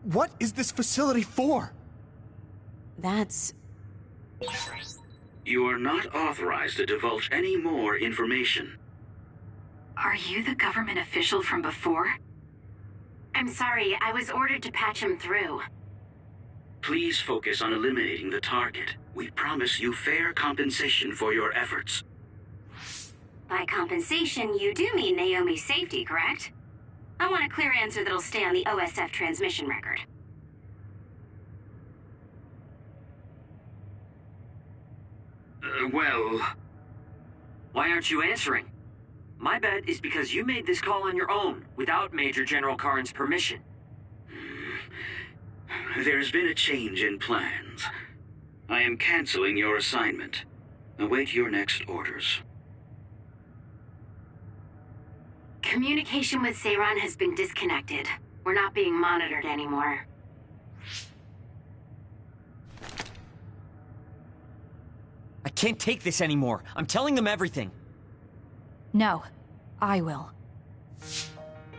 What is this facility for? That's... You are not authorized to divulge any more information. Are you the government official from before? I'm sorry, I was ordered to patch him through. Please focus on eliminating the target. We promise you fair compensation for your efforts. By compensation, you do mean Naomi's safety, correct? I want a clear answer that'll stay on the OSF transmission record. Well... Why aren't you answering? My bet is because you made this call on your own, without Major General Karin's permission. There's been a change in plans. I am canceling your assignment. Await your next orders. Communication with Seiran has been disconnected. We're not being monitored anymore. I can't take this anymore. I'm telling them everything. No, I will.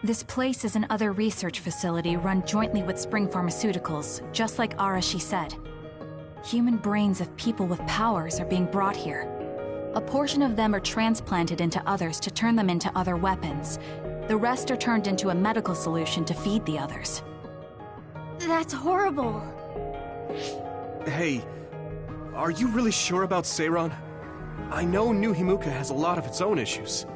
This place is another research facility run jointly with Spring Pharmaceuticals, just like Arashi said. Human brains of people with powers are being brought here. A portion of them are transplanted into others to turn them into other weapons. The rest are turned into a medical solution to feed the others. That's horrible. Hey, are you really sure about Seiran? I know New Himuka has a lot of its own issues.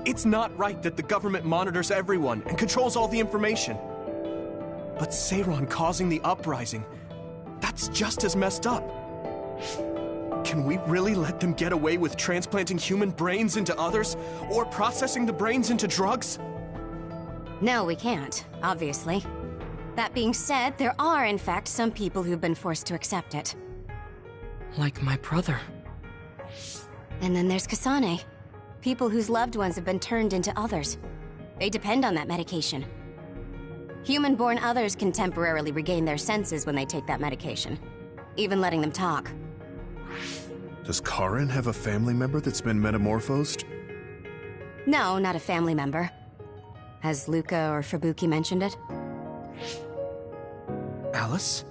It's not right that the government monitors everyone and controls all the information. But Seiran causing the uprising, that's just as messed up. Can we really let them get away with transplanting human brains into others, or processing the brains into drugs? No, we can't, obviously. That being said, there are, in fact, some people who've been forced to accept it. Like my brother. And then there's Kasane. People whose loved ones have been turned into others. They depend on that medication. Human-born others can temporarily regain their senses when they take that medication, even letting them talk. Does Karin have a family member that's been metamorphosed? No, not a family member. Has Luca or Fubuki mentioned it? Alice?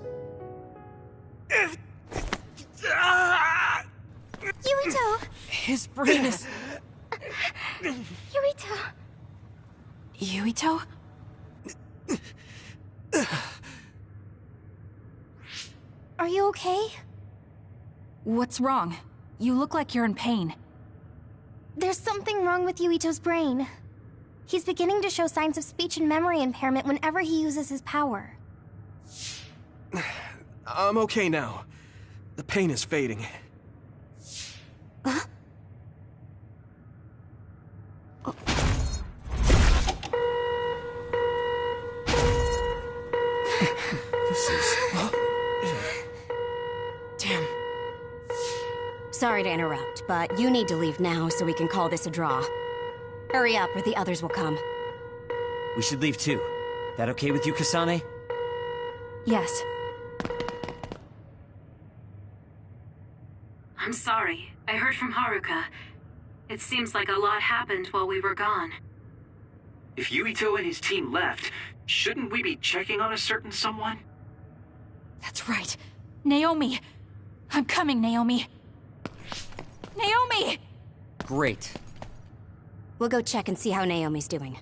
Yuito! His brain is... Yuito! Yuito? Are you okay? What's wrong? You look like you're in pain. There's something wrong with Yuito's brain. He's beginning to show signs of speech and memory impairment whenever he uses his power. I'm okay now. The pain is fading. Damn. Sorry to interrupt, but you need to leave now so we can call this a draw. Hurry up or the others will come. We should leave too. That okay with you, Kasane? Yes. I'm sorry. I heard from Haruka. It seems like a lot happened while we were gone. If Yuito and his team left, shouldn't we be checking on a certain someone? That's right. Naomi! I'm coming, Naomi! Naomi! Great. We'll go check and see how Naomi's doing.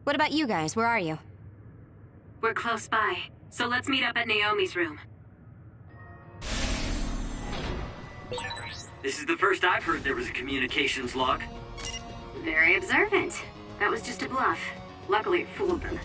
What about you guys? Where are you? We're close by, so let's meet up at Naomi's room. This is the first I've heard there was a communications log. Very observant. That was just a bluff. Luckily, it fooled them.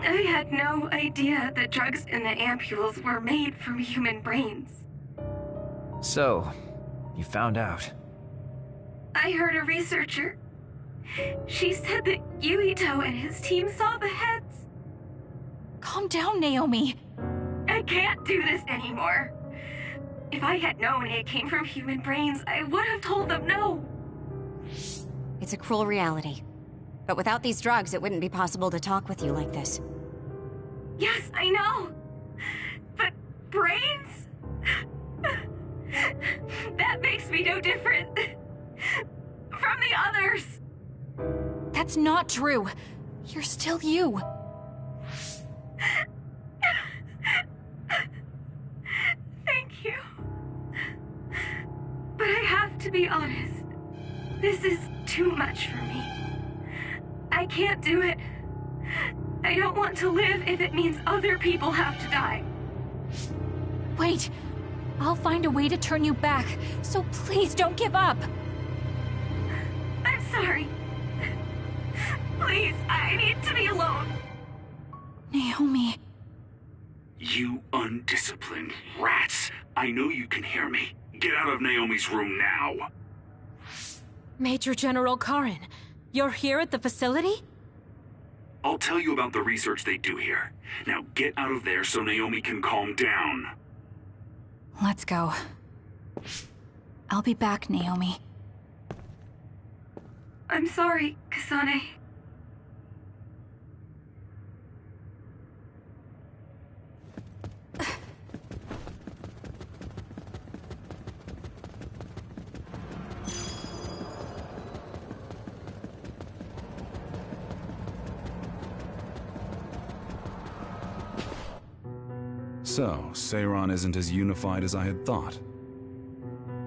I had no idea the drugs in the ampules were made from human brains. So, you found out. I heard a researcher. She said that Yuito and his team saw the heads. Calm down, Naomi. I can't do this anymore. If I had known it came from human brains, I would have told them no. It's a cruel reality. But without these drugs, it wouldn't be possible to talk with you like this. Yes, I know. But brains? That makes me no different from the others. That's not true. You're still you. Thank you. But I have to be honest. This is too much for me. I can't do it. I don't want to live if it means other people have to die. Wait. I'll find a way to turn you back, so please don't give up. I'm sorry. Please, I need to be alone. Naomi. You undisciplined rats. I know you can hear me. Get out of Naomi's room now. Major General Karin, you're here at the facility? I'll tell you about the research they do here. Now get out of there so Naomi can calm down. Let's go. I'll be back, Naomi. I'm sorry, Kasane. So, Seiran isn't as unified as I had thought.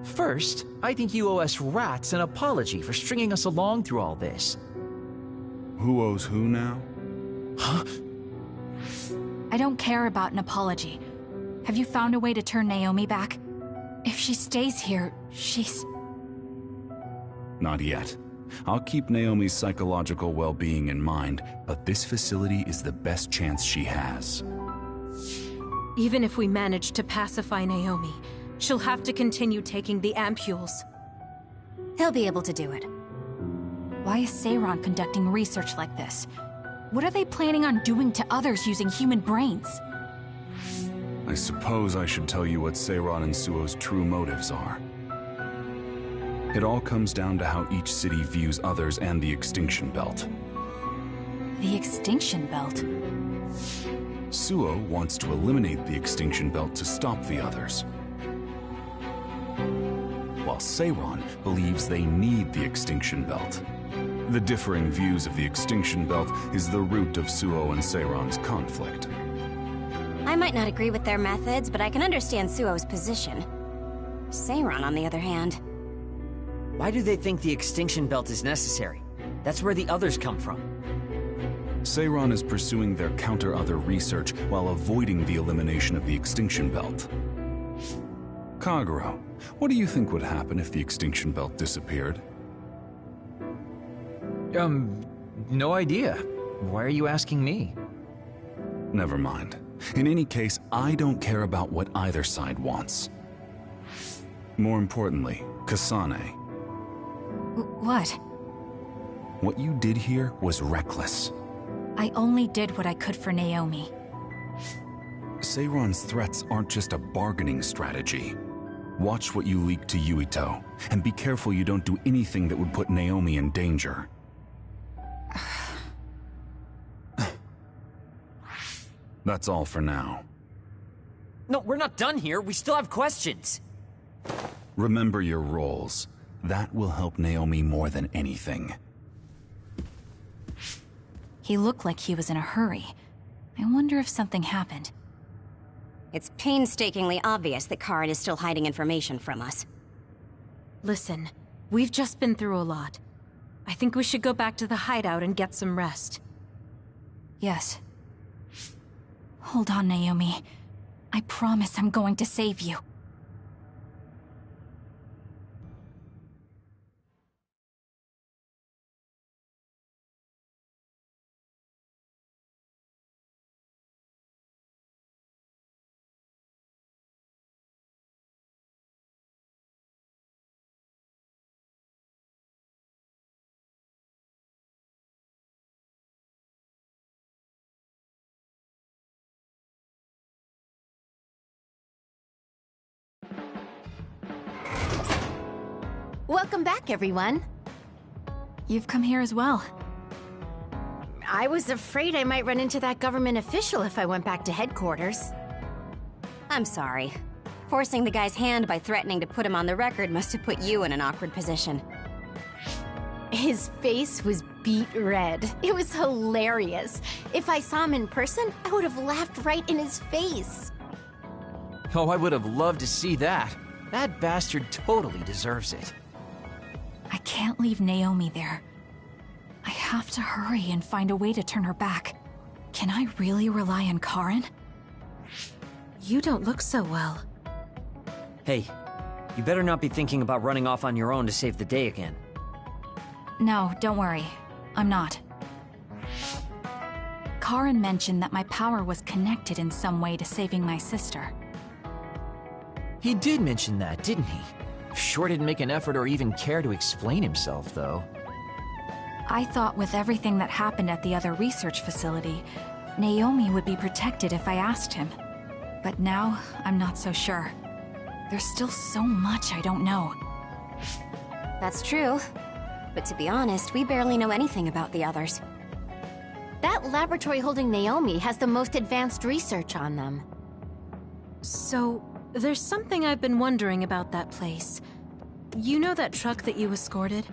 First, I think you owe us rats an apology for stringing us along through all this. Who owes who now? Huh? I don't care about an apology. Have you found a way to turn Naomi back? If she stays here, she's... Not yet. I'll keep Naomi's psychological well-being in mind, but this facility is the best chance she has. Even if we manage to pacify Naomi, she'll have to continue taking the ampules. He'll be able to do it. Why is Seiran conducting research like this? What are they planning on doing to others using human brains? I suppose I should tell you what Seiran and Suo's true motives are. It all comes down to how each city views others and the Extinction Belt. The extinction belt. Suo wants to eliminate the extinction belt to stop the others, while Seiron believes they need the extinction belt. The differing views of the extinction belt is the root of Suo and Seiron's conflict. I might not agree with their methods, but I can understand Suo's position. Seiron, on the other hand... Why do they think the extinction belt is necessary? That's where the others come from. Seiron is pursuing their counter-other research while avoiding the elimination of the extinction belt. Kagero, what do you think would happen if the extinction belt disappeared? No idea. Why are you asking me? Never mind. In any case, I don't care about what either side wants. More importantly, Kasane. What? What you did here was reckless. I only did what I could for Naomi. Seiron's threats aren't just a bargaining strategy. Watch what you leak to Yuito, and be careful you don't do anything that would put Naomi in danger. That's all for now. No, we're not done here. We still have questions. Remember your roles. That will help Naomi more than anything. He looked like he was in a hurry. I wonder if something happened. It's painstakingly obvious that Karen is still hiding information from us. Listen, we've just been through a lot. I think we should go back to the hideout and get some rest. Yes. Hold on, Naomi. I promise I'm going to save you. Welcome back, everyone. You've come here as well. I was afraid I might run into that government official if I went back to headquarters. I'm sorry. Forcing the guy's hand by threatening to put him on the record must have put you in an awkward position. His face was beet red. It was hilarious. If I saw him in person, I would have laughed right in his face. Oh, I would have loved to see that. That bastard totally deserves it. I can't leave Naomi there. I have to hurry and find a way to turn her back. Can I really rely on Karen? You don't look so well. Hey, you better not be thinking about running off on your own to save the day again. No, don't worry. I'm not. Karen mentioned that my power was connected in some way to saving my sister. He did mention that, didn't he? Sure didn't make an effort or even care to explain himself, though. I thought with everything that happened at the other research facility, Naomi would be protected if I asked him. But now, I'm not so sure. There's still so much I don't know. That's true. But to be honest, we barely know anything about the others. That laboratory holding Naomi has the most advanced research on them. So, there's something I've been wondering about that place. You know that truck that you escorted?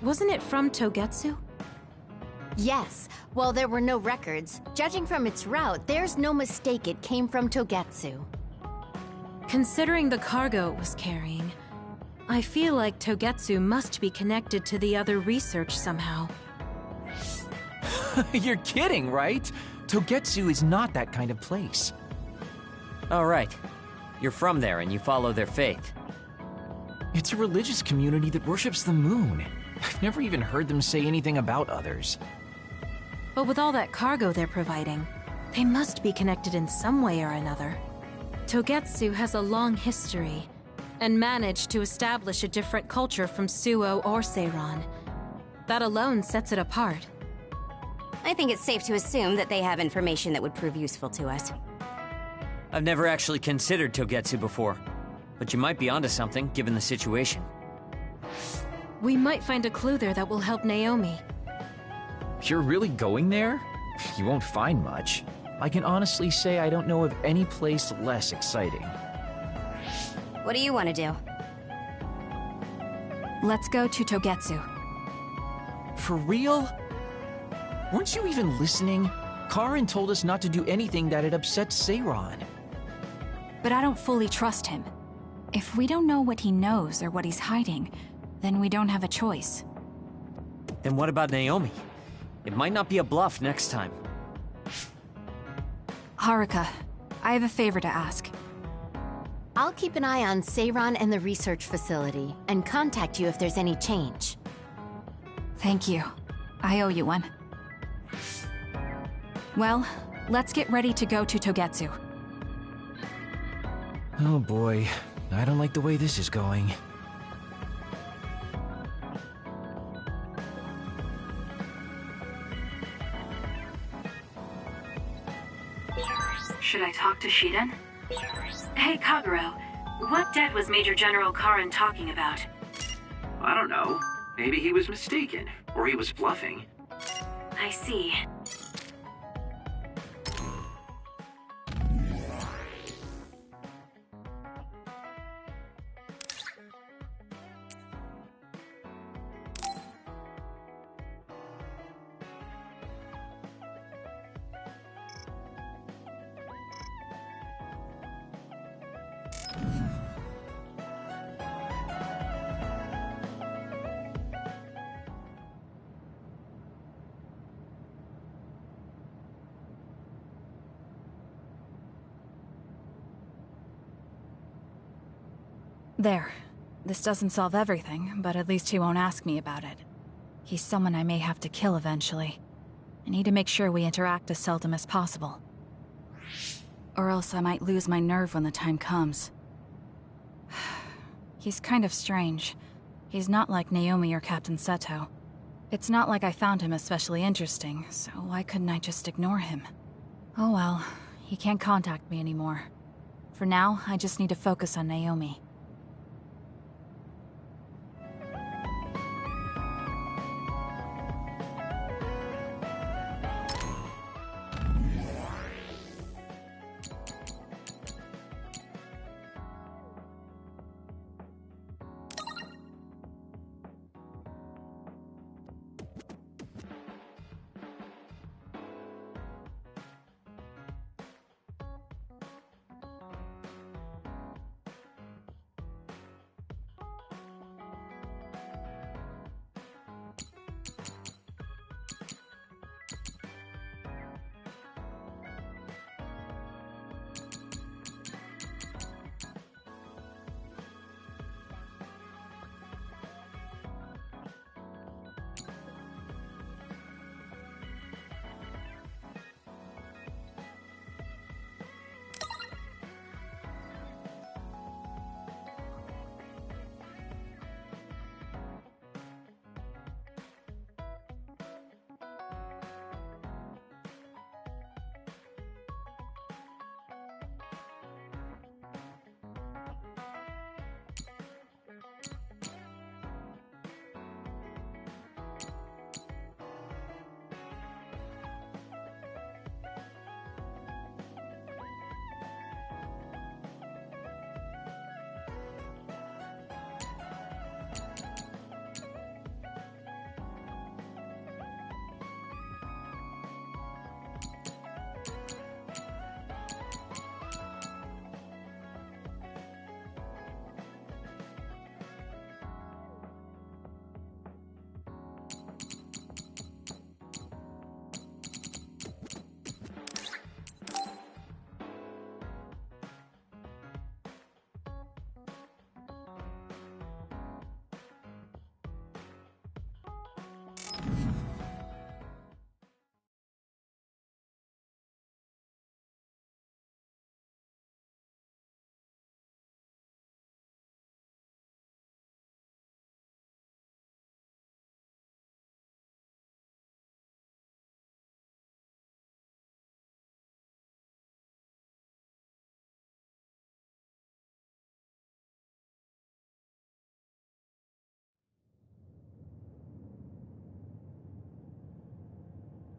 Wasn't it from Togetsu? Yes. While there were no records, judging from its route, there's no mistake it came from Togetsu. Considering the cargo it was carrying, I feel like Togetsu must be connected to the other research somehow. You're kidding, right? Togetsu is not that kind of place. All right. You're from there and you follow their faith. It's a religious community that worships the moon. I've never even heard them say anything about others. But with all that cargo they're providing, they must be connected in some way or another. Togetsu has a long history, and managed to establish a different culture from Suo or Seiron. That alone sets it apart. I think it's safe to assume that they have information that would prove useful to us. I've never actually considered Togetsu before, but you might be onto something, given the situation. We might find a clue there that will help Naomi. You're really going there? You won't find much. I can honestly say I don't know of any place less exciting. What do you want to do? Let's go to Togetsu. For real? Weren't you even listening? Karin told us not to do anything that'd upset Seiran. But I don't fully trust him. If we don't know what he knows or what he's hiding, then we don't have a choice. Then what about Naomi? It might not be a bluff next time. Haruka, I have a favor to ask. I'll keep an eye on Seiran and the research facility, and contact you if there's any change. Thank you. I owe you one. Well, let's get ready to go to Togetsu. Oh boy, I don't like the way this is going. Should I talk to Shiden? Hey, Kagero. What debt was Major General Karin talking about? I don't know. Maybe he was mistaken, or he was bluffing. I see. There. This doesn't solve everything, but at least he won't ask me about it. He's someone I may have to kill eventually. I need to make sure we interact as seldom as possible. Or else I might lose my nerve when the time comes. He's kind of strange. He's not like Naomi or Captain Seto. It's not like I found him especially interesting, so why couldn't I just ignore him? Oh well, he can't contact me anymore. For now, I just need to focus on Naomi.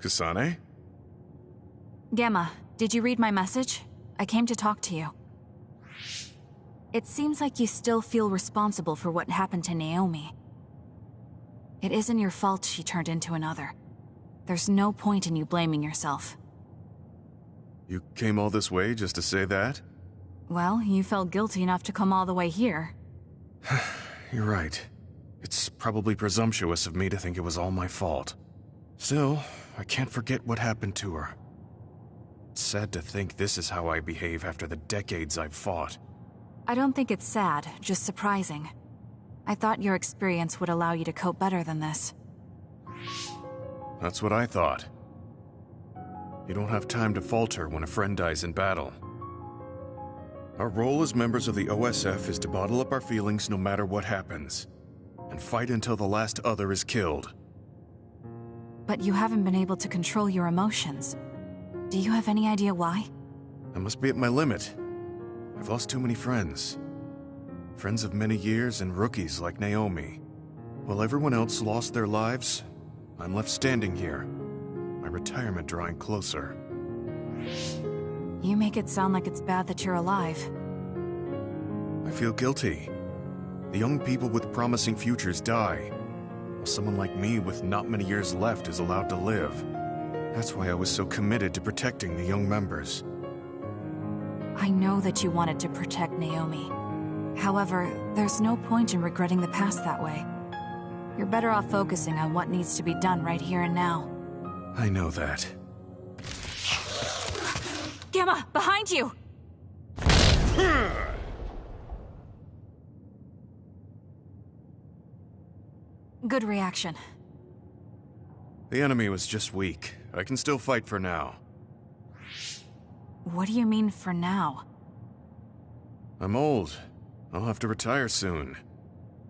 Kasane? Gamma, did you read my message? I came to talk to you. It seems like you still feel responsible for what happened to Naomi. It isn't your fault she turned into another. There's no point in you blaming yourself. You came all this way just to say that? Well, you felt guilty enough to come all the way here. You're right. It's probably presumptuous of me to think it was all my fault. Still, I can't forget what happened to her. It's sad to think this is how I behave after the decades I've fought. I don't think it's sad, just surprising. I thought your experience would allow you to cope better than this. That's what I thought. You don't have time to falter when a friend dies in battle. Our role as members of the OSF is to bottle up our feelings no matter what happens, and fight until the last other is killed. But you haven't been able to control your emotions. Do you have any idea why? I must be at my limit. I've lost too many friends. Friends of many years and rookies like Naomi. While everyone else lost their lives, I'm left standing here, my retirement drawing closer. You make it sound like it's bad that you're alive. I feel guilty. The young people with promising futures die, while someone like me with not many years left is allowed to live. That's why I was so committed to protecting the young members. I know that you wanted to protect Naomi. However, there's no point in regretting the past that way. You're better off focusing on what needs to be done right here and now. I know that. Gamma, behind you! Good reaction. The enemy was just weak. I can still fight for now. What do you mean for now? I'm old. I'll have to retire soon.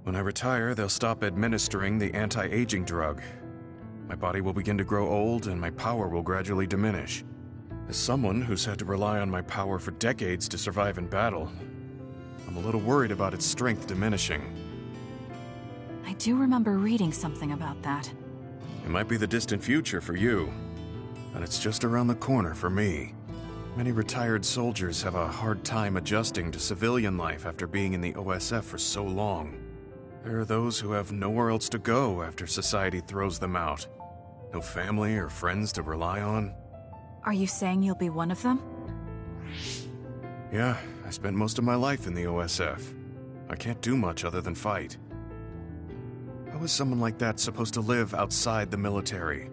When I retire, they'll stop administering the anti-aging drug. My body will begin to grow old and my power will gradually diminish. As someone who's had to rely on my power for decades to survive in battle, I'm a little worried about its strength diminishing. I do remember reading something about that. It might be the distant future for you, but it's just around the corner for me. Many retired soldiers have a hard time adjusting to civilian life after being in the OSF for so long. There are those who have nowhere else to go after society throws them out. No family or friends to rely on. Are you saying you'll be one of them? Yeah, I spent most of my life in the OSF. I can't do much other than fight. How is someone like that supposed to live outside the military?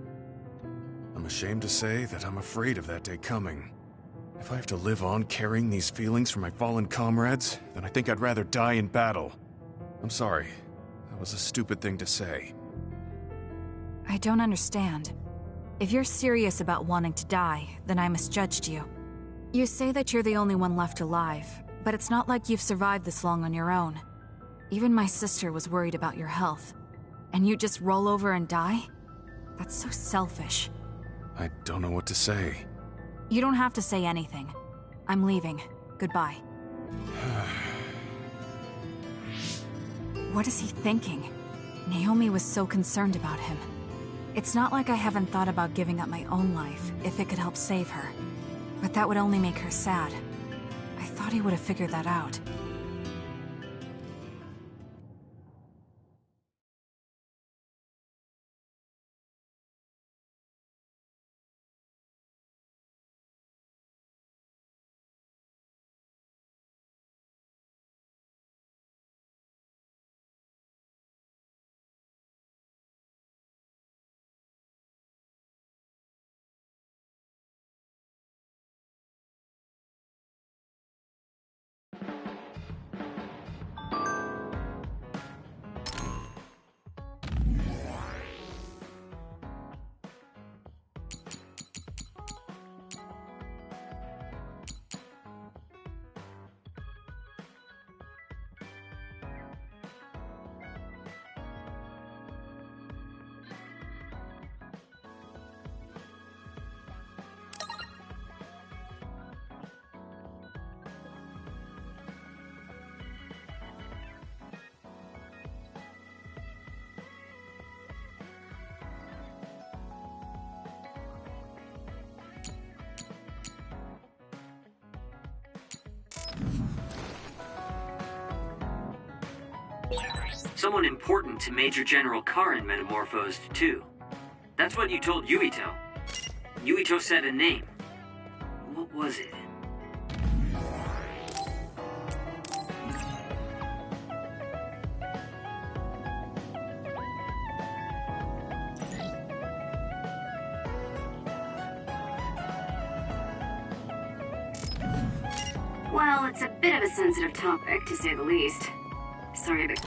I'm ashamed to say that I'm afraid of that day coming. If I have to live on carrying these feelings for my fallen comrades, then I think I'd rather die in battle. I'm sorry. That was a stupid thing to say. I don't understand. If you're serious about wanting to die, then I misjudged you. You say that you're the only one left alive, but it's not like you've survived this long on your own. Even my sister was worried about your health. And you just roll over and die? That's so selfish. I don't know what to say. You don't have to say anything. I'm leaving. Goodbye. What is he thinking? Naomi was so concerned about him. It's not like I haven't thought about giving up my own life if it could help save her. But that would only make her sad. I thought he would have figured that out. Someone important to Major General Karin metamorphosed, too. That's what you told Yuito. Yuito said a name. What was it? Well, it's a bit of a sensitive topic, to say the least. Sorry, but